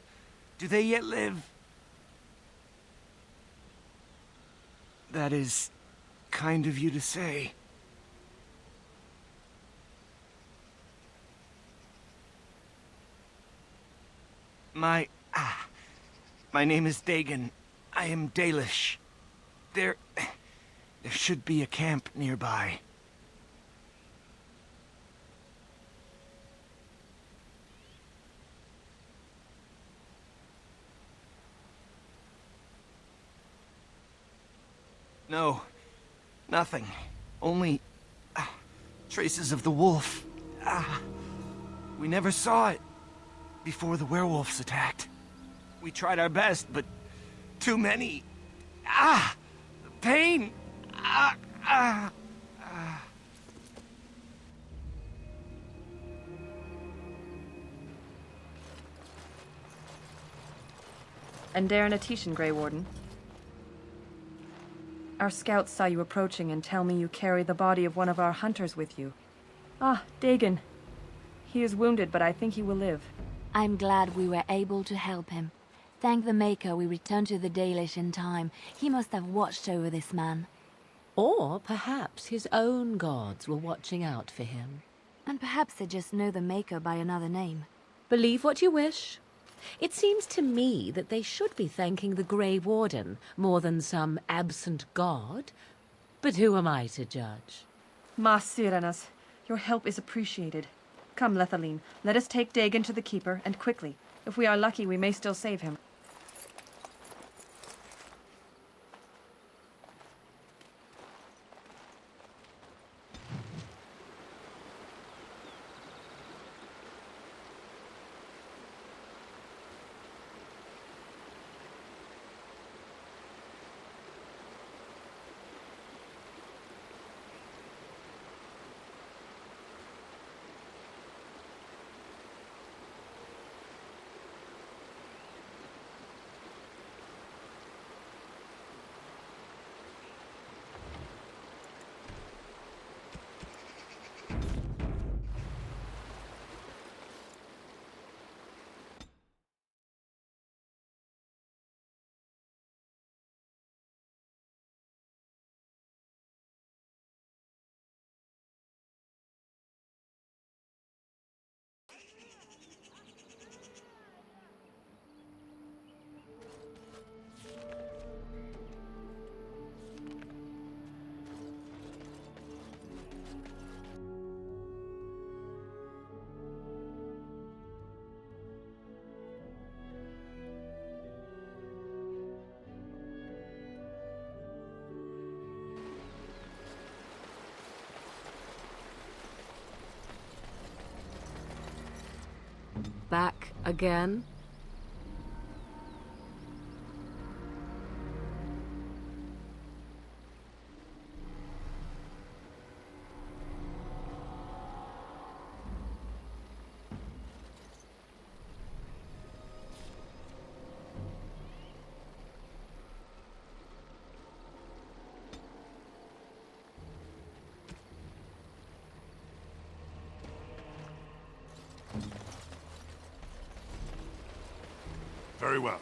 Do they yet live? That is kind of you to say. My name is Dagon. I am Dalish. There should be a camp nearby. No, nothing. Only traces of the wolf. We never saw it before the werewolves attacked. We tried our best, but too many. The pain. And Darren Atishan, Grey Warden. Our scouts saw you approaching and tell me you carry the body of one of our hunters with you. Ah, Dagon. He is wounded, but I think he will live. I'm glad we were able to help him. Thank the Maker we returned to the Dalish in time. He must have watched over this man. Or perhaps his own gods were watching out for him. And perhaps they just know the Maker by another name. Believe what you wish. It seems to me that they should be thanking the Grey Warden more than some absent god. But who am I to judge? Ma Sirenas, your help is appreciated. Come, Lethaline, let us take Dagon to the Keeper, and quickly. If we are lucky, we may still save him. Back again? Very well.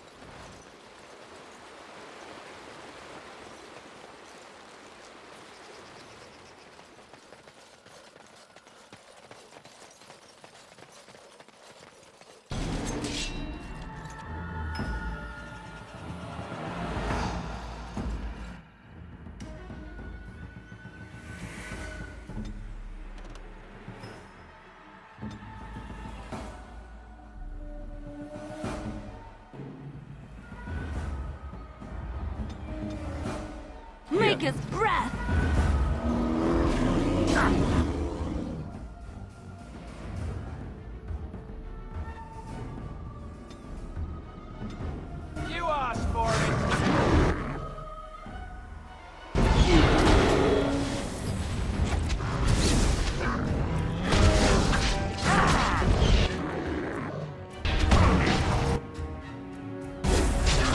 Maker's breath! You asked for it!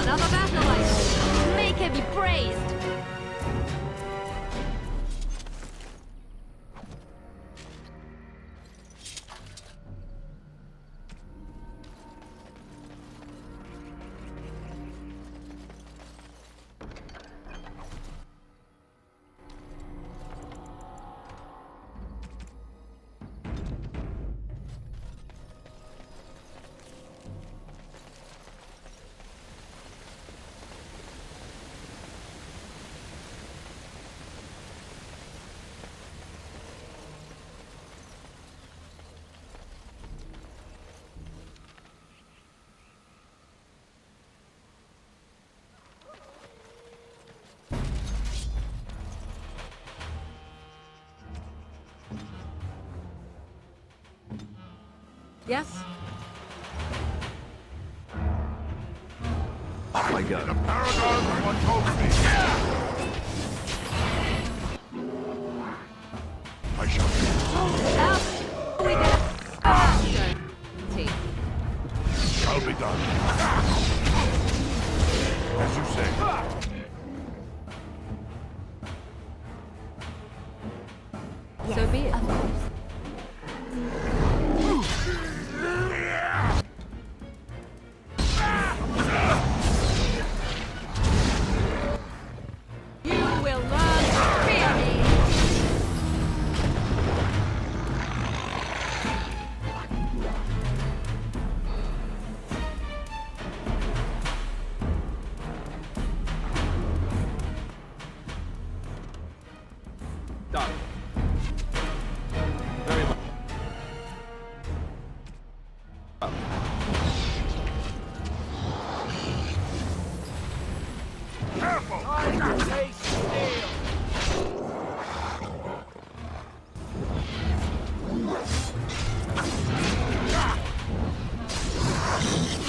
Another battle light! Make it be Yes? I go. The paragon of what told me. I shall Out we go. Shall be done. As you say. So be it. You will learn to fear me. Done. Very well.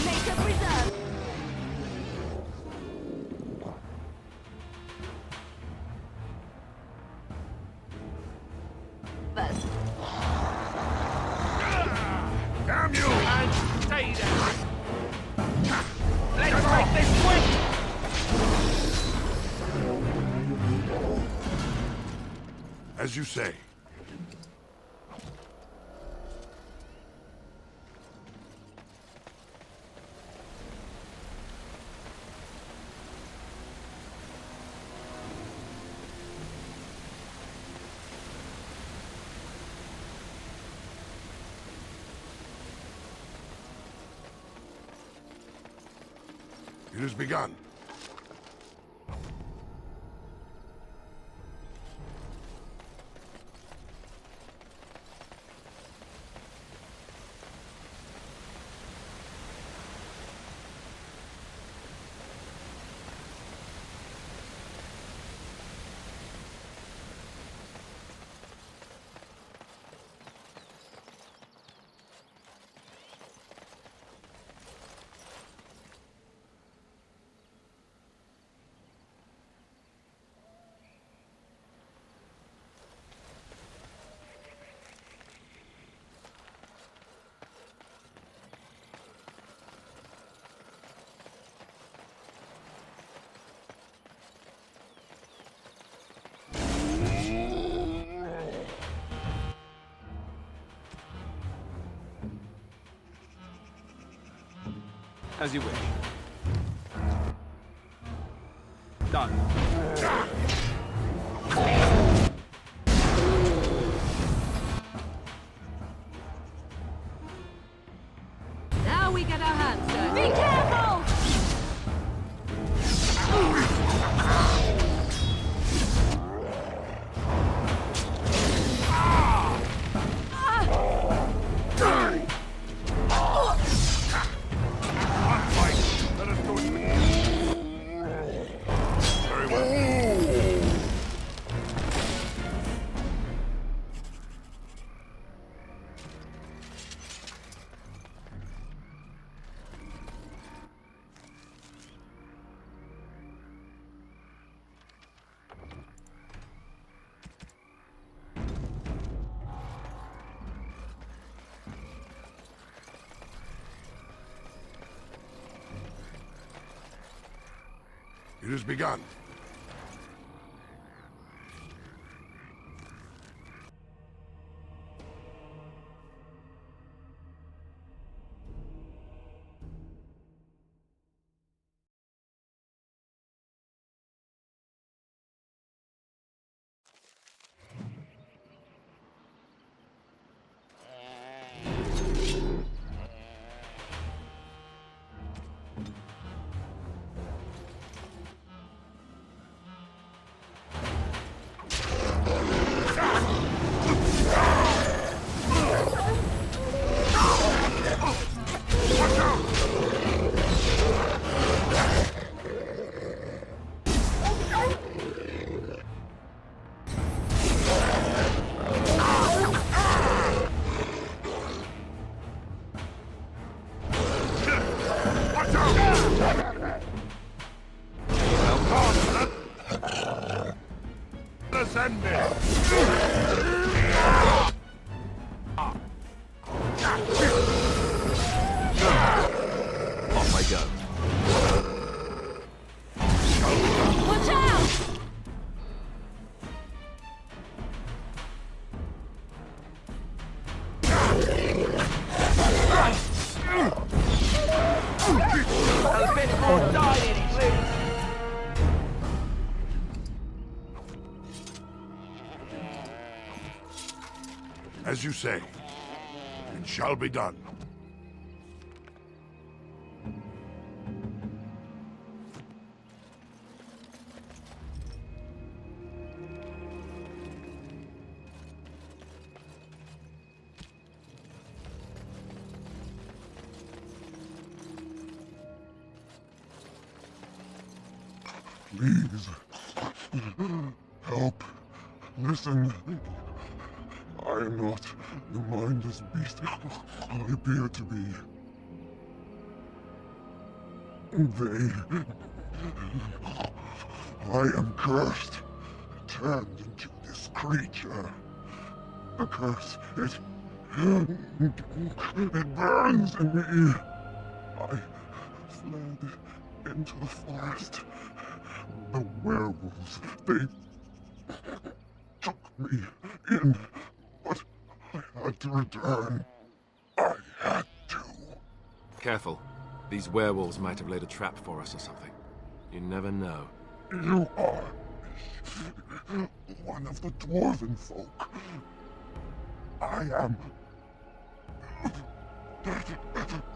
Make a reserve. First. Damn you! And stay there. Let's make this quick! As you say. It has begun. As you wish. Done. Now we get our hands dirty. Be careful! Let us do it. Very well. It has begun. any more dying, please? As you say, it shall be done. Please, help, listen. I am not the mindless beast I appear to be. I am cursed, turned into this creature. The curse, it burns in me. I fled into the forest. The werewolves, they took me in, but I had to return. I had to. Careful. These werewolves might have laid a trap for us or something. You never know. You are one of the dwarven folk. I am...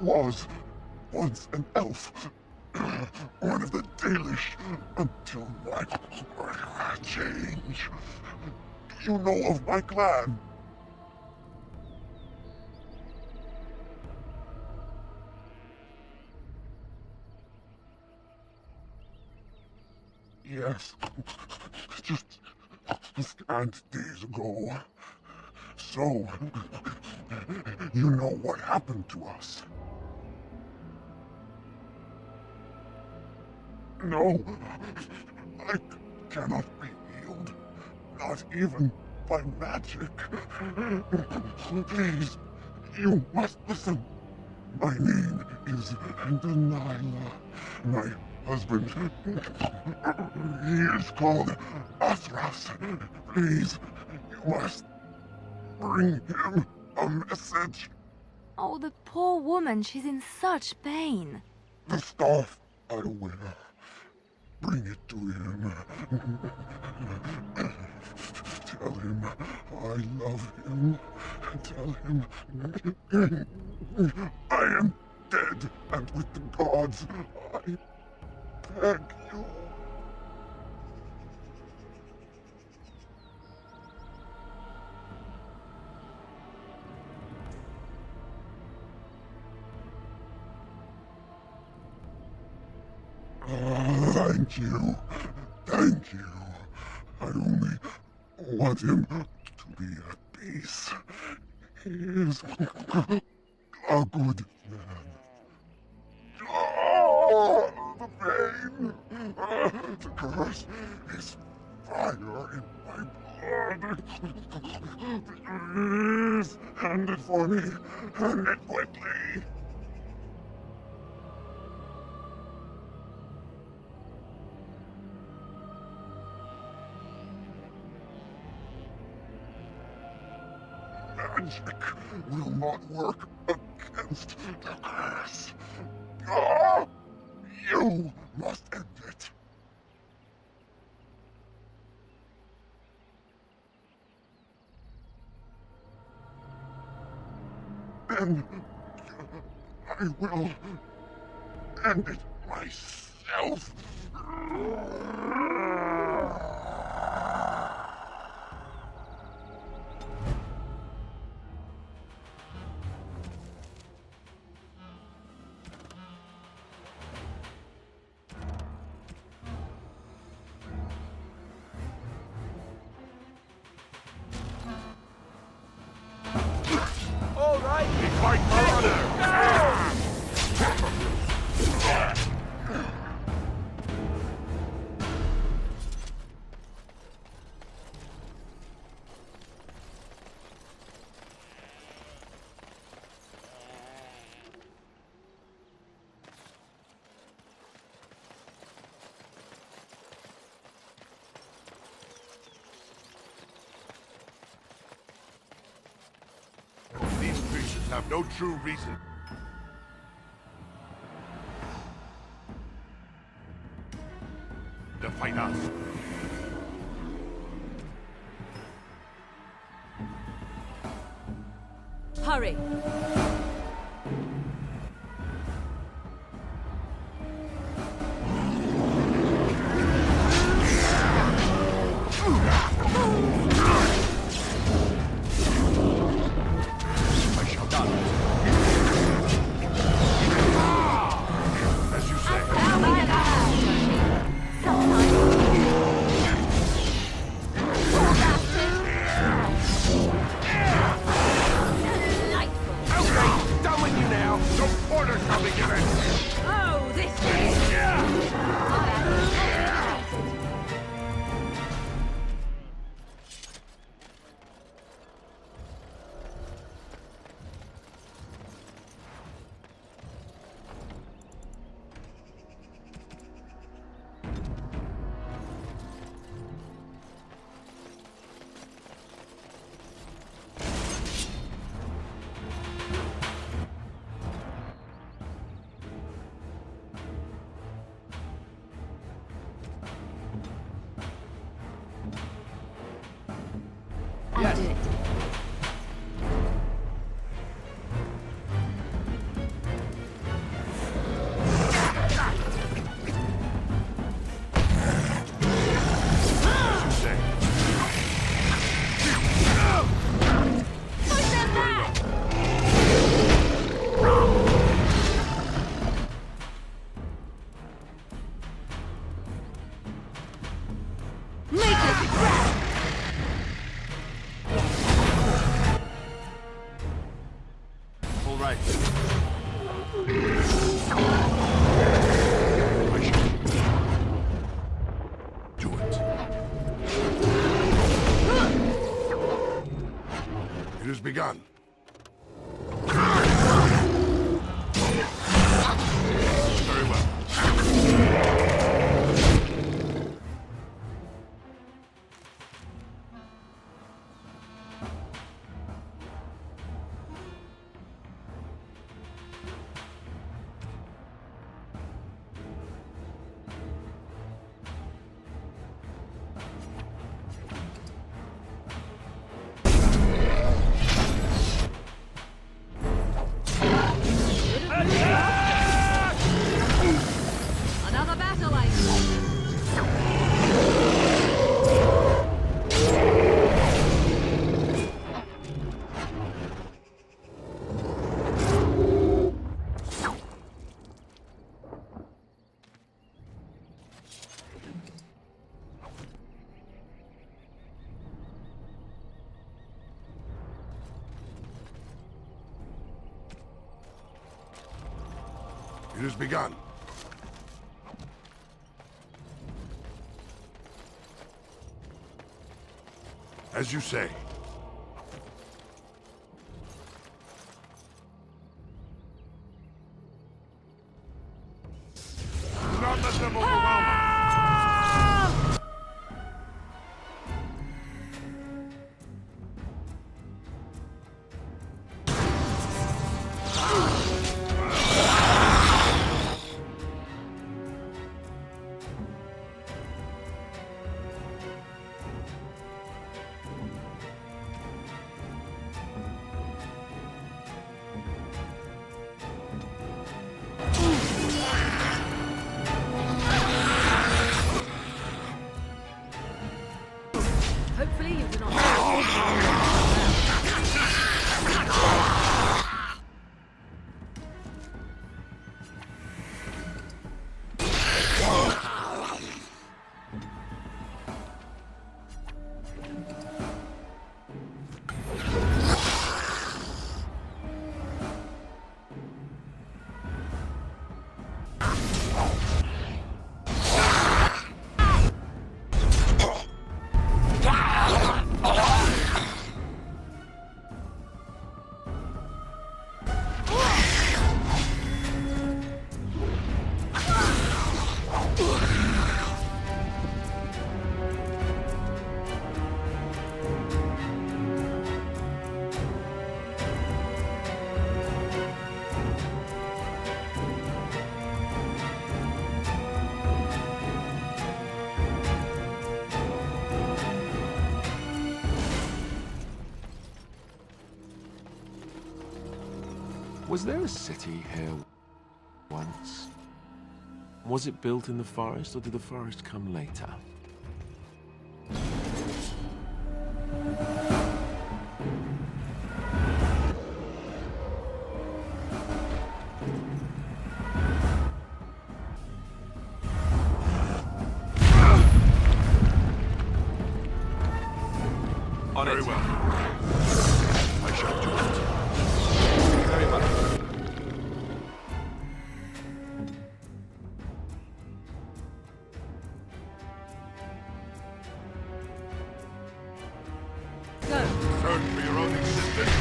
was once an elf. One of the Dalish, until my change. Do you know of my clan? Yes, just scant days ago. So, you know what happened to us. No, I cannot be healed, not even by magic. Please, you must listen. My name is Delilah. My husband, he is called Athras. Please, you must bring him a message. Oh, the poor woman, she's in such pain. The staff I wear. Bring it to him. Tell him I love him. Tell him I am dead and with the gods. I beg you. Thank you. Thank you. I only want him to be at peace. He is a good man. Oh, the pain! The curse is fire in my blood. Please, hand it for me. Hand it quickly. Magic will not work against the curse. You must end it. Then I will end it myself. All right. We fight for honor. These creatures have no true reason. to fight us. Hurry! As you say. Okay, done with you now. The porter shall be given. Oh, this is... I'll do it. As you say. Push them back! Make it crack! All right. Do it. It has begun. Very well. Another battle, I see. It has begun. As you say. Do not let them overwhelm us. Was there a city here once? Was it built in the forest, or did the forest come later? Very well. I shall do it. Very well. Concern for your own existence.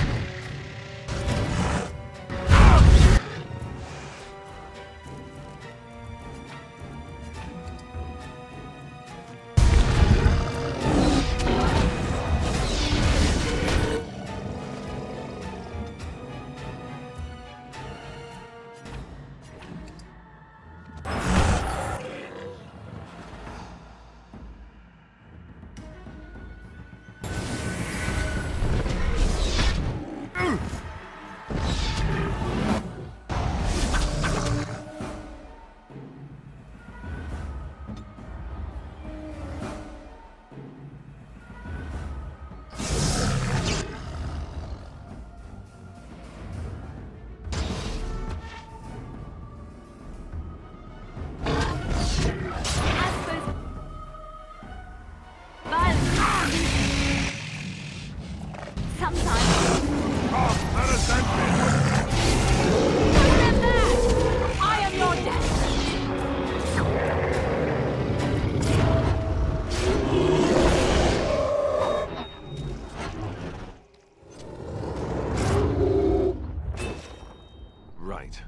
Right.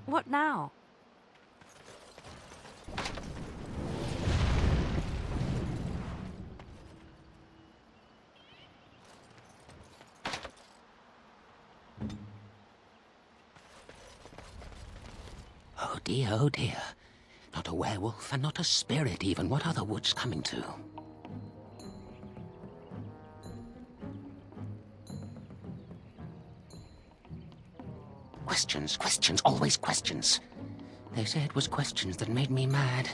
What now? Oh dear, oh dear. Not a werewolf and not a spirit even. What are the woods coming to? Questions, questions, always questions. They say it was questions that made me mad.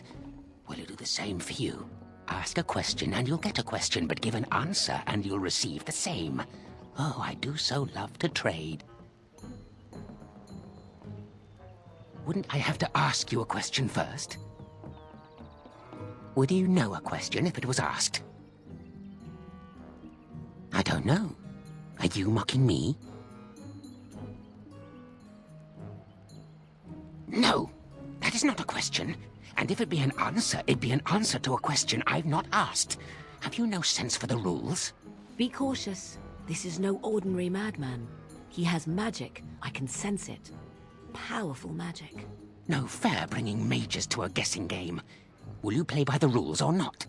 Will it do the same for you? Ask a question and you'll get a question, but give an answer and you'll receive the same. Oh, I do so love to trade. Wouldn't I have to ask you a question first? Would you know a question if it was asked? I don't know. Are you mocking me? No, that is not a question. And if it be an answer, it'd be an answer to a question I've not asked. Have you no sense for the rules? Be cautious. This is no ordinary madman. He has magic. I can sense it. Powerful magic. No fair bringing mages to a guessing game. Will you play by the rules or not?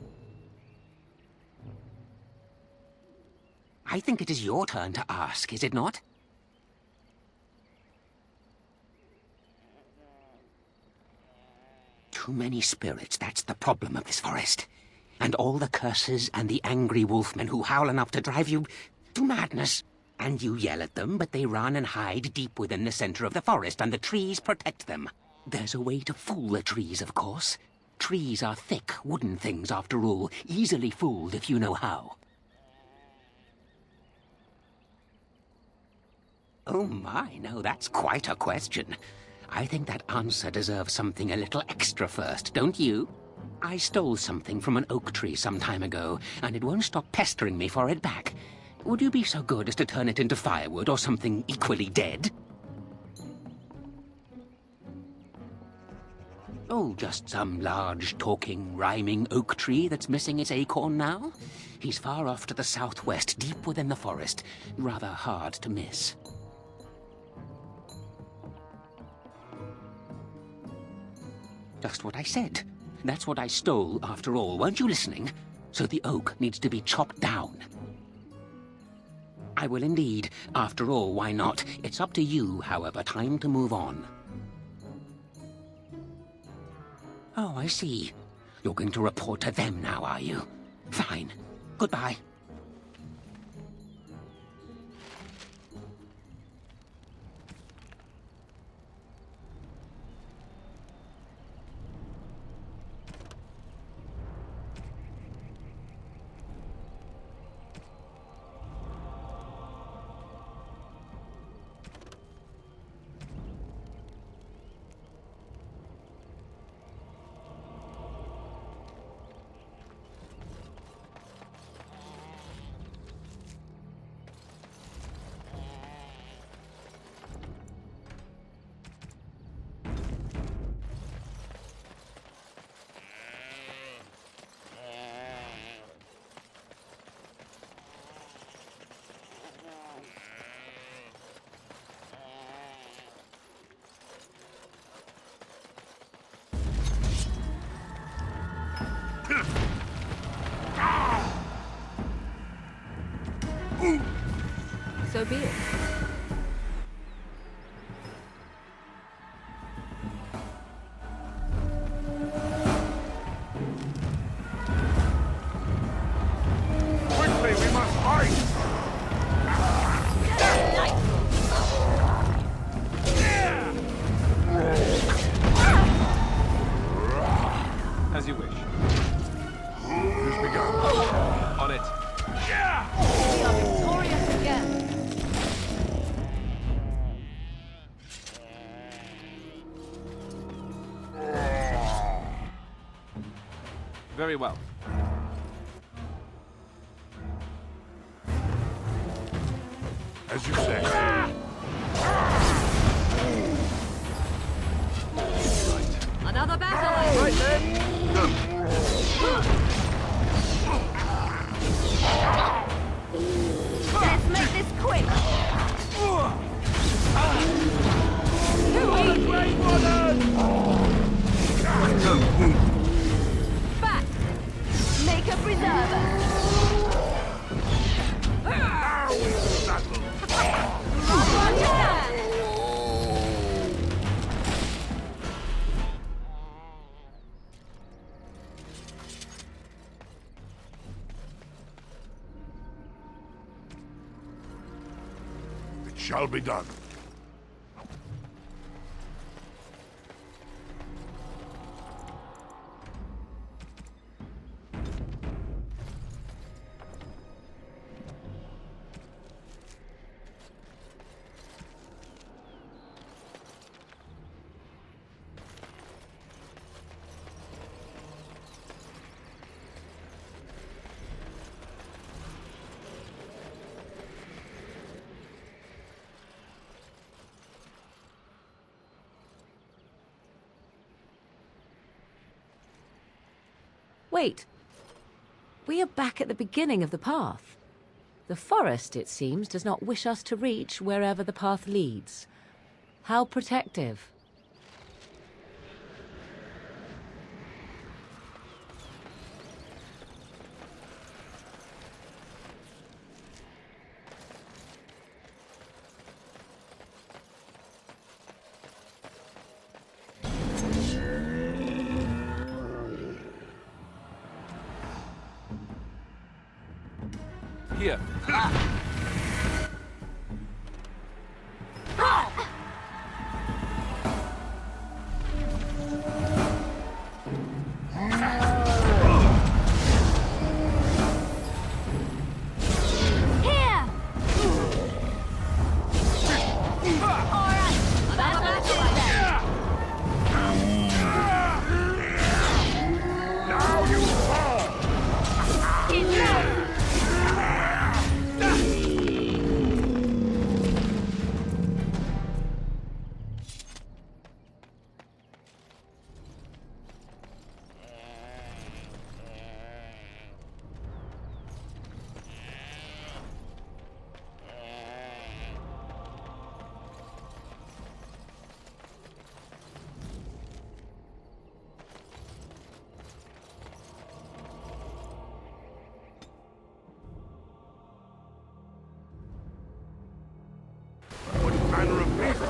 I think it is your turn to ask, is it not? Too many spirits, that's the problem of this forest. And all the curses and the angry wolfmen who howl enough to drive you to madness. And you yell at them, but they run and hide deep within the center of the forest, and the trees protect them. There's a way to fool the trees, of course. Trees are thick, wooden things, after all, easily fooled if you know how. Oh my, no, that's quite a question. I think that answer deserves something a little extra first, don't you? I stole something from an oak tree some time ago, and it won't stop pestering me for it back. Would you be so good as to turn it into firewood or something equally dead? Oh, just some large, talking, rhyming oak tree that's missing its acorn now? He's far off to the southwest, deep within the forest. Rather hard to miss. Just what I said. That's what I stole, after all. Weren't you listening? So the oak needs to be chopped down. I will indeed. After all, why not? It's up to you, however. Time to move on. Oh, I see. You're going to report to them now, are you? Fine. Goodbye. So be it. Quickly, we must fight! As you wish. Who's begun? On it. We are victorious again. Very well. As you say. Another battle. Right then. Let's make this quick. Back. Make a preserver. It shall be done. Wait. We are back at the beginning of the path. The forest, it seems, does not wish us to reach wherever the path leads. How protective. Here. Here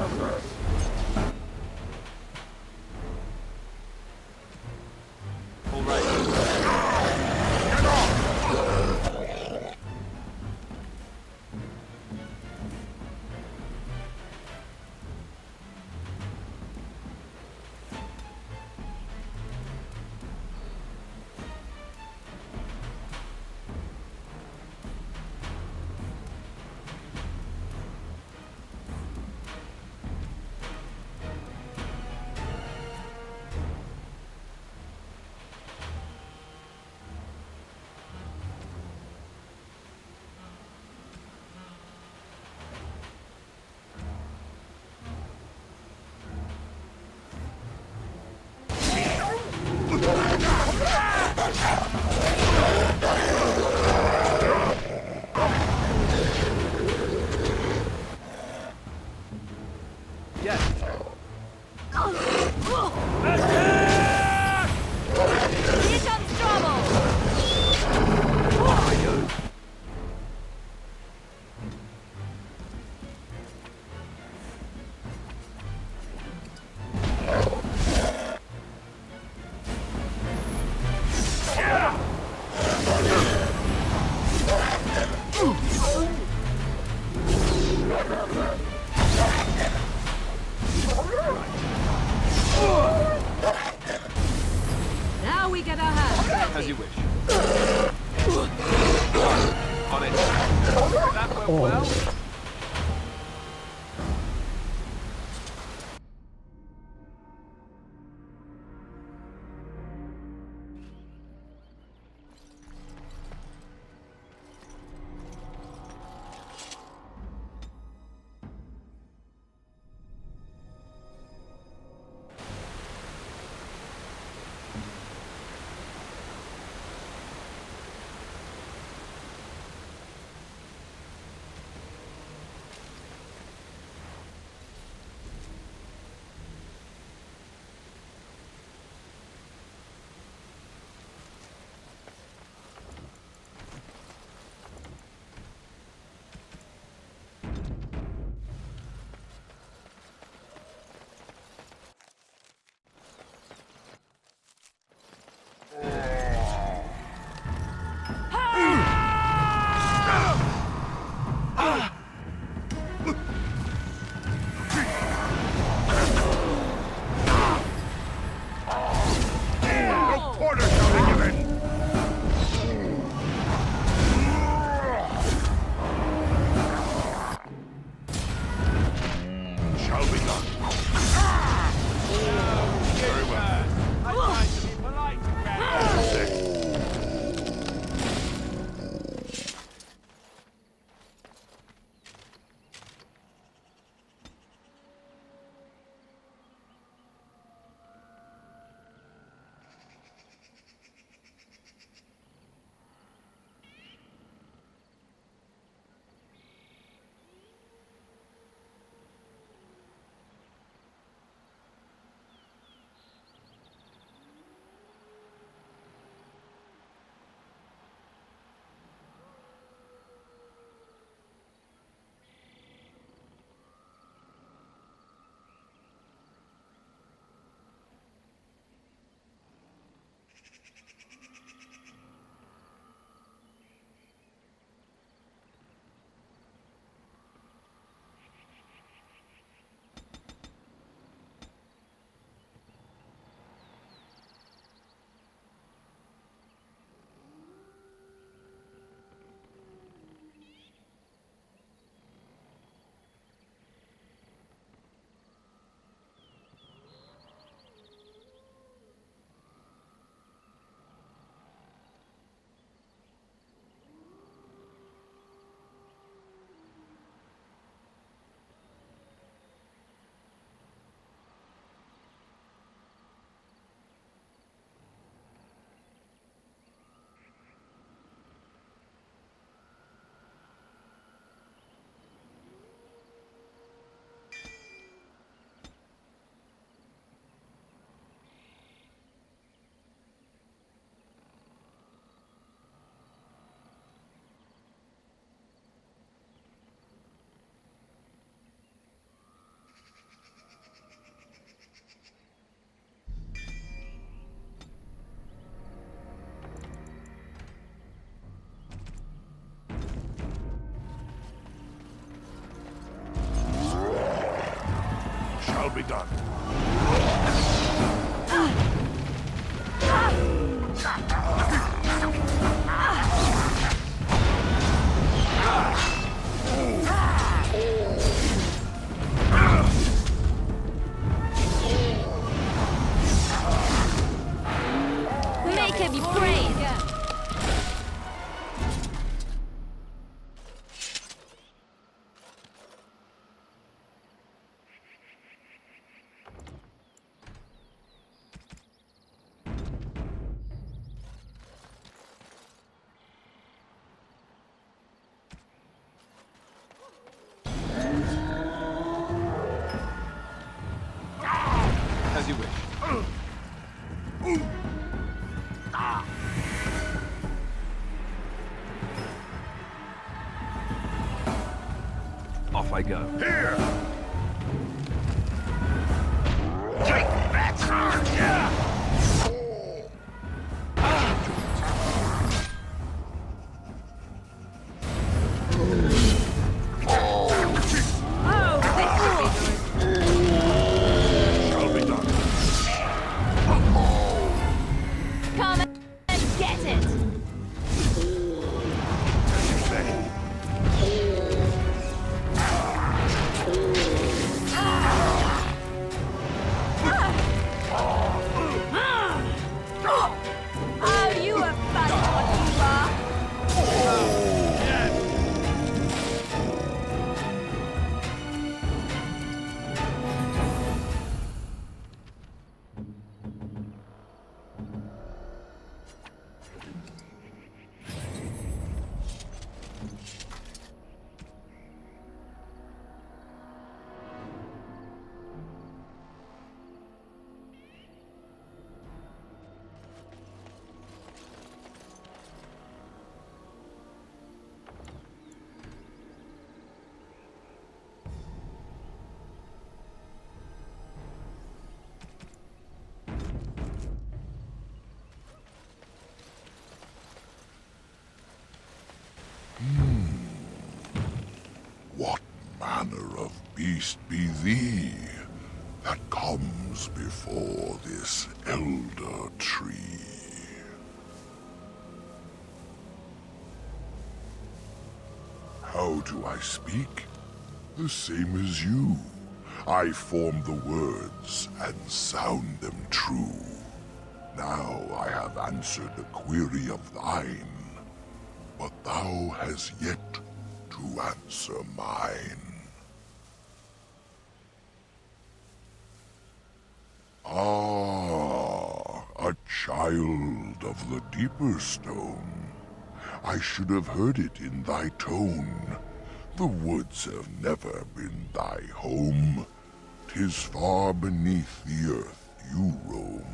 comes trouble! Now we get our hands dirty. As you wish. On it. That went well. shall be done. Make him be praised! As you wish. Off I go. Here! Take that, sir! Yeah! Shall be done. Come and get it! As you say. Oh, you are fun, what you are! What manner of beast be thee that comes before this elder tree? How do I speak? The same as you. I form the words and sound them true. Now I have answered a query of thine, but thou hast yet to answer mine. Ah, a child of the deeper stone. I should have heard it in thy tone. The woods have never been thy home. 'Tis far beneath the earth you roam.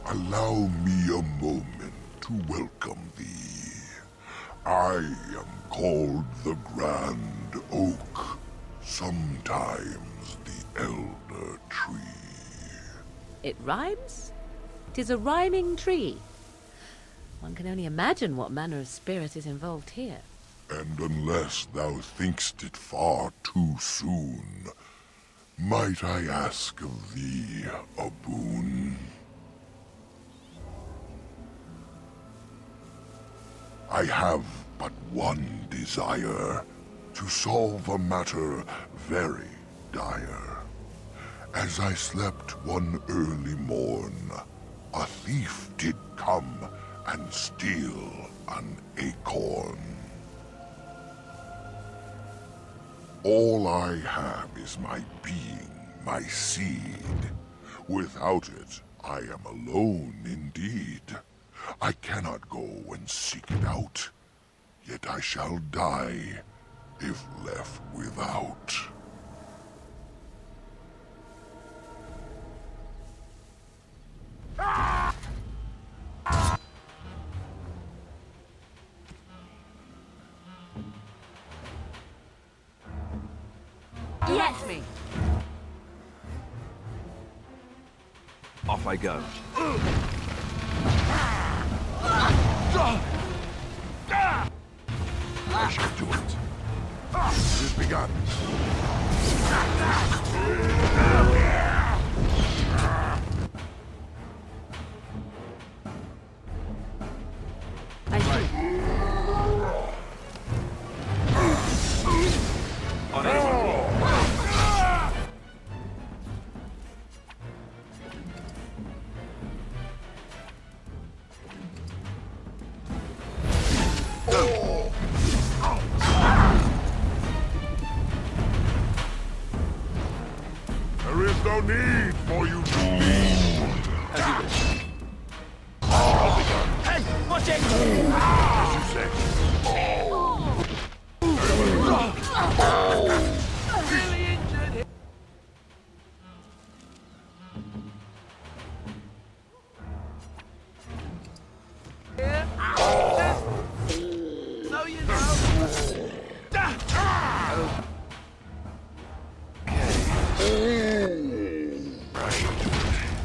Allow me a moment to welcome thee. I am called the Grand Oak, sometimes the Elder Tree. It rhymes? 'Tis a rhyming tree. One can only imagine what manner of spirit is involved here. And unless thou think'st it far too soon, might I ask of thee a boon? I have but one desire, to solve a matter very dire. As I slept one early morn, a thief did come and steal an acorn. All I have is my being, my seed. Without it, I am alone indeed. I cannot go and seek it out, yet I shall die if left without. Yes! Me. Off I go. I shall do it. It is begun. no need for you to leave. As you wish. I'll be done. Hey, watch it! As you say. Really injured. So you know.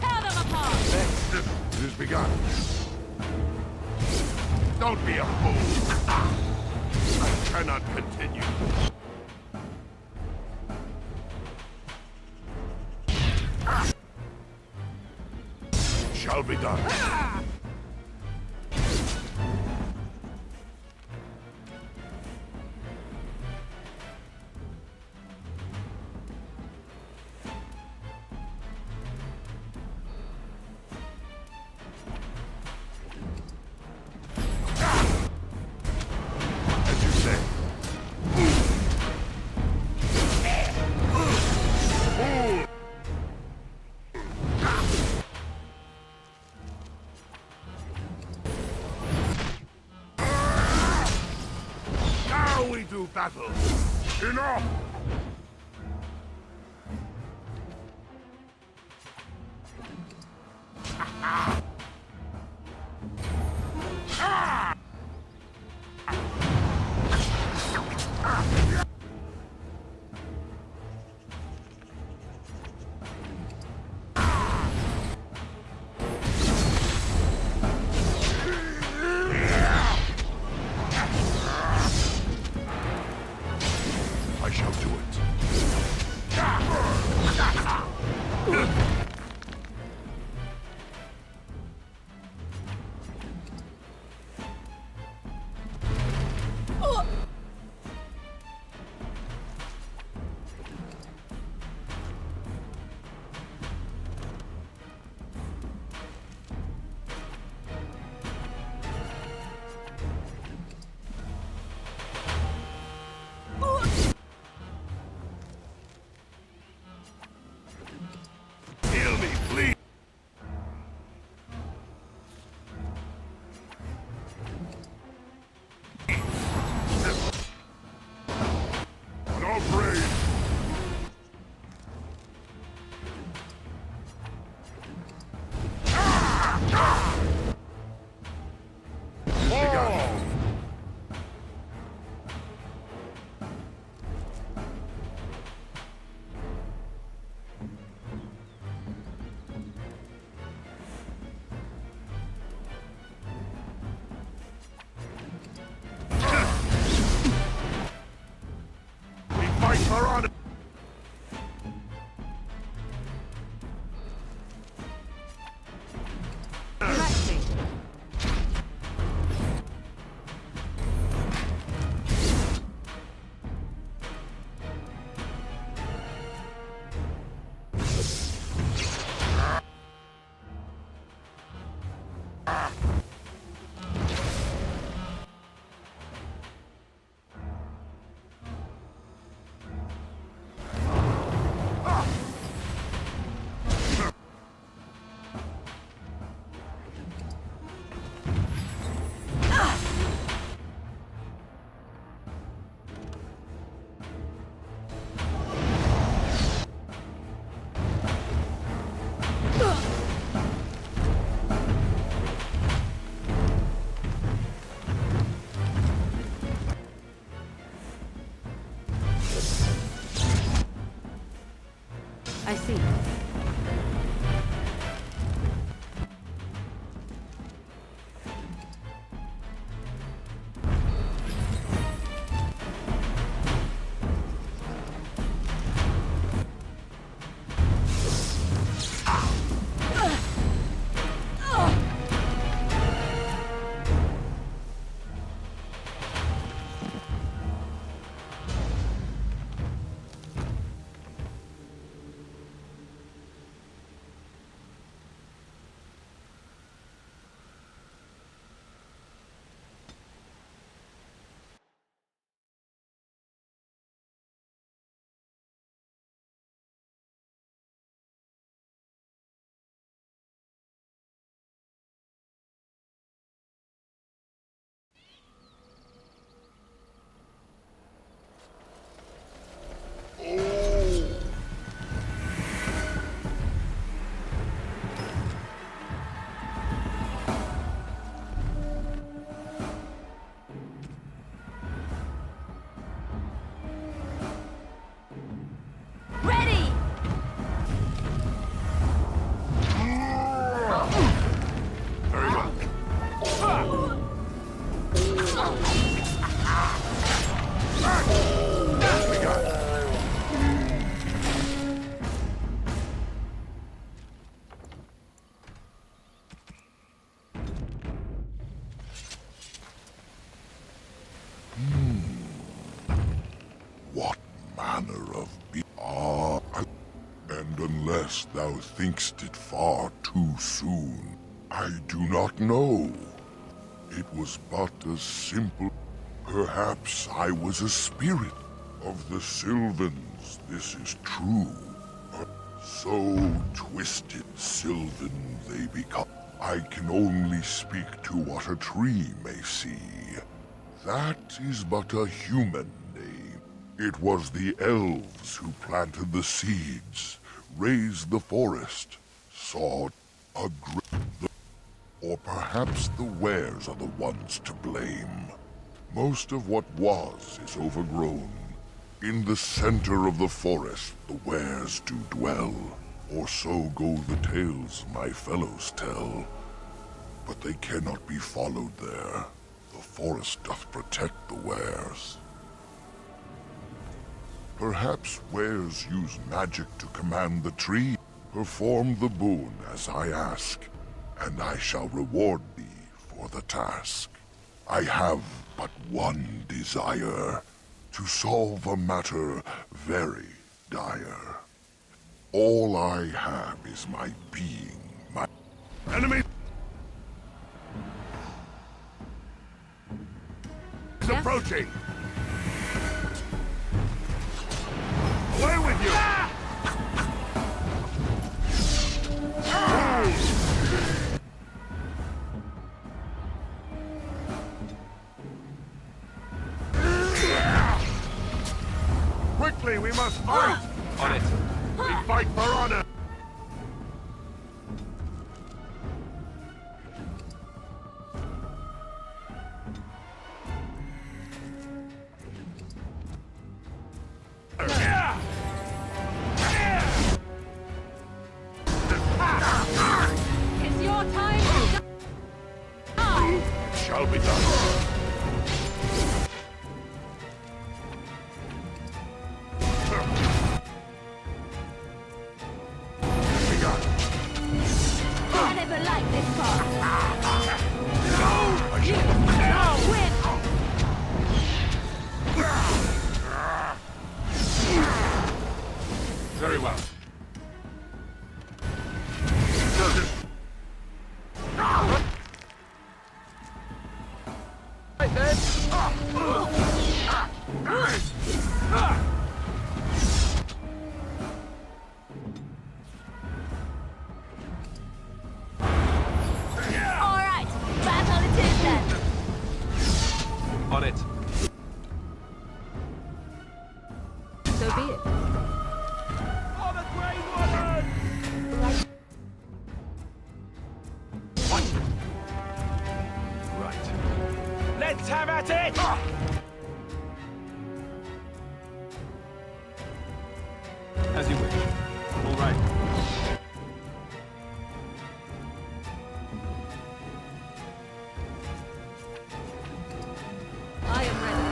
Tear them apart! It is begun. Don't be a fool. I cannot continue. Shall be done. As you say. Now we do battle. Enough! I shall do it. Heal me, please. No praise. Oh! We fight for honor. I see. Unless thou thinkst it far too soon. I do not know. It was but as simple. Perhaps I was a spirit of the Sylvans, this is true. So twisted Sylvan they become. I can only speak to what a tree may see. That is but a human name. It was the elves who planted the seeds, raised the forest, sawed a or perhaps the wares are the ones to blame. Most of what was is overgrown. In the center of the forest, the wares do dwell, or so go the tales my fellows tell. But they cannot be followed there. The forest doth protect the wares. Perhaps wares use magic to command the tree. Perform the boon as I ask, and I shall reward thee for the task. I have but one desire, to solve a matter very dire. All I have is my being, my enemy is approaching. Away with you! Quickly, we must fight! On it. We fight for honor! It's your time to die! Shall be done. I never liked this part. You win! Very well. Right then. Alright, battle it is then. On it. So be it. For the Grey Warden! Right. Let's have at it! As you wish. All right. I am ready.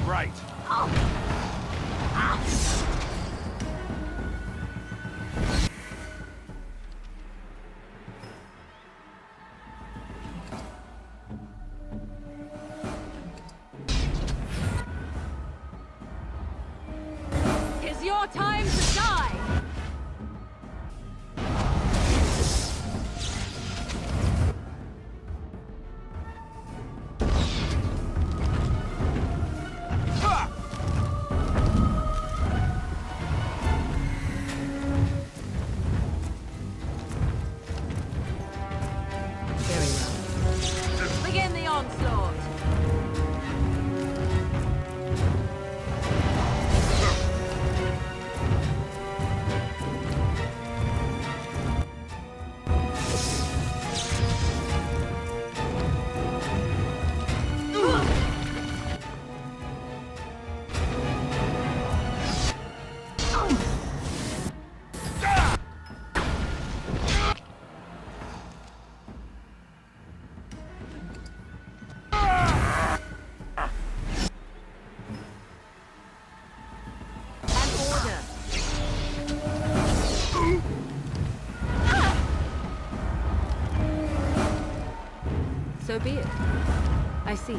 Right. It's your time to die! Very well. Begin the onslaught! So be it. I see.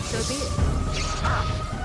So be it.